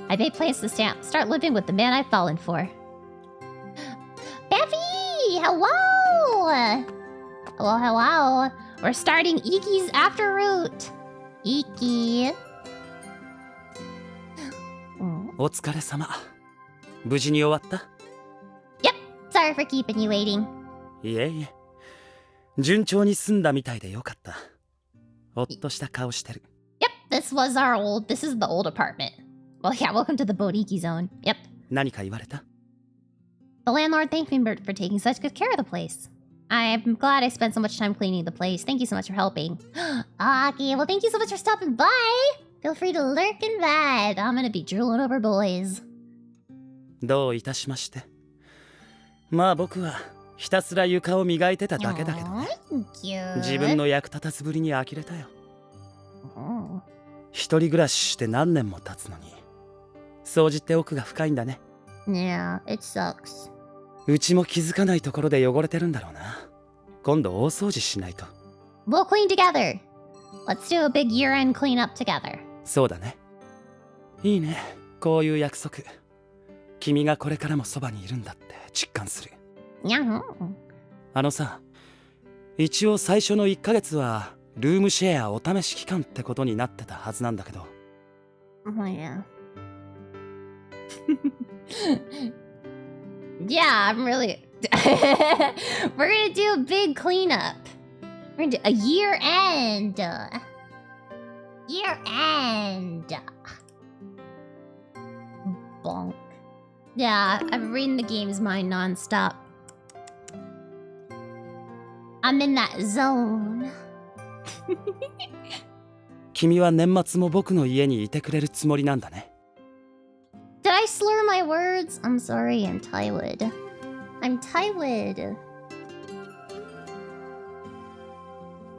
I made plans to start living with the man I've fallen for. Beffy! Hello! Hello, hello. We're starting Iki's after route. Iki. お疲れ様。無事に終わった？ Sorry for keeping you waiting. いえいえ。順調に済んだみたいでよかった。ほっとした顔してる。Yep, this is the old apartment. Well, yeah, welcome to the Bodiki zone. Yep. 何か言われた？ The landlord thanked me for taking such good care of the place. I'm glad I spent so much time cleaning the place. Thank you so much for helping. Okay, well, thank you so much for stopping by. Feel free to lurk in bed. I'm gonna be drooling over boys. どういたしまして。まあ僕はひたすら床を磨いてただけだけどね。Cute. 自分の役立たずぶりに呆れたよ。 Oh. 一人暮らしして何年も経つのに掃除って奥が深いんだね。 Yeah, it sucks. うちも気づかないところで汚れてるんだろうな。今度大掃除しないと。 We'll clean together. Let's do a big year-end cleanup together. そうだね。いいね、こういう約束。君がこれからもそばにいるんだって実感する。 Yeah. あのさ、一応最初の1ヶ月はルームシェアお試し期間ってことになってたはずなんだけど。 Oh, yeah. Yeah, I'm really... We're gonna do a big cleanup. We're gonna do a year end. Year end. Bonk. Yeah, I'm reading the game's mind non-stop. I'm in that zone. 君は年末も僕の家にいてくれるつもりなんだね。 Did I slur my words? I'm sorry, I'm Tywid. I'm Tywid.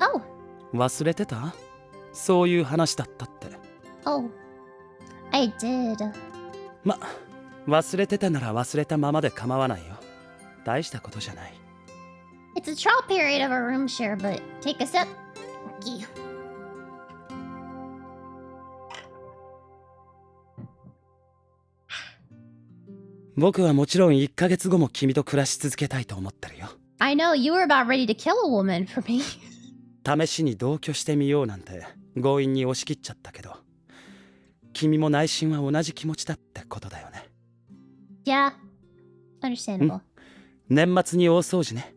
Oh, 忘れてた？そういう話だったって。 oh. I did. ま、忘れてたなら忘れたままで構わないよ。大したことじゃない。 It's a trial period of a room share, but take a sip. Okay. 僕はもちろん1ヶ月後も君と暮らし続けたいと思ってるよ。 I know you were about ready to kill a woman for me. 試しに同居してみようなんて強引に押し切っちゃったけど、君も内心は同じ気持ちだってことだよね。 Yeah. Understandable. 年末に大掃除ね。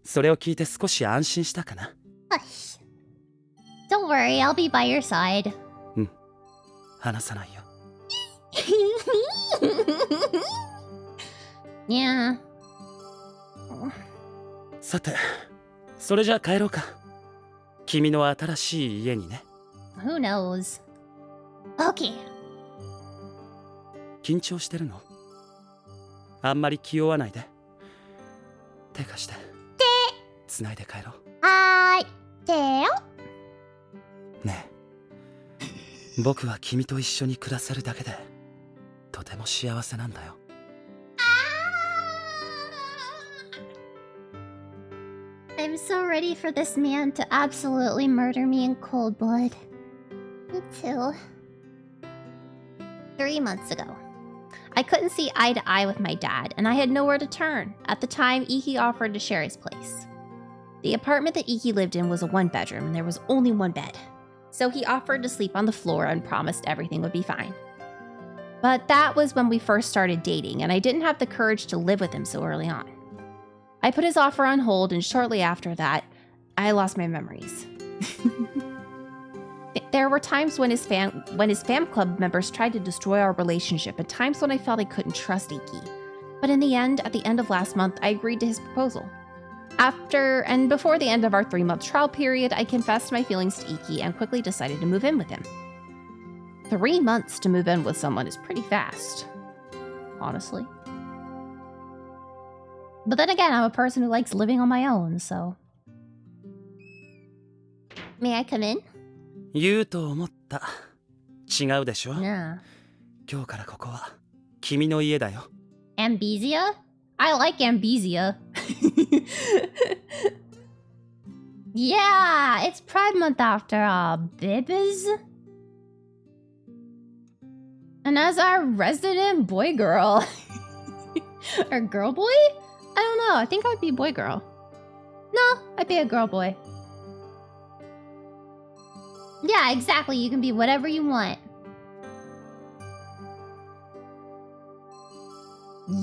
それを聞いて少し安心したかな。Hush. Don't worry, I'll be by your side. 話さないよ。Yeah. さて、それじゃあ帰ろうか。君の新しい家にね。Who knows? Okay. 緊張してるの？あんまり気負わないで。手貸して。つないで帰ろう。はーい。手よ。ねえ、僕は君と一緒に暮らせるだけでとても幸せなんだよ。I'm so ready for this man to absolutely murder me in cold blood. Me too. 3 months ago, I couldn't see eye to eye with my dad, and I had nowhere to turn. At the time, Iki offered to share his place. The apartment that Iki lived in was a 1-bedroom, and there was only 1 bed. So he offered to sleep on the floor and promised everything would be fine. But that was when we first started dating, and I didn't have the courage to live with him so early on. I put his offer on hold, and shortly after that, I lost my memories. There were times when his fan club members tried to destroy our relationship, and times when I felt I couldn't trust Iki. But in the end, at the end of last month, I agreed to his proposal. After and before the end of our 3-month trial period, I confessed my feelings to Iki and quickly decided to move in with him. 3 months to move in with someone is pretty fast, honestly. But then again, I'm a person who likes living on my own, so... May I come in? 言うと思った。違うでしょ？ Nah. 今日からここは君の家だよ。Ambizia? I like Ambizia. Yeah, it's Pride Month after all, babies. And as our resident boy girl. Or girl boy? I don't know, I think I would be boy girl. No, I'd be a girl boy. Yeah, exactly, you can be whatever you want.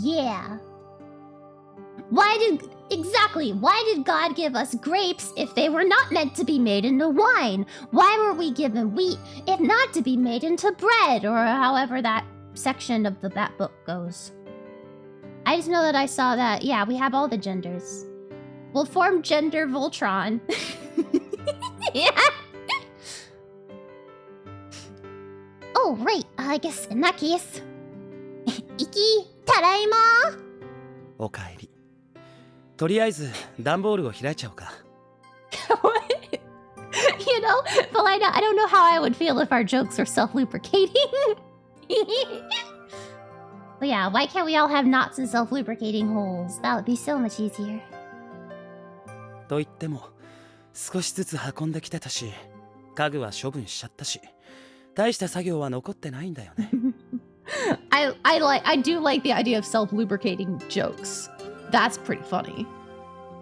Yeah. Why did God give us grapes if they were not meant to be made into wine? Why were we given wheat if not to be made into bread? Or however that section of that book goes. I just know that I saw that, yeah, we have all the genders. We'll form Gender Voltron. Yeah. Oh, right, I guess in that case... Iki, tadaima! おかえり。とりあえず段ボールを開いちゃおうか。You know, Valina, I don't know how I would feel if our jokes were self-lubricating. But yeah, why can't we all have knots and self-lubricating holes? That would be so much easier. と言っても、少しずつ運んできてたし、家具は処分しちゃったし、大した作業は残ってないんだよね。I do like the idea of self-lubricating jokes. That's pretty funny.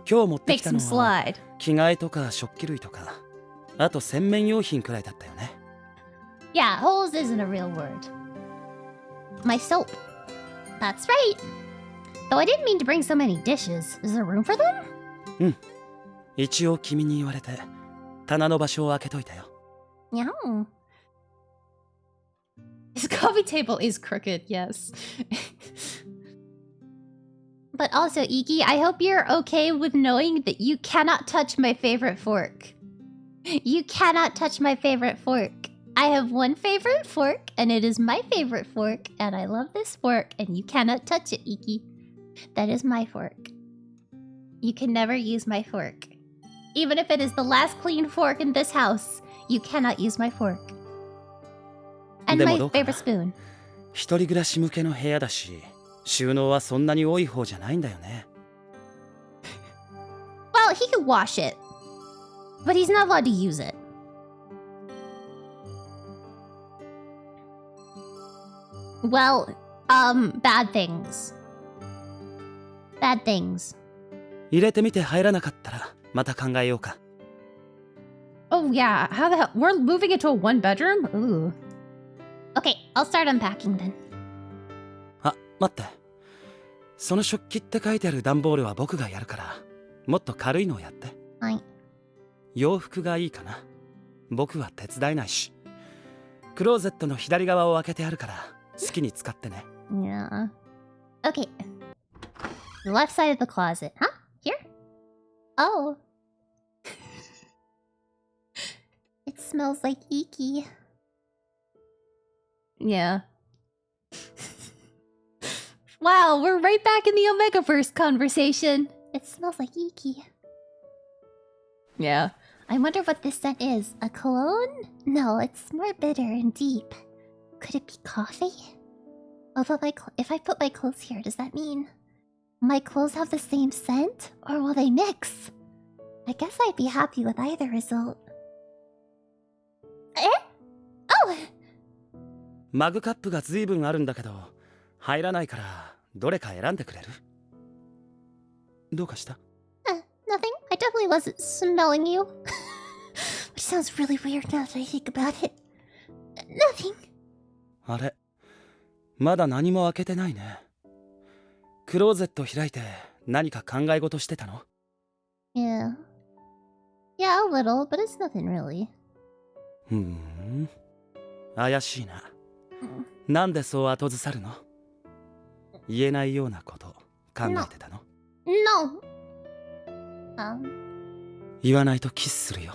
今日持ってき Makes た them のは slide. 着替えとか食器類とか、あと洗面用品くらいだったよね。Yeah, holes isn't a real word. My soap. That's right. Though I didn't mean to bring so many dishes. Is there room for them? うん。一応君に言われて、棚の場所を開けといたよ。Yeah. His coffee table is crooked, yes. But also, Iki, I hope you're okay with knowing that you cannot touch my favorite fork. You cannot touch my favorite fork. I have one favorite fork, and it is my favorite fork, and I love this fork, and you cannot touch it, Iki. That is my fork. You can never use my fork. Even if it is the last clean fork in this house, you cannot use my fork. And my favorite spoon. 一人暮らし向けの部屋だし、収納はそんなに多い方じゃないんだよね。Well, he could wash it, but he's not allowed to use it. Well, bad things. Bad things. 入れてみて入らなかったら、また考えようか。Oh yeah, how the hell? We're moving into a 1-bedroom? Ooh. Okay, I'll start unpacking then. あ、待って。その食器って書いてある段ボールは僕がやるから、もっと軽いのをやって。はい。洋服がいいかな。僕は手伝えないし。クローゼットの左側を開けてあるから好きに使ってね。Yeah. Okay. The left side of the closet. Huh? Here? Oh. It smells like Iki. Yeah. Wow, we're right back in the Omegaverse conversation. It smells like Iki. Yeah. I wonder what this scent is. A cologne? No, it's more bitter and deep. Could it be coffee? Although if I put my clothes here, does that mean my clothes have the same scent? Or will they mix? I guess I'd be happy with either result. Eh? Oh! マグカップが随分あるんだけど、入らないからどれか選んでくれる？どうかした？ Nothing. I definitely wasn't smelling you. Which sounds really weird now that I think about it. Nothing. あれ、まだ何も開けてないね。クローゼット開いて何か考え事してたの？ Yeah. Yeah, a little, but it's nothing really. 怪しいな。なんでそう後ずさるの？言えないようなこと考えてたの？ No. 言わないとキスするよ。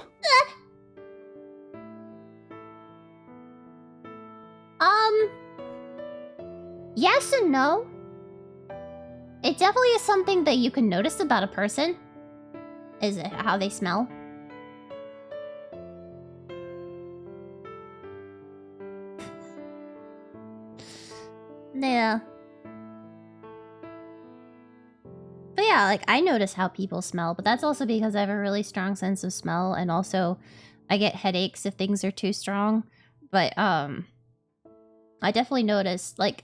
Yes and no. It definitely is something that you can notice about a person. Is it how they smell? Yeah. But yeah, like I notice how people smell, but that's also because I have a really strong sense of smell, and also I get headaches if things are too strong. But I definitely notice, like,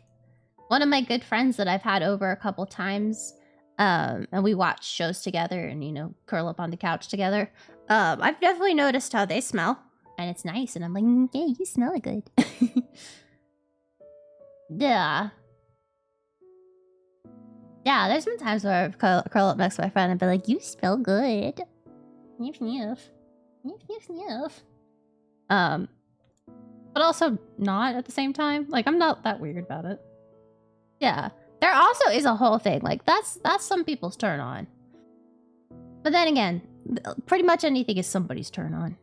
one of my good friends that I've had over a couple times, and we watch shows together and, you know, curl up on the couch together. I've definitely noticed how they smell, and it's nice, and I'm like, yeah, you smell good. Yeah. Yeah, there's been times where I've curl up next to my friend and be like, you smell good. Sniff, sniff. Sniff, sniff, sniff. But also not at the same time. Like, I'm not that weird about it. Yeah. There also is a whole thing. Like, that's some people's turn on. But then again, pretty much anything is somebody's turn on.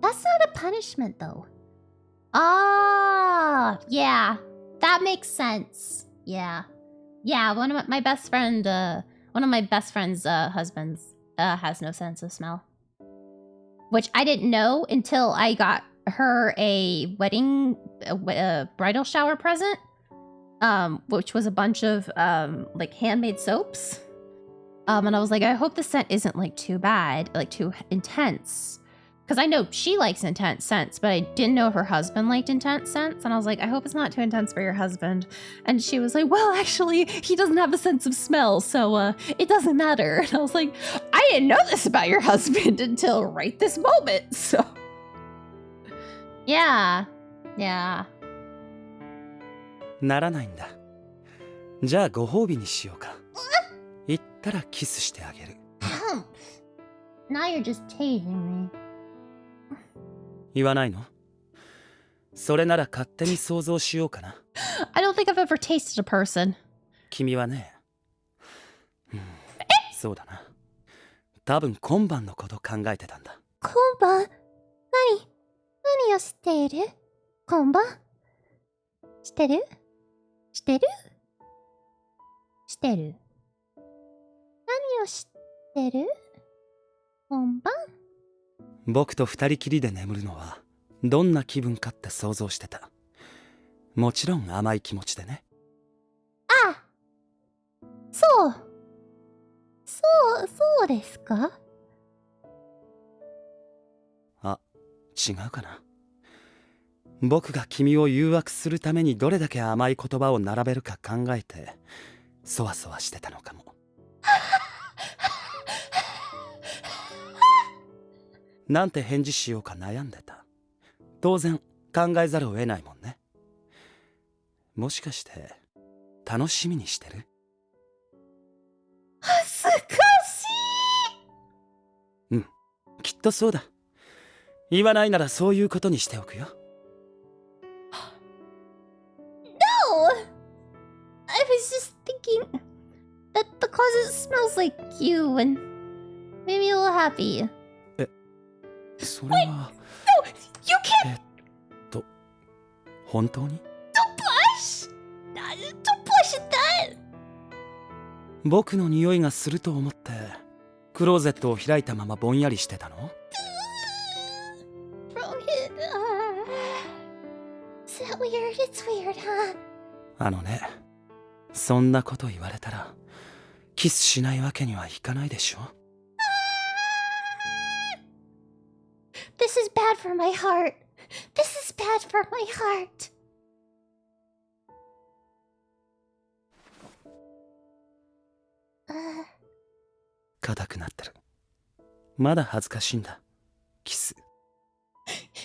That's not a punishment, though. Ah, yeah. That makes sense. Yeah. Yeah, one of my best friend's husbands has no sense of smell. Which I didn't know until I got her a bridal shower present, which was a bunch of like handmade soaps. And I was like, I hope the scent isn't like too bad, like too intense. Because I know she likes intense scents, but I didn't know her husband liked intense scents. And I was like, I hope it's not too intense for your husband. And she was like, well, actually, he doesn't have a sense of smell, so it doesn't matter. And I was like, I didn't know this about your husband until right this moment, so... Yeah. Yeah. ならないんだ。じゃあご褒美にしようか。言ったらキスしてあげる。Now you're just teasing me. 言わないの？それなら勝手に想像しようかな。I don't think I've ever tasted a person. 君はね、そうだな。多分今晩のこと考えてたんだ。今晩？何をしている？今晩？してる？してる？してる？何をしてる？今晩？僕と二人きりで眠るのはどんな気分かって想像してた。もちろん甘い気持ちでね。あ、そうですか？あ、違うかな。僕が君を誘惑するためにどれだけ甘い言葉を並べるか考えてそわそわしてたのかも。なんて返事しようか悩んでた。当然考えざるを得ないもんね。もしかして楽しみにしてる？恥ずかしい。うん、きっとそうだ。言わないならそういうことにしておくよ。No! I was just thinking that the closet smells like you and made me a little happy. それは。No! You can't! 本当に？ Don't blush! Don't blush at that! 僕の匂いがすると思ってクローゼットを開いたままぼんやりしてたの？ Rohit, is that weird? It's weird, huh? あのね、そんなこと言われたらキスしないわけにはいかないでしょ。This is bad for my heart. This is bad for my heart. 硬くなってる。まだ恥ずかしいんだ。キス。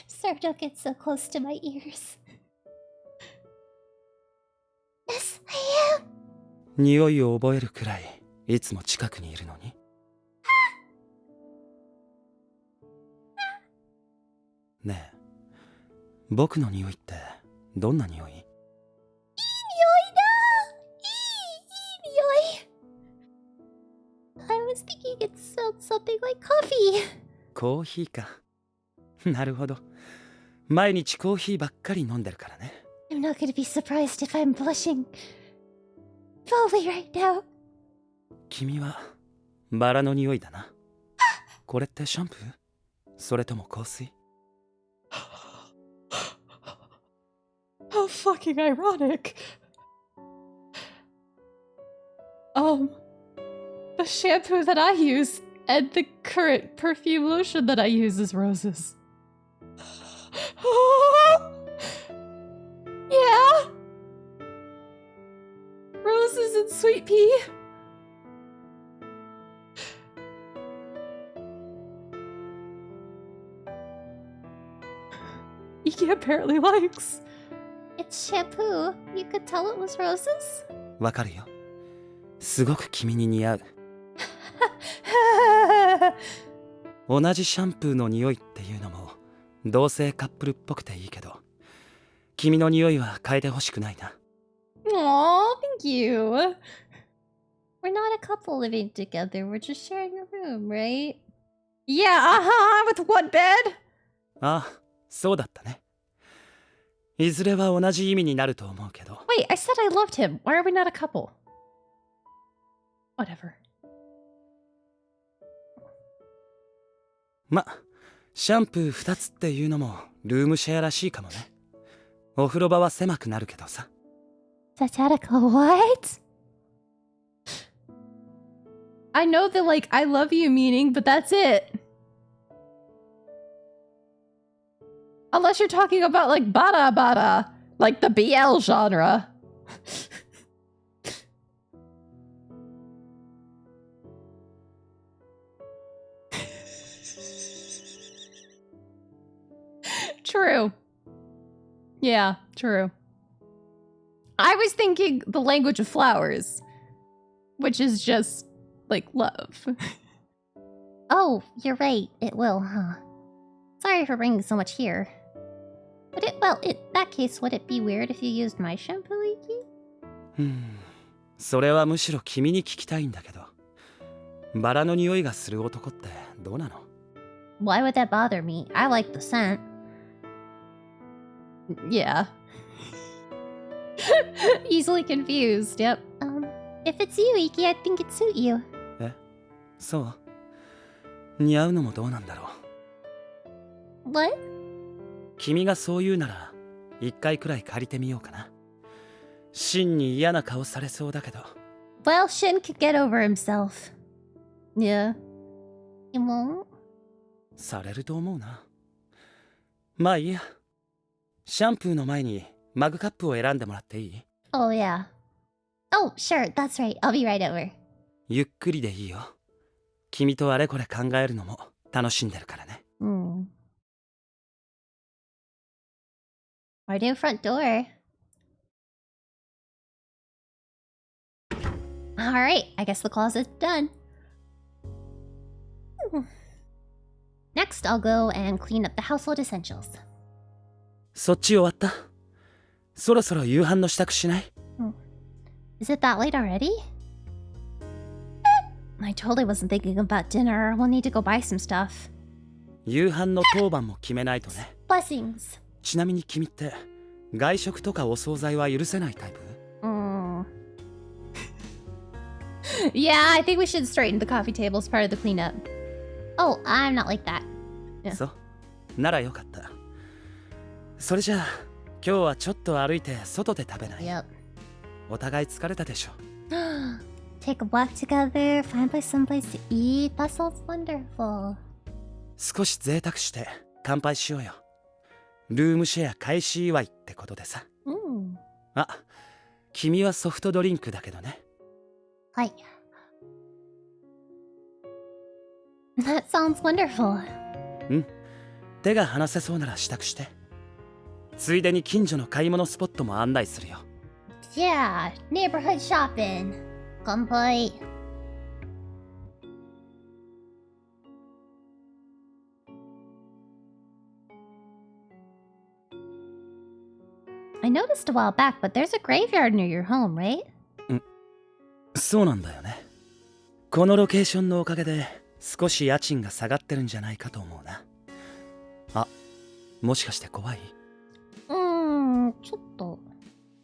Sir, don't get so close to my ears. Yes, I am. 匂いを覚えるくらいいつも近くにいるのに。ねえ、僕の匂いってどんな匂い？いい匂いだ。いい匂い。I was thinking it smelled something like coffee. コーヒーか。なるほど。毎日コーヒーばっかり飲んでるからね。I'm not gonna be surprised if I'm blushing. Probably right now. 君はバラの匂いだな。これってシャンプー？それとも香水？ How fucking ironic. The shampoo that I use and the current perfume lotion that I use is roses. Yeah. Roses and sweet pea. Iki apparently likes. It's shampoo. You could tell it was roses? わかるよ。すごく君に似合う。同じシャンプーの匂いっていうのも同性カップルっぽくていいけど、君の匂いは変えてほしくないな。Aw, thank you. We're not a couple living together. We're just sharing a room, right? Yeah, with one bed. ああ、そうだったね。いずれは同じ意味になると思うけど。Wait, I said I loved him. Why are we not a couple? Whatever. ま、シャンプー2つっていうのもルームシェアらしいかもね。お風呂場は狭くなるけどさ。Satirical, what? I know the like I love you meaning, but that's it. Unless you're talking about like bada bada, like the BL genre. True. Yeah, true. I was thinking the language of flowers, which is just like love. Oh, you're right. It will, huh? Sorry for bringing so much here. But in that case, would it be weird if you used my shampoo, Iki? それはむしろ君に聞きたいんだけど。バラの匂いがする男ってどうなの？ Why would that bother me? I like the scent. Yeah. Easily confused, yep. If it's you, Iki, I think it'd suit you. え、そう？似合うのもどうなんだろう。What? 君がそう言うなら一回くらい借りてみようかな。シンに嫌な顔されそうだけど。Well, Shin could get over himself. Yeah. He won't? されると思うな。まあいいや。シャンプーの前にマグカップを選んでもらっていい？ Oh, yeah. Oh, sure, that's right. I'll be right over. ゆっくりでいいよ。君とあれこれ考えるのも楽しんでるからね。Our new front door. Alright, I guess the closet's done. Next, I'll go and clean up the household essentials. そっち終わった？そろそろ夕飯の支度しない？ Is it that late already? I totally wasn't thinking about dinner. We'll need to go buy some stuff. 夕飯の当番も決めないとね。Blessings. ちなみに君って外食とかお惣菜は許せないタイプ？ Yeah, I think we should straighten the coffee table as part of the cleanup. Oh, I'm not like that. Yeah. そうならよかった。それじゃあ今日はちょっと歩いて外で食べない？ Yep. お互い疲れたでしょ。 Take a walk together, find someplace to eat. That sounds wonderful. 少し贅沢して乾杯しようよ。ルームシェア開始祝いってことでさ。あ、君はソフトドリンクだけどね。はい。That sounds wonderful. 手が離せそうなら支度して。ついでに近所の買い物スポットも案内するよ。Yeah, neighborhood shopping. 乾杯。I noticed a while back, but there's a graveyard near your home, right? そうなんだよね。このロケーションのおかげで少し家賃が下がってるんじゃないかと思うな。あ、もしかして怖い？ちょっと。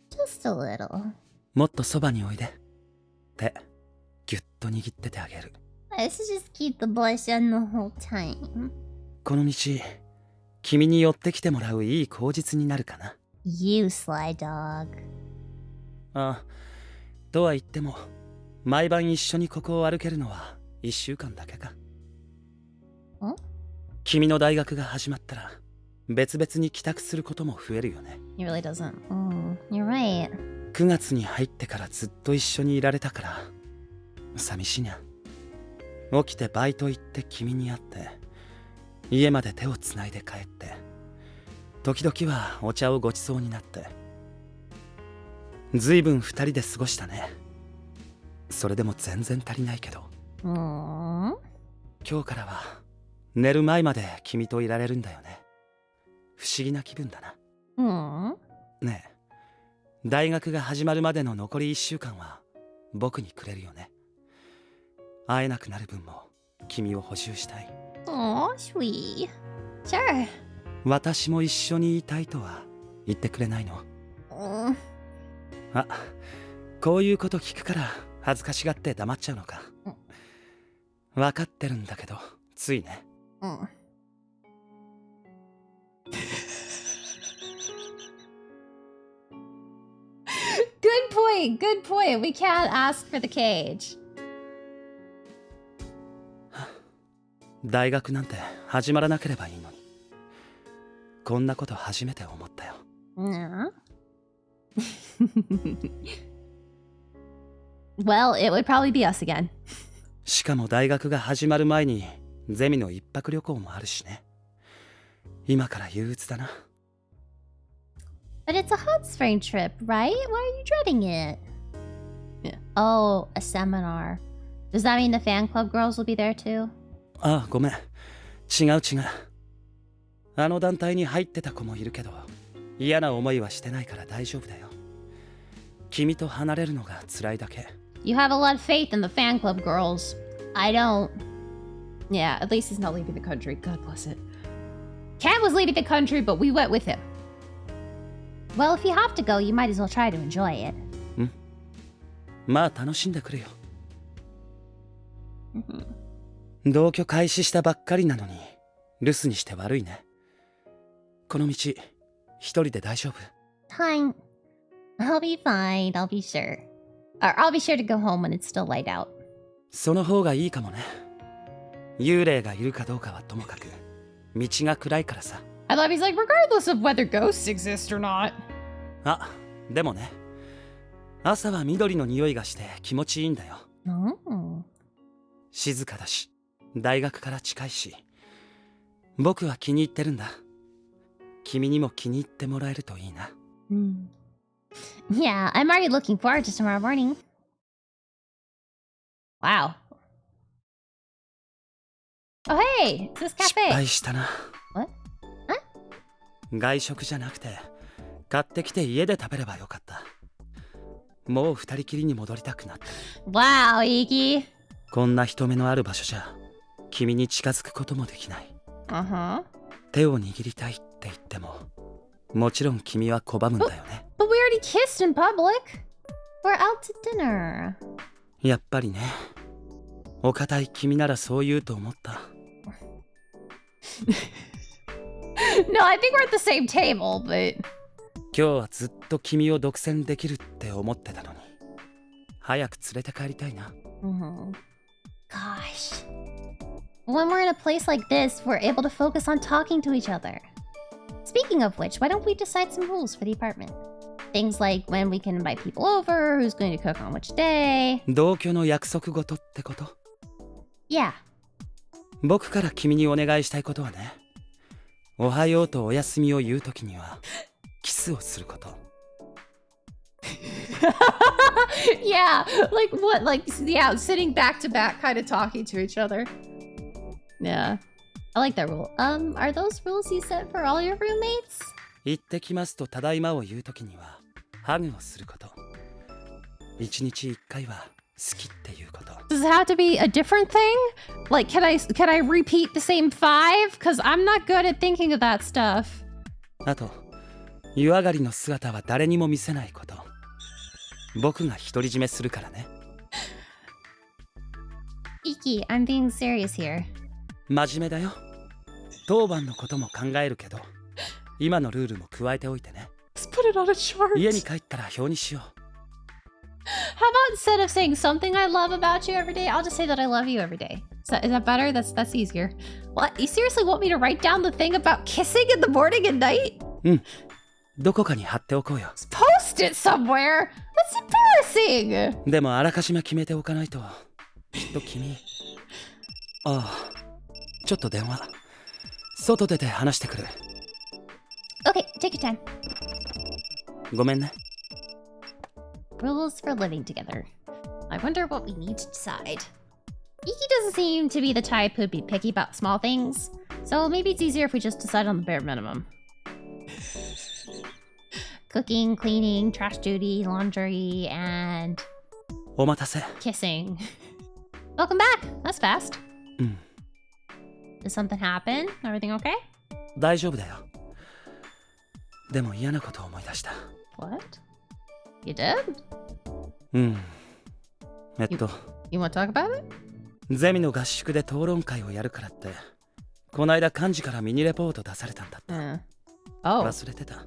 Just a little. もっとそばにおいで。手、ぎゅっと握っててあげる。Let's just keep the blush on the whole time. この道、君に寄ってきてもらういい口実になるかな。You sly dog. ああ、とは言っても、毎晩一緒にここを歩けるのは1週間だけか。君の大学が始まったら、別々に帰宅することも増えるよね。He really doesn't. You're right. 9月に入ってからずっと一緒にいられたから、寂しいな。起きてバイト行って君に会って、家まで手をつないで帰って、時々はお茶をごちそうになって。ずいぶん二人で過ごしたね。それでも全然足りないけど。今日からは寝る前まで君といられるんだよね。不思議な気分だな。ねえ、大学が始まるまでの残り1週間は僕にくれるよね。会えなくなる分も君を補充したい。Aw, sweet. Sure. 私も一緒にいたいとは言ってくれないの？あ、こういうこと聞くから恥ずかしがって黙っちゃうのか。分かってるんだけど、ついね。Good point. Good point. We can't ask for the cage. 大学なんて始まらなければいいのに。こんなこと初めて思ったよ。Well, it would probably be us again. しかも大学が始まる前にゼミの一泊旅行もあるしね。今から憂鬱だな。But it's a hot spring trip, right? Why are you dreading it? Yeah. Oh, a seminar. Does that mean the fan club girls will be there too? ああ、ごめん。違う。あの団体に入ってた子もいるけど、嫌な思いはしてないから大丈夫だよ。君と離れるのが辛いだけ。You have a lot of faith in the fan club girls. I don't. Yeah, at least he's not leaving the country. God bless it. Cat was leaving the country, but we went with him. Well, if you have to go, you might as well try to enjoy it. まあ楽しんでくれよ。同居開始したばっかりなのに留守にして悪いね。この道一人で大丈夫？ Fine. I'll be fine, I'll be sure. Or I'll be sure to go home when it's still light out. その方がいいかもね。幽霊がいるかどうかはともかく、道が暗いからさ。I thought he's like, regardless of whether ghosts exist or not. あ、でもね、朝は緑の匂いがして気持ちいいんだよ。静かだし、大学から近いし、僕は気に入ってるんだ。君にも気に入ってもらえるといいな。Yeah, I'm already looking forward to tomorrow morning. Wow. Oh, hey! It's this 失 cafe. 敗したな。 What? 外食じゃなくて買ってきて家で食べればよかった。もう二人きりに戻りたくなって。 Wow, Iki. こんな人目のある場所じゃ君に近づくこともできない。 Uh-huh. 手を握りたいって言ってももちろん君は拒むんだよね。 But we already kissed in public. We're out to dinner. やっぱりね。お堅い君ならそう言うと思った。 No, I think we're at the same table, but... 今日はずっと君を独占できるって思ってたのに早く連れて帰りたいな。 Gosh. When we're in a place like this, we're able to focus on talking to each other. Speaking of which, why don't we decide some rules for the apartment? Things like when we can invite people over, who's going to cook on which day. 同居の約束事ってこと？ Yeah. 僕から君にお願いしたいことはね、おはようとおやすみを言うときにはキスをすること。 Yeah, like what? Like, yeah, sitting back to back, kind of talking to each other. Yeah. I like that rule. Are those rules you set for all your roommates? 行ってきますとただいまを言うときにはハグをすること。一日一回は好きっていうこと。 Does it have to be a different thing? Like, can I repeat the same 5? Because I'm not good at thinking of that stuff. あと、湯上がりの姿は誰にも見せないこと。僕が独り占めするからね。 Iki, I'm being serious here. 真面目だよ。当番のことも考えるけど、今のルールも加えておいてね。 Let's put it on a chart. 家に帰ったら表にしよう。 How about instead of saying something I love about you every day, I'll just say that I love you every day. Is that better? That's easier. What? You seriously want me to write down the thing about kissing in the morning and night? どこかに貼っておこうよ。 Post it somewhere. That's embarrassing. でもあらかじめ決めておかないと、きっと君。ああ、ちょっと電話。外出て話してくる。 Okay, take your time. ごめんね。 Rules for living together. I wonder what we need to decide. Iki doesn't seem to be the type who'd be picky about small things, so maybe it's easier if we just decide on the bare minimum. Cooking, cleaning, trash duty, laundry, and お待たせ。 kissing. Welcome back! That's fast. うん。 Did something happen? Everything okay? 大丈夫だよ。でも嫌なことを思い出した。 What? You did? うん。You want to talk about it? ゼミの合宿で討論会をやるからって、こないだ幹事からミニレポート出されたんだった。Oh. 忘れてた。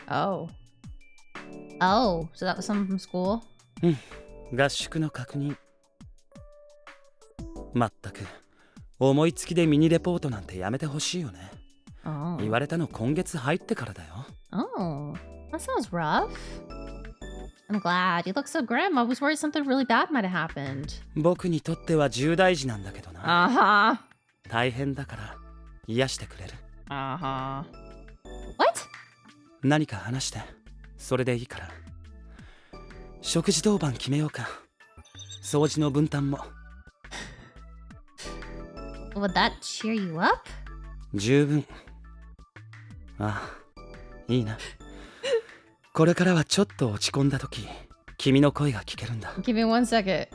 Oh. Oh, so that was someone from school? うん。合宿の確認。まったく、思いつきでミニレポートなんてやめてほしいよね。Oh. 言われたの今月入ってからだよ。 Oh, that sounds rough. I'm glad. You look so grim. I was worried something really bad might have happened. 僕にとっては重大事なんだけどな。Uh-huh. 大変だから癒してくれる。 Uh-huh. What? 何か話して。それでいいから。食事当番決めようか。掃除の分担も。 Would that cheer you up? 十分。ああ、いいな。これからはちょっと落ち込んだ時、君の声が聞けるんだ。 Give me 1 second.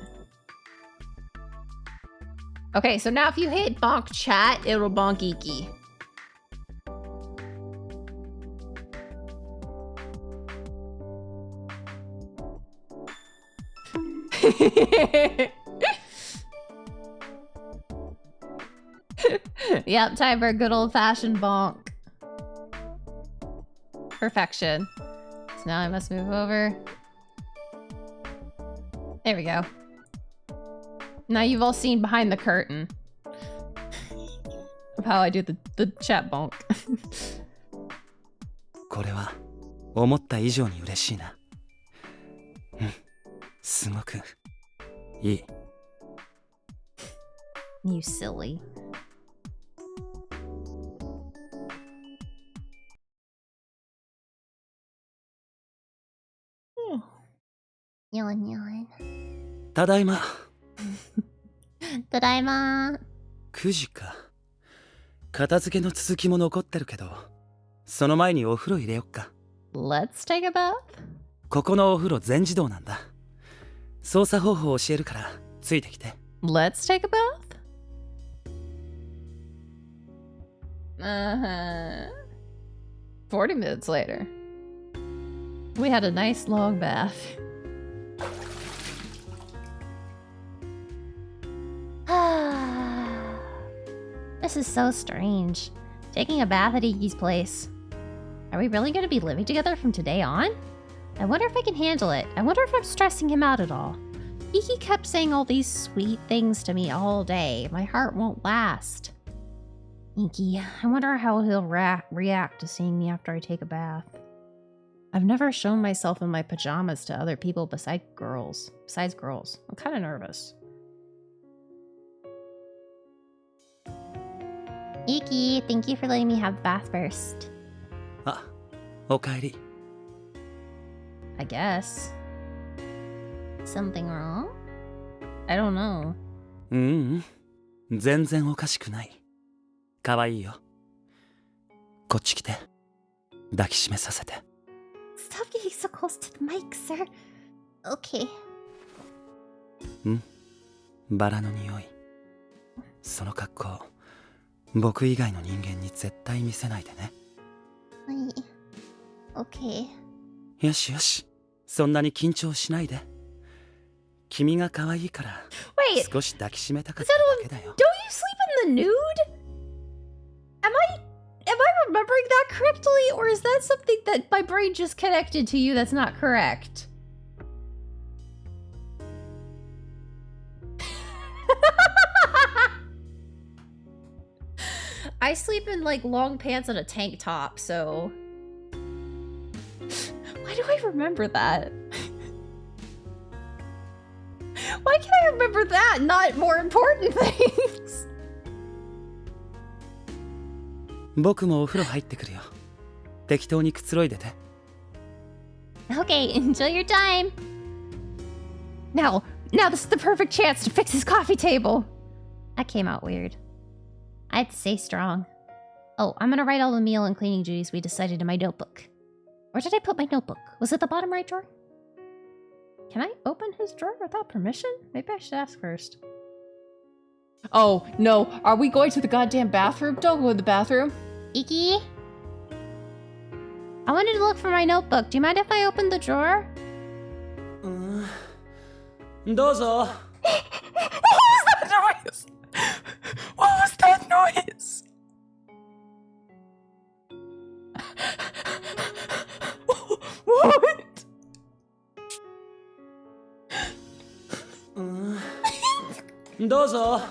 Okay, so now if you hit bonk chat, it'll bonk Iki. Yep, time for a good old-fashioned bonk. Perfection. So now I must move over. There we go. Now you've all seen behind the curtain of how I do the chat bonk. これは思った以上に嬉しいな。うん、すごくいい。 You silly. Yawn, yawn. ただいま。ただいま。9時か。片付けの続きも残ってるけど、その前にお風呂入れよっか。 Let's take a bath. ここのお風呂全自動なんだ。操作方法教えるからついてきて。 Let's take a bath. Uh-huh. 40 minutes later. We had a nice long bath. This is so strange. Taking a bath at Iki's place. Are we really going to be living together from today on? I wonder if I can handle it. I wonder if I'm stressing him out at all. Iki kept saying all these sweet things to me all day. My heart won't last. Iki, I wonder how he'll react to seeing me after I take a bath. I've never shown myself in my pajamas to other people besides girls. I'm kind of nervous. Iki, thank you for letting me have bath first. あ、おかえり。I guess. Something wrong? I don't know. 全然おかしくない。かわいいよ。こっち来て。抱きしめさせて。Stop getting so close to the mic, sir. Okay. バラの匂い。その格好、僕以外の人間に絶対見せないでね。はい。Okay. よしよし。そんなに緊張しないで。君が可愛いから Wait, 少し抱きしめたかっただけだよ。 don't you sleep in the nude? Am I remembering that correctly, or is that something that my brain just connected to you that's not correct? I sleep in like long pants and a tank top, so why do I remember that? Why can't I remember that, not more important things? 僕もお風呂入ってくるよ。適当にくつろいでて。Okay, enjoy your time. Now this is the perfect chance to fix his coffee table. That came out weird. I had to stay strong. Oh, I'm gonna write all the meal and cleaning duties we decided in my notebook. Where did I put my notebook? Was it the bottom right drawer? Can I open his drawer without permission? Maybe I should ask first. Oh, no. Are we going to the goddamn bathroom? Don't go in the bathroom. Iki? I wanted to look for my notebook. Do you mind if I open the drawer? どうぞ。What was that noise? What? どうぞ。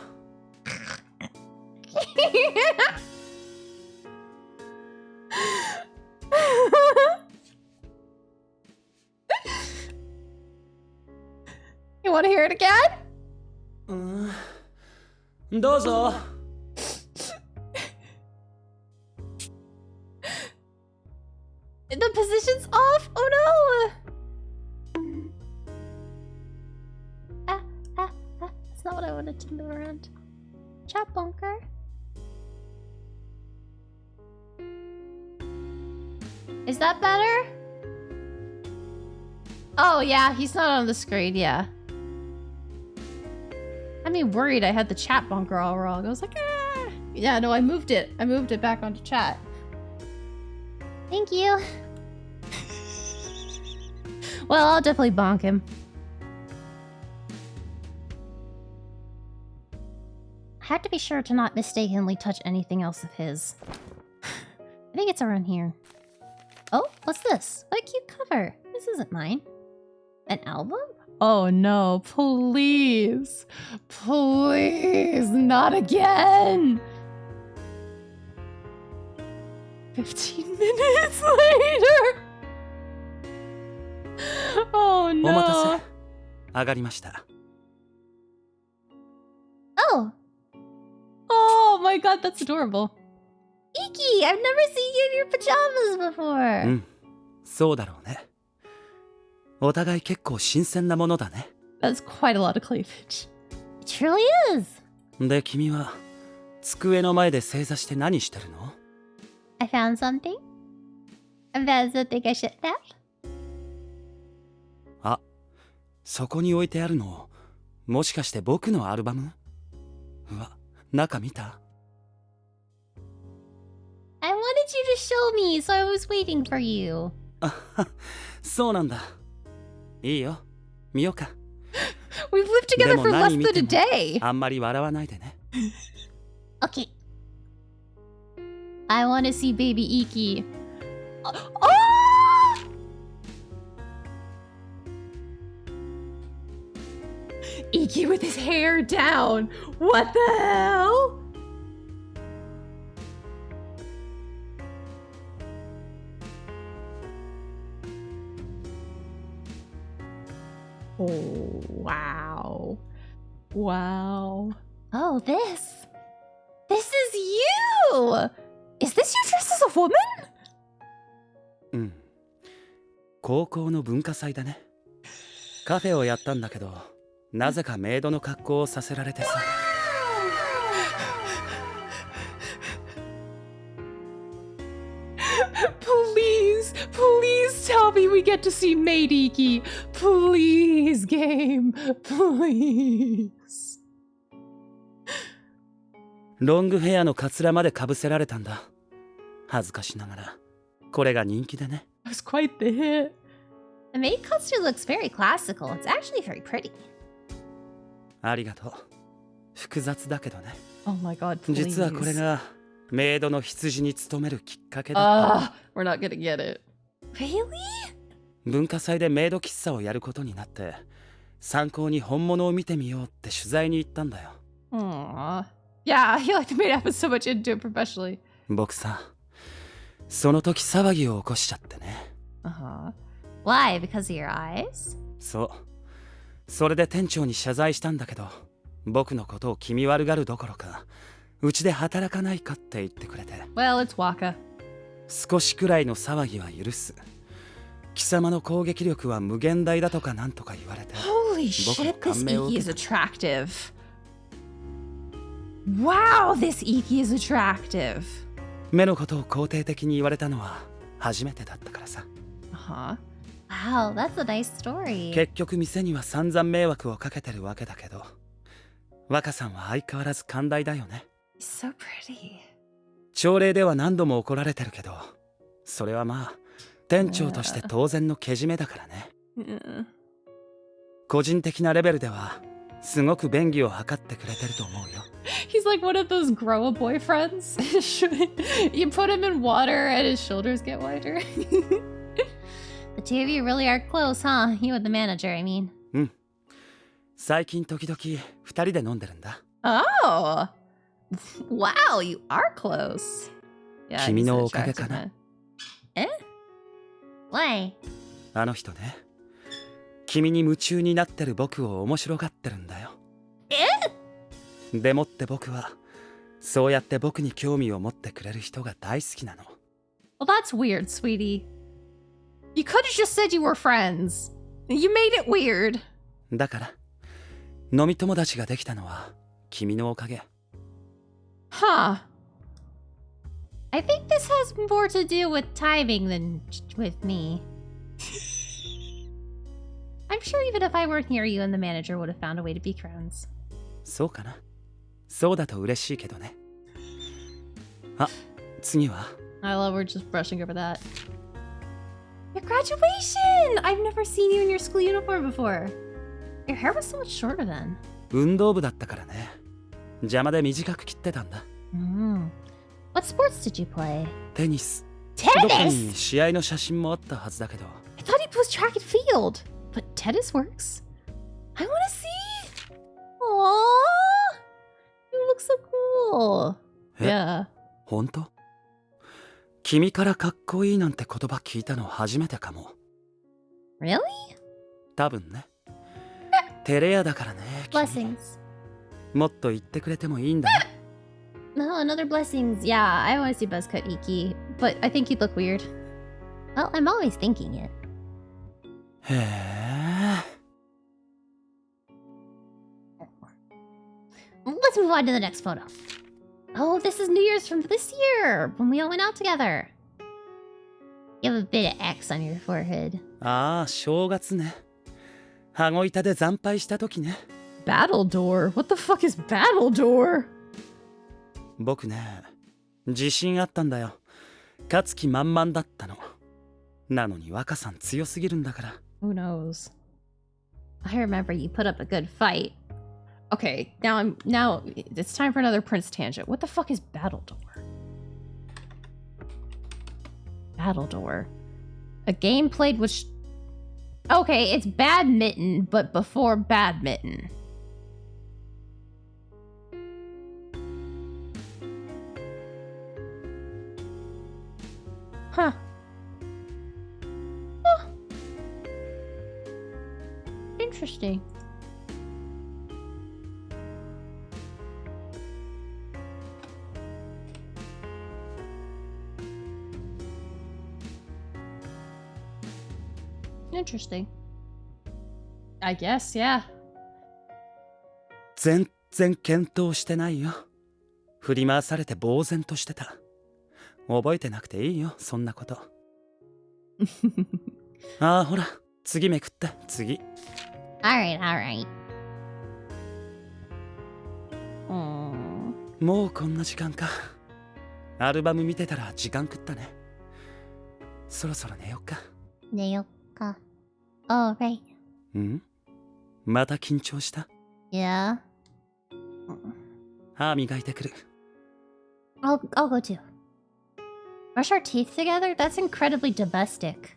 You want to hear it again? どうぞ。The position's off? Oh no! That's not what I wanted to move around. Chat bunker. Is that better? Oh yeah, he's not on the screen, yeah. I mean, worried I had the chat bunker all wrong. I was like, ah! Yeah, no, I moved it. I moved it back onto chat. Thank you. Well, I'll definitely bonk him. I have to be sure to not mistakenly touch anything else of his. I think it's around here. Oh, what's this? What a cute cover. This isn't mine. An album? Oh no, please. Please, not again. 15 minutes later. Oh お待た no. せ。上がりました。Oh! Oh my god, that's adorable. Iki! I've never seen you in your pajamas before! そうだろうね。お互い結構新鮮なものだね。That's quite a lot of cleavage. truly is. で、君は机の前で正座して何してるの？ I found something. That's something I should have. あ、そこに置いてあるの、もしかして僕のアルバム？うわ、中見た？ I wanted you to show me, so I was waiting for you. あは、そうなんだ。いいよ、見ようか。We've lived together for less でも何見 than て a も day. あんまり笑わないでね。Okay. I want to see baby Iki. Oh! Iki with his hair down. What the hell? Oh, wow. Wow. Oh, this. This is you! Is this you dressed as a woman? うん。高校の文化祭だね。カフェをやったんだけど、なぜかメイドの格好をさせられてさ。Please, please tell me we get to see Maid Iki. Please, game. Please. ロングヘアのカツラまでかぶせられたんだ。恥ずかしながら。これが人気でね。That was quite the hit. The maid costume looks very classical. It's actually very pretty. ありがとう。複雑だけどね。Oh my god, please. 実はこれがメイドの羊に勤めるきっかけだった。We're not gonna get it. Really? 文化祭でメイド喫茶をやることになって、参考に本物を見てみようって取材に行ったんだよ。Aww. Yeah, I feel like the maid app is so much into it professionally. 僕さ、その時騒ぎを起こしちゃってね。Uh-huh. Why? Because of your eyes? そう。それで店長に謝罪したんだけど、僕のことを気味悪がるどころか、うちで働かないかって言ってくれて。Well, it's Waka. 少しくらいの騒ぎは許す。貴様の攻撃力は無限大だとかなんとか言われて。Holy shit, this Iki is attractive. Wow, this Iki is attractive. 目のことを肯定的に言われたのは初めてだったからさ。Uh-huh. Wow, that's a nice story. 結局店には散々迷惑をかけてるわけだけど、若さんは相変わらず寛大だよね。So pretty. 朝礼では何度も怒られてるけど、それはまあ店長として当然のけじめだからね。個人的なレベルではすごく便宜を図ってくれてると思うよ。He's like one of those grow up boyfriends. You put him in water and his shoulders get wider. The two of you really are close, huh? You and the manager, I mean. うん。最近時々二人で飲んでるんだ。Oh. Wow, you are close. Yeah, 君 he's の an おかげ attractive かな。 man. Eh? Why? あの人ね、君に夢中になってる僕を面白がってるんだよ。でもって僕はそうやって僕に興味を持ってくれる人が大好きなの。 Well, that's weird, sweetie. You could have just said you were friends. You made it weird. だから飲み友達ができたのは君のおかげ。 Huh. I think this has more to do with timing than with me. I'm sure even if I weren't here, you and the manager would have found a way to be friends. そうかな。そうだと嬉しいけどね。あ、次は I love we're just brushing over that. Your graduation! I've never seen you in your school uniform before. Your hair was so much shorter then. 運動部だったからね。邪魔で短く切ってたんだ。What sports did you play? テニス。 Tennis? どっかに試合の写真もあったはずだけど。 I thought he was track and field, but tennis works. I want to see. Aww, you look so cool. え、 Yeah. 本当？君からかっこいいなんて言葉聞いたの初めてかも。 Really? 多分ね。照れ屋だからね。君 Blessings. もっと言ってくれてもいいんだよ。 No, another blessings. Yeah, I want to see Buzzcut Iki, but I think you'd look weird. Well, I'm always thinking it. へえ。let's move on to the next photo. Oh, this is New Year's from this year when we all went out together. You have a bit of X on your forehead. ああ、正月ね。羽子板で惨敗した時ね。Battledore? What the fuck is Battledore? 僕ね、自信あったんだよ。勝つ気満々だったの。なのに若さん強すぎるんだから。Who knows? I remember you put up a good fight. Okay, now it's time for another Prince tangent. What the fuck is Battledore? Battledore. A game played with... Okay, it's badminton, but before badminton. Huh. Huh. Interesting. Interesting. I guess, yeah. 全然検討してないよ。振り回されて呆然としてた。覚えてなくていいよ、そんなこと。ああ、ほら、次めくって、次。Alright, alright. もうこんな時間か。アルバム見てたら時間食ったね。そろそろ寝よっか。寝よっか。Alright. ん？また緊張した？ Yeah. 歯磨いてくる。I'll go too. Brush our teeth together? That's incredibly domestic.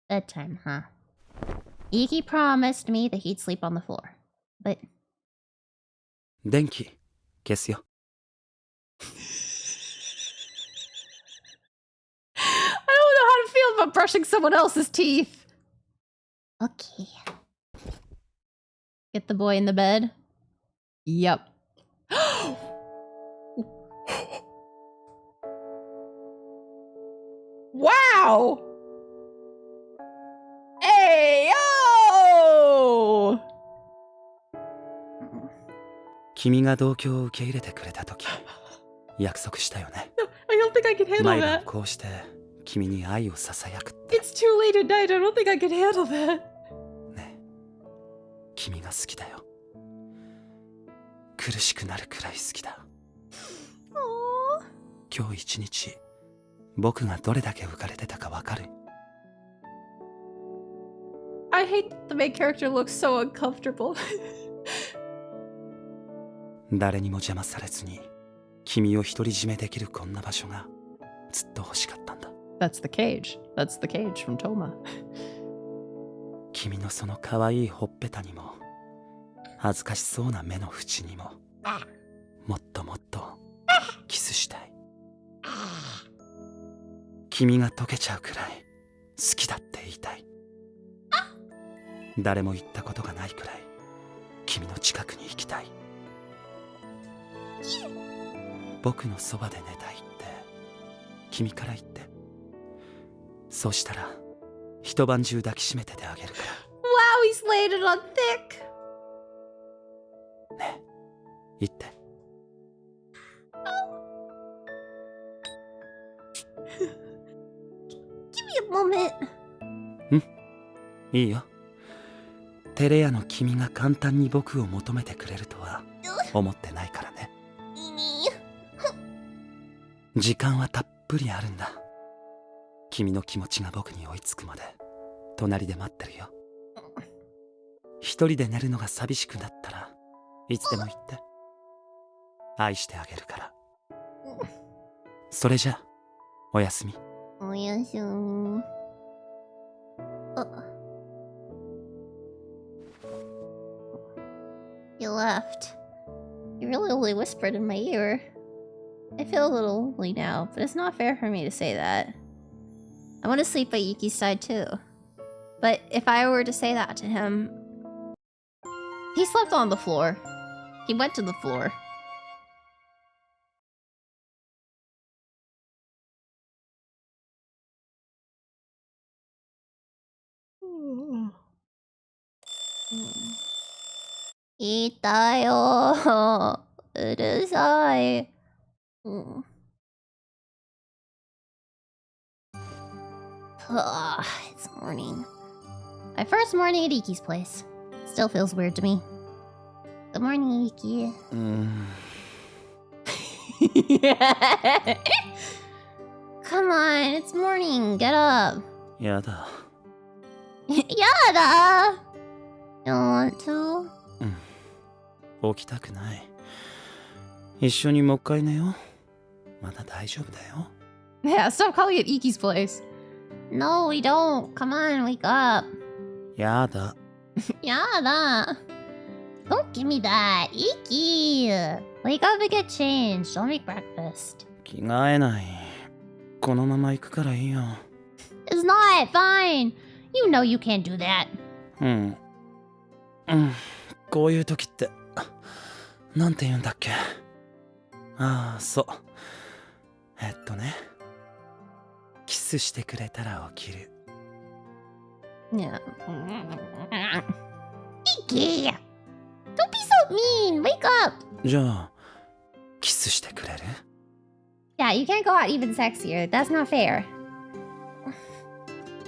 Bedtime, huh? Iki promised me that he'd sleep on the floor. But... 電気消すよ。I don't know how to feel about brushing someone else's teeth. Okay. Get the boy in the bed. Yep. Wow! Hey, yo! 君が同居を受け入れてくれた時、約束したよね。I don't think I can handle 毎晩 that. こうして君に愛をささやくって。It's too late at night. I don't think I can handle that. ね、君が好きだよ。苦しくなるくらい好きだ。今日一日、僕がどれだけ浮かれてたかわかる？ I hate the main character looks so uncomfortable. 誰にも邪魔されずに君を独り占めできるこんな場所がずっと欲しかったんだ。 That's the cage. That's the cage from Toma. 君のその可愛いほっぺたにも恥ずかしそうな目の縁にももっともっとキスしたい。君が溶けちゃうくらい好きだって言いたい。誰も言ったことがないくらい君の近くに行きたい。僕のそばで寝たいって君から言って。そうしたら一晩中抱きしめててあげるから。 Wow, he's laid it on thick. ねえ、言って。Give me a moment. いいよ。テレ屋の君が簡単に僕を求めてくれるとは思ってないからね。時間はたっぷりあるんだ。君の気持ちが僕に追いつくまで隣で待ってるよ。一人で寝るのが寂しくなったらいつでも言って。愛してあげるから。それじゃあおやすみ。おやすみ。You left. You really only whispered in my ear. I feel a little lonely now, but it's not fair for me to say that. I want to sleep by Yuki's side too. But if I were to say that to him... He slept on the floor. He went to the floor. 痛いよ。うるさい。It's morning. My first morning at Iki's place. Still feels weird to me. Good morning, Iki. Come on, it's morning. Get up. やだ。やだ. Don't want to? 起きたくない。一緒にもう一回寝よう。まだ大丈夫だよ。Yeah, stop calling it Iki's place. No, we don't. Come on, wake up. やだ。やだ. Don't give me that. Iki. Wake up and get changed. Don't make breakfast. 着替えない。このまま行くからいいよ。It's not fine. You know you can't do that. こういう時って、なんて言うんだっけ。ああ、そう。ね。キスしてくれたら起きる。Yeah. Iki! Don't be so mean. Wake up. じゃあ、キスしてくれる？ Yeah, you can't go out even sexier. That's not fair.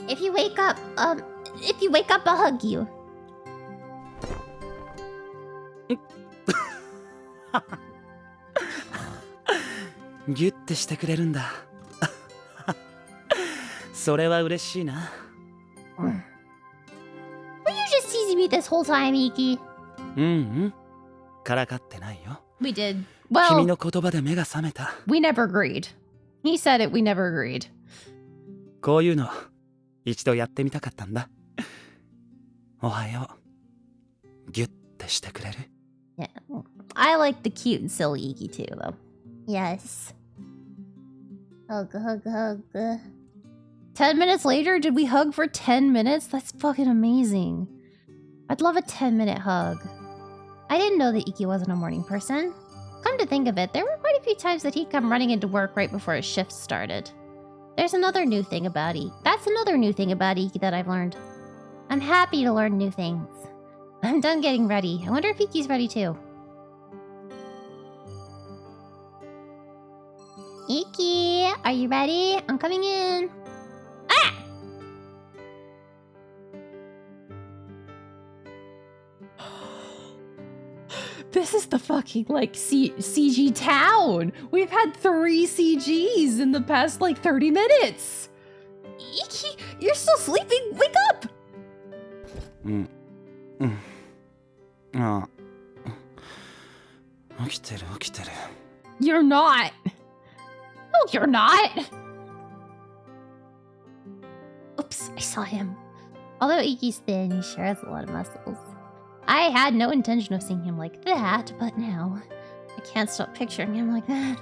If you wake up, I'll hug you. ギュッてしてくれるんだ。それは嬉しいな。Were you just teasing me this whole time, Iki? からかってないよ。 We did. 君 Well, の言葉で目が覚めた。 we never agreed. He said it, we never agreed. こういうの一度やってみたかったんだ。おはよう。ギュッてしてくれる？ Yeah. I like the cute and silly Iki too, though. Yes. Hug, hug, hug. 10 minutes later, did we hug for 10 minutes? That's fucking amazing. I'd love a 10-minute hug. I didn't know that Iki wasn't a morning person. Come to think of it, there were quite a few times that he'd come running into work right before his shift started. That's another new thing about Iki that I've learned. I'm happy to learn new things. I'm done getting ready. I wonder if Iki's ready too. Iki, are you ready? I'm coming in. Ah! This is the fucking, like, CG town. We've had 3 CGs in the past, like, 30 minutes. Iki, you're still sleeping. Wake up. ああ。起きてる。 You're not. No, you're not. Oops, I saw him. Although Iki's thin, he sure has a lot of muscles. I had no intention of seeing him like that, but now I can't stop picturing him like that.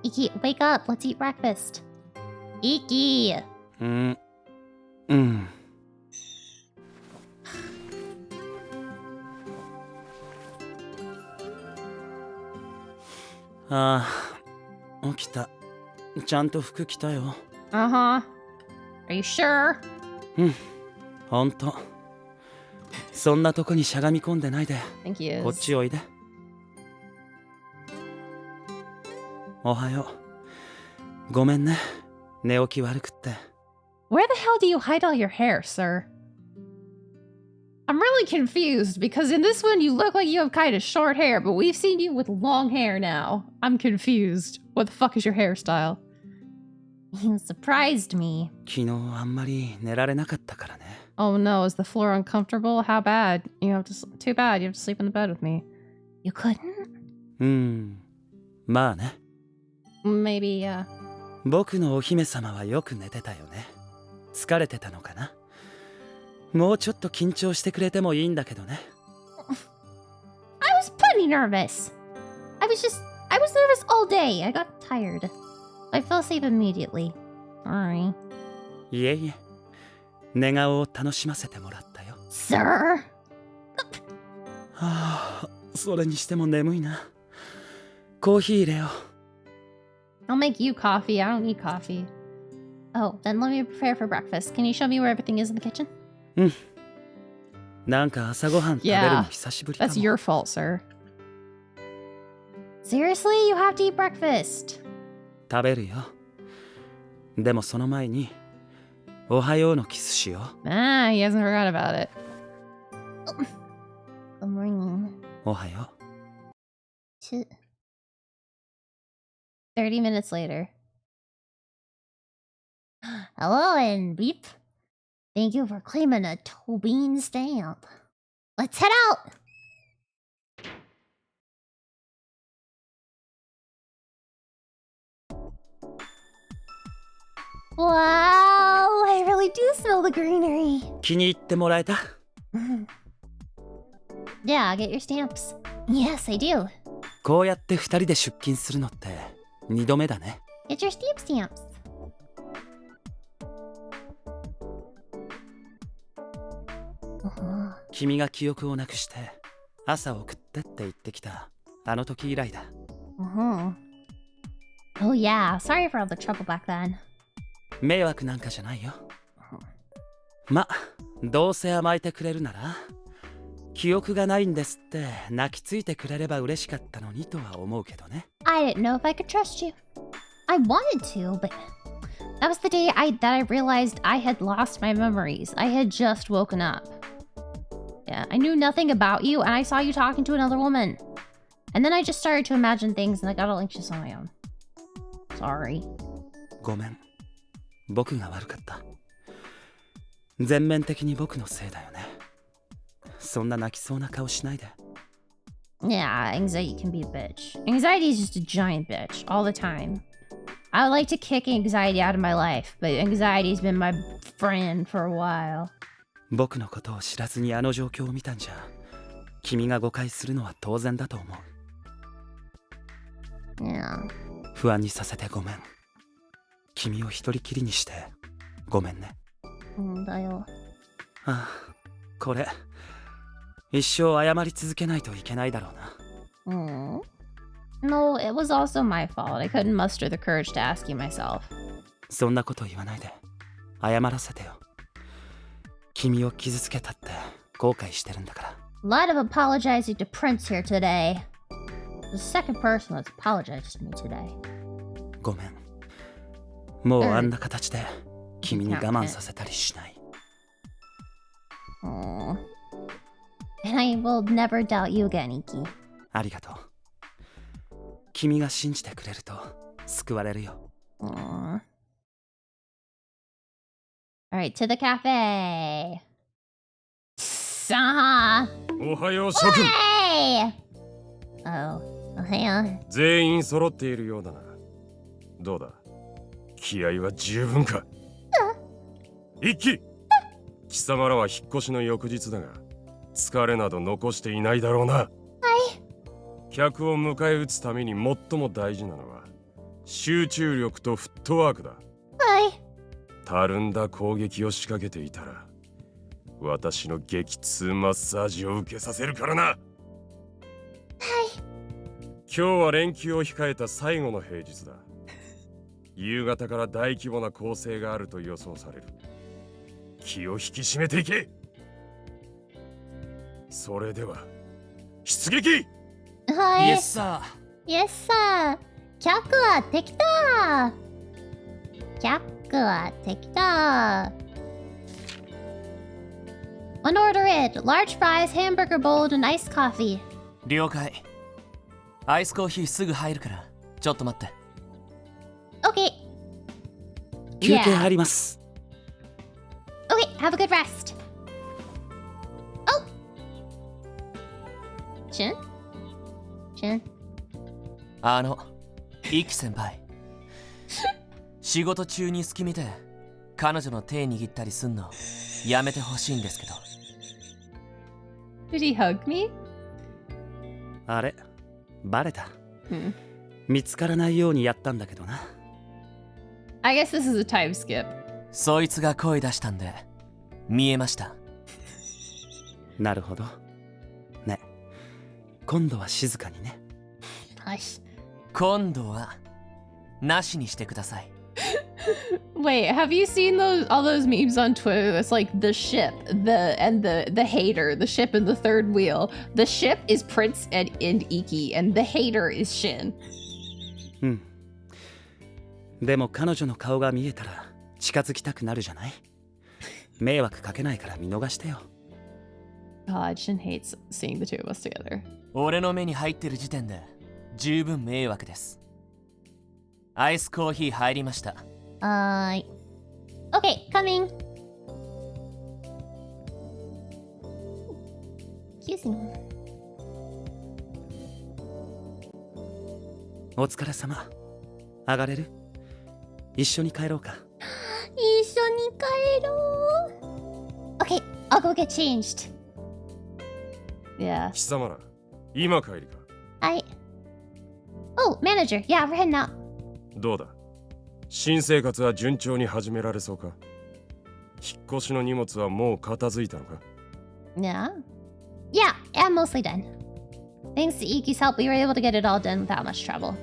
Iki, wake up. Let's eat breakfast. Iki! ああ、起きた。ちゃんと服着たよ。Uh-huh. Are you sure? ほんと。そんなとこにしゃがみ込んでないで。Thank you. こっちおいで。おはよう。ごめんね。寝起き悪くって。Where the hell do you hide all your hair, sir? I'm really confused because in this one you look like you have kind of short hair, but we've seen you with long hair now. I'm confused. What the fuck is your hairstyle? You surprised me. 昨日あんまり寝られなかったからね。Oh no, is the floor uncomfortable? How bad? Too bad. You have to sleep in the bed with me. You couldn't? まあね。Maybe, yeah. 僕のお姫様はよく寝てたよね。疲れてたのかな。もうちょっと緊張してくれてもいいんだけどね。I was plenty nervous. I was nervous all day. I got tired. I fell asleep immediately. Sorry. いえいえ。寝顔を楽しませてもらったよ。Sir? はあ、それにしても眠いな。コーヒー入れよう。 I'll make you coffee. I don't need coffee. Oh, then let me prepare for breakfast. Can you show me where everything is in the kitchen? なんか朝ごはん食べるの久しぶりかも。 That's your fault, sir. Seriously, you have to eat breakfast. 食べるよ。でもその前におはようのキスしよう。Ah, he hasn't forgot about it. Good morning. おはよう。 30 minutes later. Hello, and beep. Thank you for claiming a Tobin stamp. Let's head out! Wow, I really do smell the greenery. 気に入ってもらえた？ Yeah, get your stamps. Yes, I do. こうやって二人で出勤するのって2度目だね。 Get your stamps. Uh-huh. 君が記憶をなくして朝送ってって言ってきたあの時以来だ。 Uh-huh. Oh yeah, sorry for all the trouble back then. 迷惑なんかじゃないよ。ま、どうせ甘えてくれるなら記憶がないんですって泣きついてくれれば嬉しかったのにとは思うけどね。 I didn't know if I could trust you. I wanted to, but that was the day that I realized I had lost my memories. I had just woken up. Yeah, I knew nothing about you, and I saw you talking to another woman. And then I just started to imagine things, and I got all anxious on my own. Sorry. ごめん。僕が悪かった。全面的に僕のせいだよね。そんな泣きそうな顔しないで。 Yeah, anxiety can be a bitch. Anxiety is just a giant bitch all the time. I would like to kick anxiety out of my life, but anxiety's been my friend for a while. 僕のことを知らずにあの状況を見たんじゃ、君が誤解するのは当然だと思う。 Yeah. 不安にさせてごめん。君を一人きりにしてごめんね。だよ。ああ、これ一生謝り続けないといけないだろうな。No, it was also my fault. I couldn't muster the courage to ask you myself. そんなこと言わないで。謝らせてよ。君を傷つけたって後悔してるんだから。 A lot of apologizing to Prince here today. The second person that's apologized to me today. ごめん。もうあんな形で君に我慢させたりしない。 Aww. And I will never doubt you again, Iki. ありがとう。君が信じてくれると救われるよ。 Aww. Alright, to the cafe. Saha! おはよう諸君。 Hey! Oh, ohayo. 全員揃っているようだな。どうだ、気合は十分か。一気、貴様らは引っ越しの翌日だが疲れなど残していないだろうな。はい。客を迎え撃つために最も大事なのは集中力とフットワークだ。はい。たるんだ攻撃を仕掛けていたら私の激痛マッサージを受けさせるからな。はい。今日は連休を控えた最後の平日だ。夕方から大規模な攻勢があると予想される。気を引き締めていけ。それでは出撃。はい。イエスサー。イエスサー。客は敵だ。客は敵だ。One order it. Large fries, hamburger bowl, and iced coffee. 了解。アイスコーヒーすぐ入るからちょっと待って。 Okay. 休憩入ります。 Okay, have a good rest. Oh! Shin? Shin? イキ先輩。仕事中に隙見て彼女の手握ったりすんのやめてほしいんですけど。 Did he hug me? あれ、バレた。見つからないようにやったんだけどな。 I guess this is a time skip. そいつが声出したんで見えました。なるほど。ね、今度は静かにね。はい。今度はなしにしてください。Wait, have you seen all those memes on Twitter? It's like the ship, the hater, the ship and the third wheel. The ship is Prince and Iki, and the hater is Shin. でも彼女の顔が見えたら近づきたくなるじゃない。迷惑かけないから見逃してよ。God, Shin hates seeing the two of us together. 俺の目に入ってる時点で十分迷惑です。アイスコーヒー入りました。Okay, coming. Excuse me. お疲れ様。上がれる？一緒に帰ろうか。一緒に帰ろう。Okay, I'll go get changed. Yeah. 貴様ら、今帰りか。Oh, manager. Yeah, we're heading out. どうだ？新生活は順調に始められそうか？引っ越しの荷物はもう片付いたのか？ Yeah, I'm mostly done. Thanks to Iki's help, we were able to get it all done without much trouble.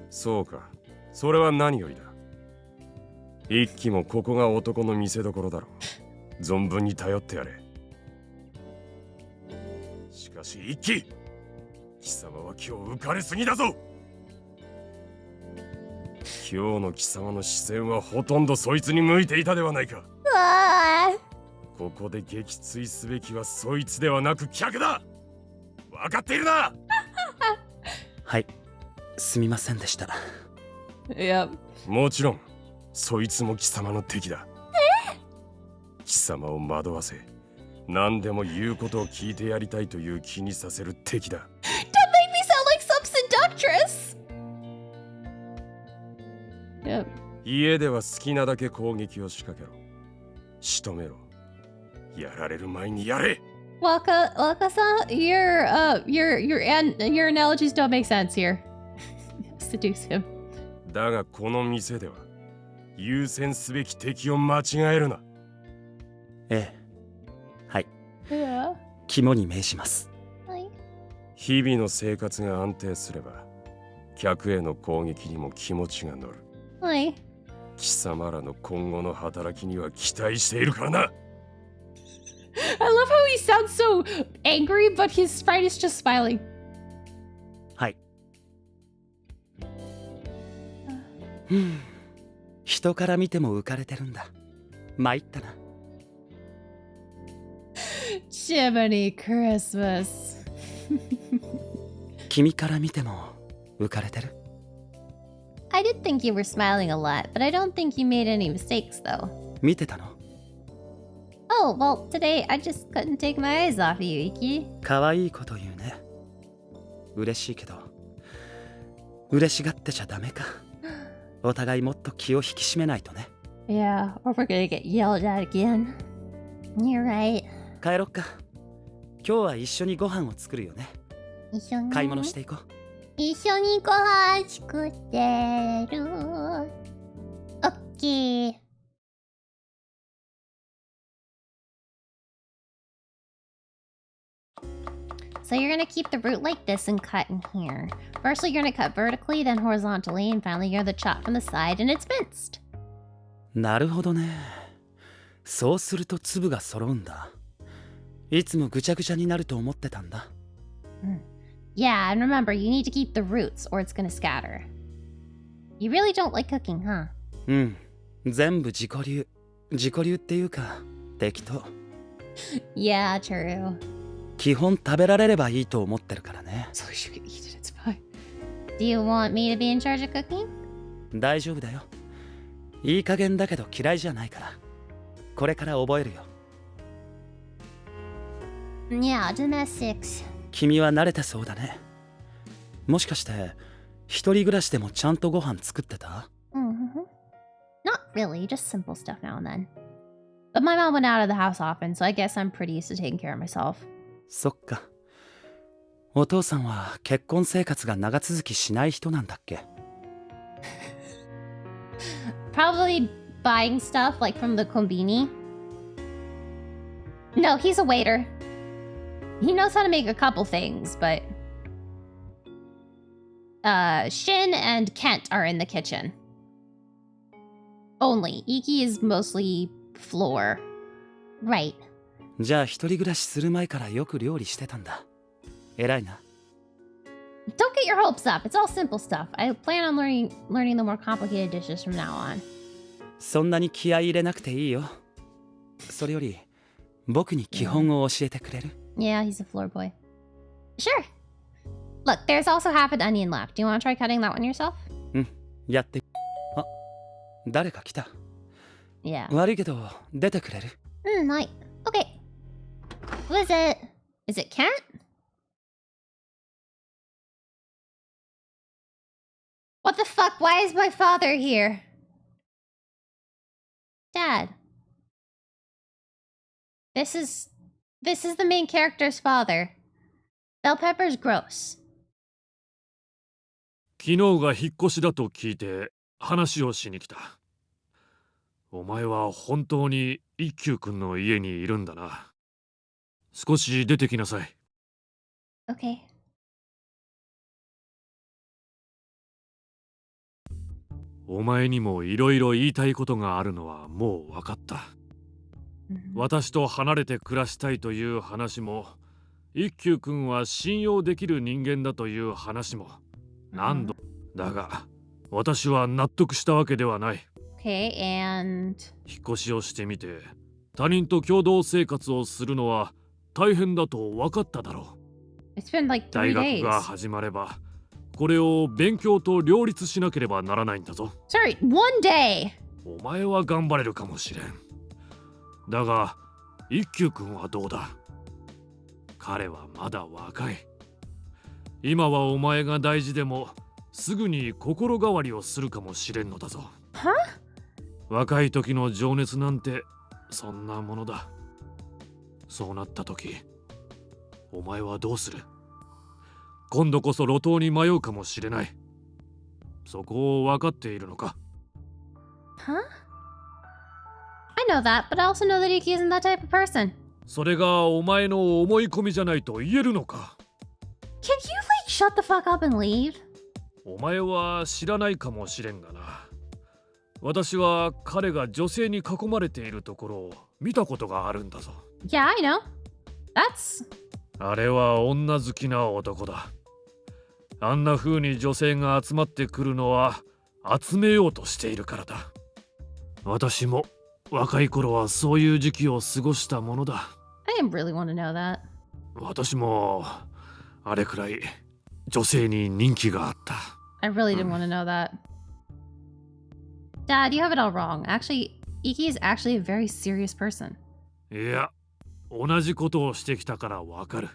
そうか。それは何よりだ。一気もここが男の見せ所だろう。存分に頼ってやれ。しかし一気、貴様は今日浮かれすぎだぞ。今日の貴様の視線はほとんどそいつに向いていたではないか。ここで撃墜すべきはそいつではなく客だ。分かっているな。はい、すみませんでした。Yep. もちろんそいつも貴様の敵だ。貴様を惑わせ、何でも言うことを聞いてやりたいという気にさせる敵だ。 Don't make me sound like some seductress! Yep. 家では好きなだけ攻撃を仕掛けろ。仕留めろ。やられる前にやれ。Waka-san, your analogies don't make sense here. Seduce him. だがこの店では優先すべき敵を間違えるな。ええ、はい。Yeah. 肝に銘します。日々の生活が安定すれば客への攻撃にも気持ちが乗る。はい。貴様らの今後の働きには期待しているからな。I love how he sounds so angry, but his sprite is just smiling. はい。人から見ても浮かれてるんだ。参ったな。Jiminy Christmas. 君から見ても浮かれてる？ I did think you were smiling a lot, but I don't think you made any mistakes, though. 見てたの？ Oh, well, today I just couldn't take my eyes off you, Iki. 可愛いこと言うね。嬉しいけど、嬉しがってちゃダメか。お互いもっと気を引き締めないとね。Yeah, or we're gonna get yelled at again. You're right. 帰ろっか。今日は一緒にご飯を作るよね。一緒に買い物していこう。一緒にご飯作ってる。オッケー。So you're gonna keep the root like this and cut in here. Firstly, you're gonna cut vertically, then horizontally, and finally you're gonna chop from the side, and it's minced. なるほどね。そうすると粒が揃うんだ。いつもぐちゃぐちゃになると思ってたんだ。Yeah, and remember, you need to keep the roots, or it's gonna scatter. You really don't like cooking, huh? うん。全部自己流。自己流っていうか、適当。Yeah, true. 基本食べられればいいと思ってるからね。So you can eat it, it's fine. Do you want me to be in charge of cooking? 大丈夫だよ。いい加減だけど嫌いじゃないから。これから覚えるよ。Yeah, domestics. 君は慣れてそうだね。もしかして一人暮らしでもちゃんとご飯作ってた？ Not really, just simple stuff now and then. But my mom went out of the house often, so I guess I'm pretty used to taking care of myself. そっか。お父さんは結婚生活が長続きしない人なんだっけ？ Probably buying stuff like from the kombini. No, he's a waiter. He knows how to make a couple things, but Shin and Kent are in the kitchen. only. Iki is mostly floor. Right. じゃあ一人暮らしする前からよく料理してたんだ。偉いな。Don't get your hopes up. It's all simple stuff. I plan on learning the more complicated dishes from now on. そんなに気合い入れなくていいよ。それより僕に基本を教えてくれる？ Yeah, he's a floor boy. Sure. Look, there's also half an onion left. Do you want to try cutting that one yourself? やって。あ、誰か来た。Yeah. 悪いけど出てくれる？Right. Okay. Who is it? Is it Kent? What the fuck? Why is my father here? Dad. This is the main character's father. Bell Pepper's gross. 昨日が引っ越しだと聞いて話をしに来た。お前は本当に一休君の家にいるんだな。少し出てきなさい。Okay. お前にもいろいろ言いたいことがあるのはもう分かった。私と離れて暮らしたいという話も、一休君は信用できる人間だという話も何度だが、私は納得したわけではない。Okay, and 引っ越しをしてみて、他人と共同生活をするのは大変だと分かっただろう。It's been like 3 days. 大学が始まれば、これを勉強と両立しなければならないんだぞ。Sorry, 1 day. お前は頑張れるかもしれん。だが、一休君はどうだ？彼はまだ若い。今はお前が大事でも、すぐに心変わりをするかもしれんのだぞ。は？若い時の情熱なんてそんなものだ。そうなった時、お前はどうする？今度こそ路頭に迷うかもしれない。そこを分かっているのか？ Huh? I know that, but I also know that Iki isn't that type of person. それがお前の思い込みじゃないと言えるのか？ Can you like shut the fuck up and leave? お前は知らないかもしれんがな。私は彼が女性に囲まれているところを見たことがあるんだぞ。Yeah, I know. That's... あれは女好きな男だ。あんな風に女性が集まってくるのは集めようとしているからだ。私も若い頃はそういう時期を過ごしたものだ。I really want to know that. 私もあれくらい女性に人気があった。I really didn't want to know that. Dad, you have it all wrong. Actually, Iki is actually a very serious person. いや、同じことをしてきたからわかる。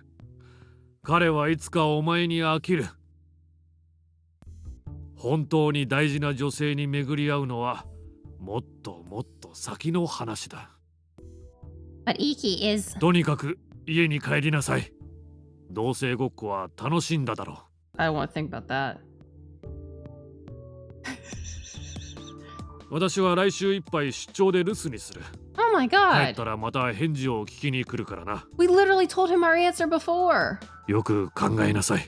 彼はいつかお前に飽きる。本当に大事な女性に巡り合うのはもっともっと先の話だ。But Iki is... とにかく家に帰りなさい。同棲ごっこは楽しんだだろう。I won't think about that. 私は来週いっぱい出張で留守にする。Oh my 帰っ god. たらまた返事を聞きに来るからな。We literally told him our answer before. よく考えなさい。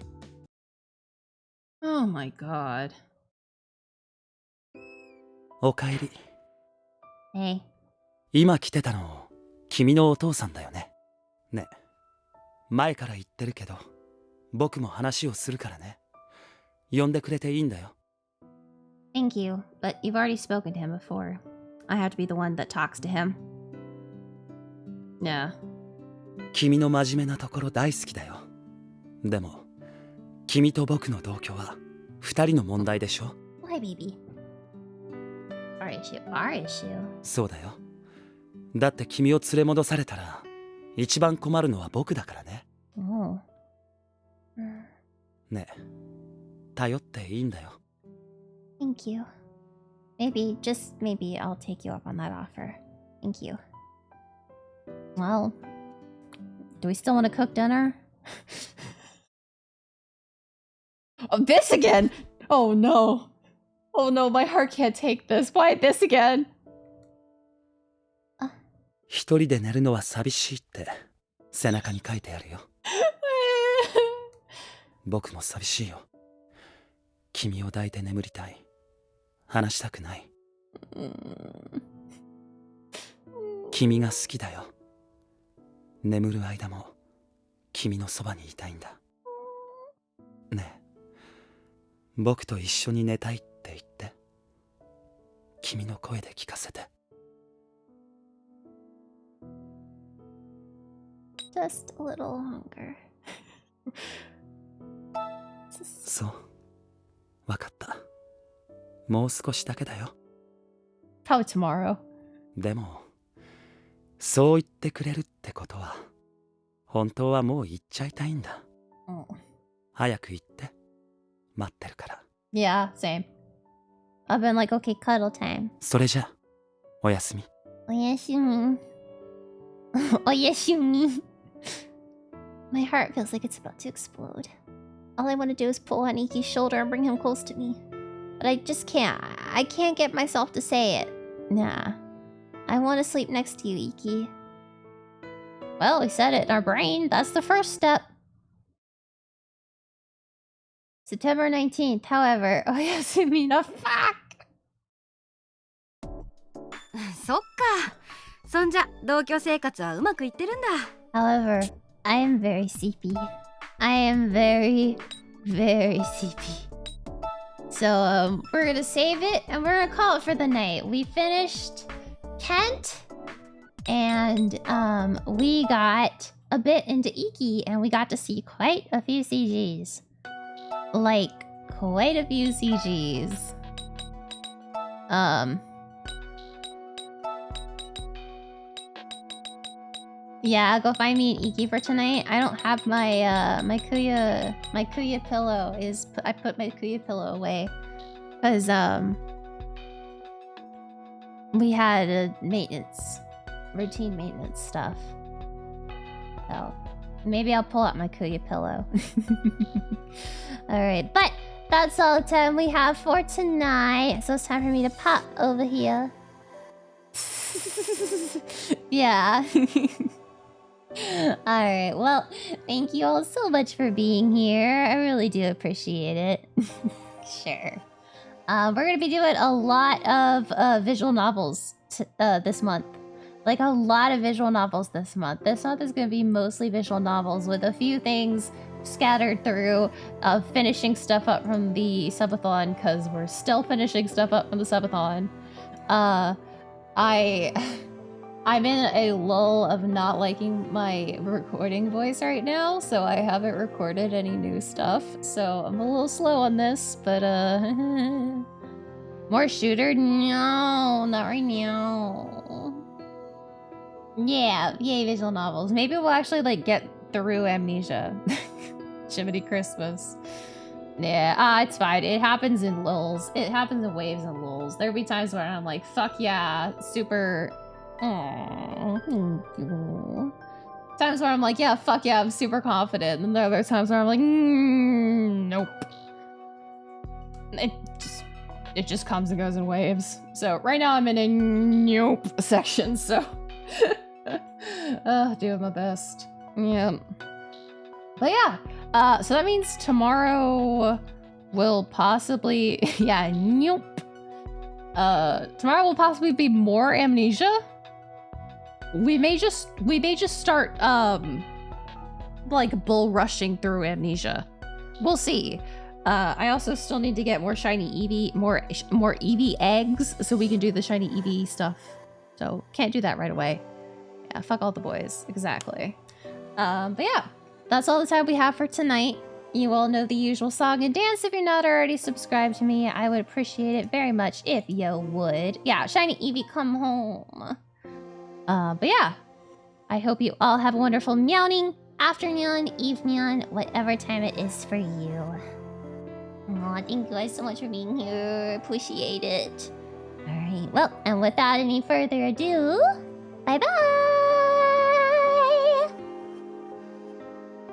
Oh my god. おかえり。Hey. 今来てたの君のお父さんだよね。ね、前から言ってるけど僕も話をするからね。呼んでくれていいんだよ。Thank you, but you've already spoken to him before. I have to be the one that talks to him. Yeah. 君の真面目なところ大好きだよ。でも君と僕の同居は二人の問題でしょ。 Why, baby? Our issue. Our issue? そうだよ。だって君を連れ戻されたら一番困るのは僕だからね。Oh. ねえ、頼っていいんだよ。Thank you. Maybe, just maybe I'll take you up on that offer. Thank you. Well, do we still want to cook dinner? Oh, this again! Oh no. Oh no, my heart can't take this. Why this again? 一人で寝るのは寂しいって背中に書いてあるよ。僕も寂しいよ。君を抱いて眠りたい。話したくない。君が好きだよ。眠る間も君のそばにいたいんだ。ねえ、僕と一緒に寝たいって言って。君の声で聞かせて。Just a little longer. そう、わかった。もう少しだけだよ。How tomorrow? でも、そう言ってくれるってことは、本当はもう行っちゃいたいんだ。早く行って。待ってるから。Yeah, same. I've been like, okay, cuddle time. それじゃ、おやすみ。おやすみ。おやすみ。My heart feels like it's about to explode. All I want to do is pull on Iki's shoulder and bring him close to me. But I just can't. I can't get myself to say it. Nah. I want to sleep next to you, Iki. Well, we said it in our brain. That's the first step. September 19th, however. Oh, yes, I mean, a fuck! そっか。そんじゃ同居生活はうまくいってるんだ。However, I am very sleepy. I am very, very sleepy. So, we're gonna save it and we're gonna call it for the night. We finished Kent and we got a bit into Iki and we got to see quite a few CGs. Like, quite a few CGs. Yeah, go find me an Iki for tonight. I don't have my my Kuya pillow. I put my Kuya pillow away because we had a routine maintenance stuff. So maybe I'll pull out my Kuya pillow. All right, but that's all the time we have for tonight. So it's time for me to pop over here. Yeah. Alright, well, thank you all so much for being here. I really do appreciate it. Sure. We're gonna be doing a lot of visual novels this month. Like, a lot of visual novels this month. This month is gonna be mostly visual novels with a few things scattered through finishing stuff up from the subathon, because we're still finishing stuff up from the subathon. I'm in a lull of not liking my recording voice right now, so I haven't recorded any new stuff. So I'm a little slow on this, but more shooter? No, not right now. Yeah, yay visual novels. Maybe we'll actually like get through Amnesia. Jiminy Christmas. Yeah, it's fine. It happens in lulls. It happens in waves and lulls. There'll be times where I'm like, fuck yeah, super... Aww, thank you. Times where I'm like, yeah, fuck yeah, I'm super confident. And there are other times where I'm like, nope. It just comes and goes in waves. So right now I'm in a nope section, so... doing my best. Yeah. But yeah, so that means tomorrow will possibly... yeah, nope. Tomorrow will possibly be more Amnesia. We may just start like bull rushing through Amnesia. We'll see. I also still need to get more shiny Eevee, more Eevee eggs, so we can do the shiny Eevee stuff. So can't do that right away. Yeah, fuck all the boys. Exactly. But yeah, that's all the time we have for tonight. You all know the usual song and dance. If you're not already subscribed to me, I would appreciate it very much if you would. Yeah, shiny Eevee, come home. But yeah, I hope you all have a wonderful meowing, afternoon, evening, whatever time it is for you. Aw, thank you guys so much for being here. Appreciate it. Alright, well, and without any further ado, bye-bye!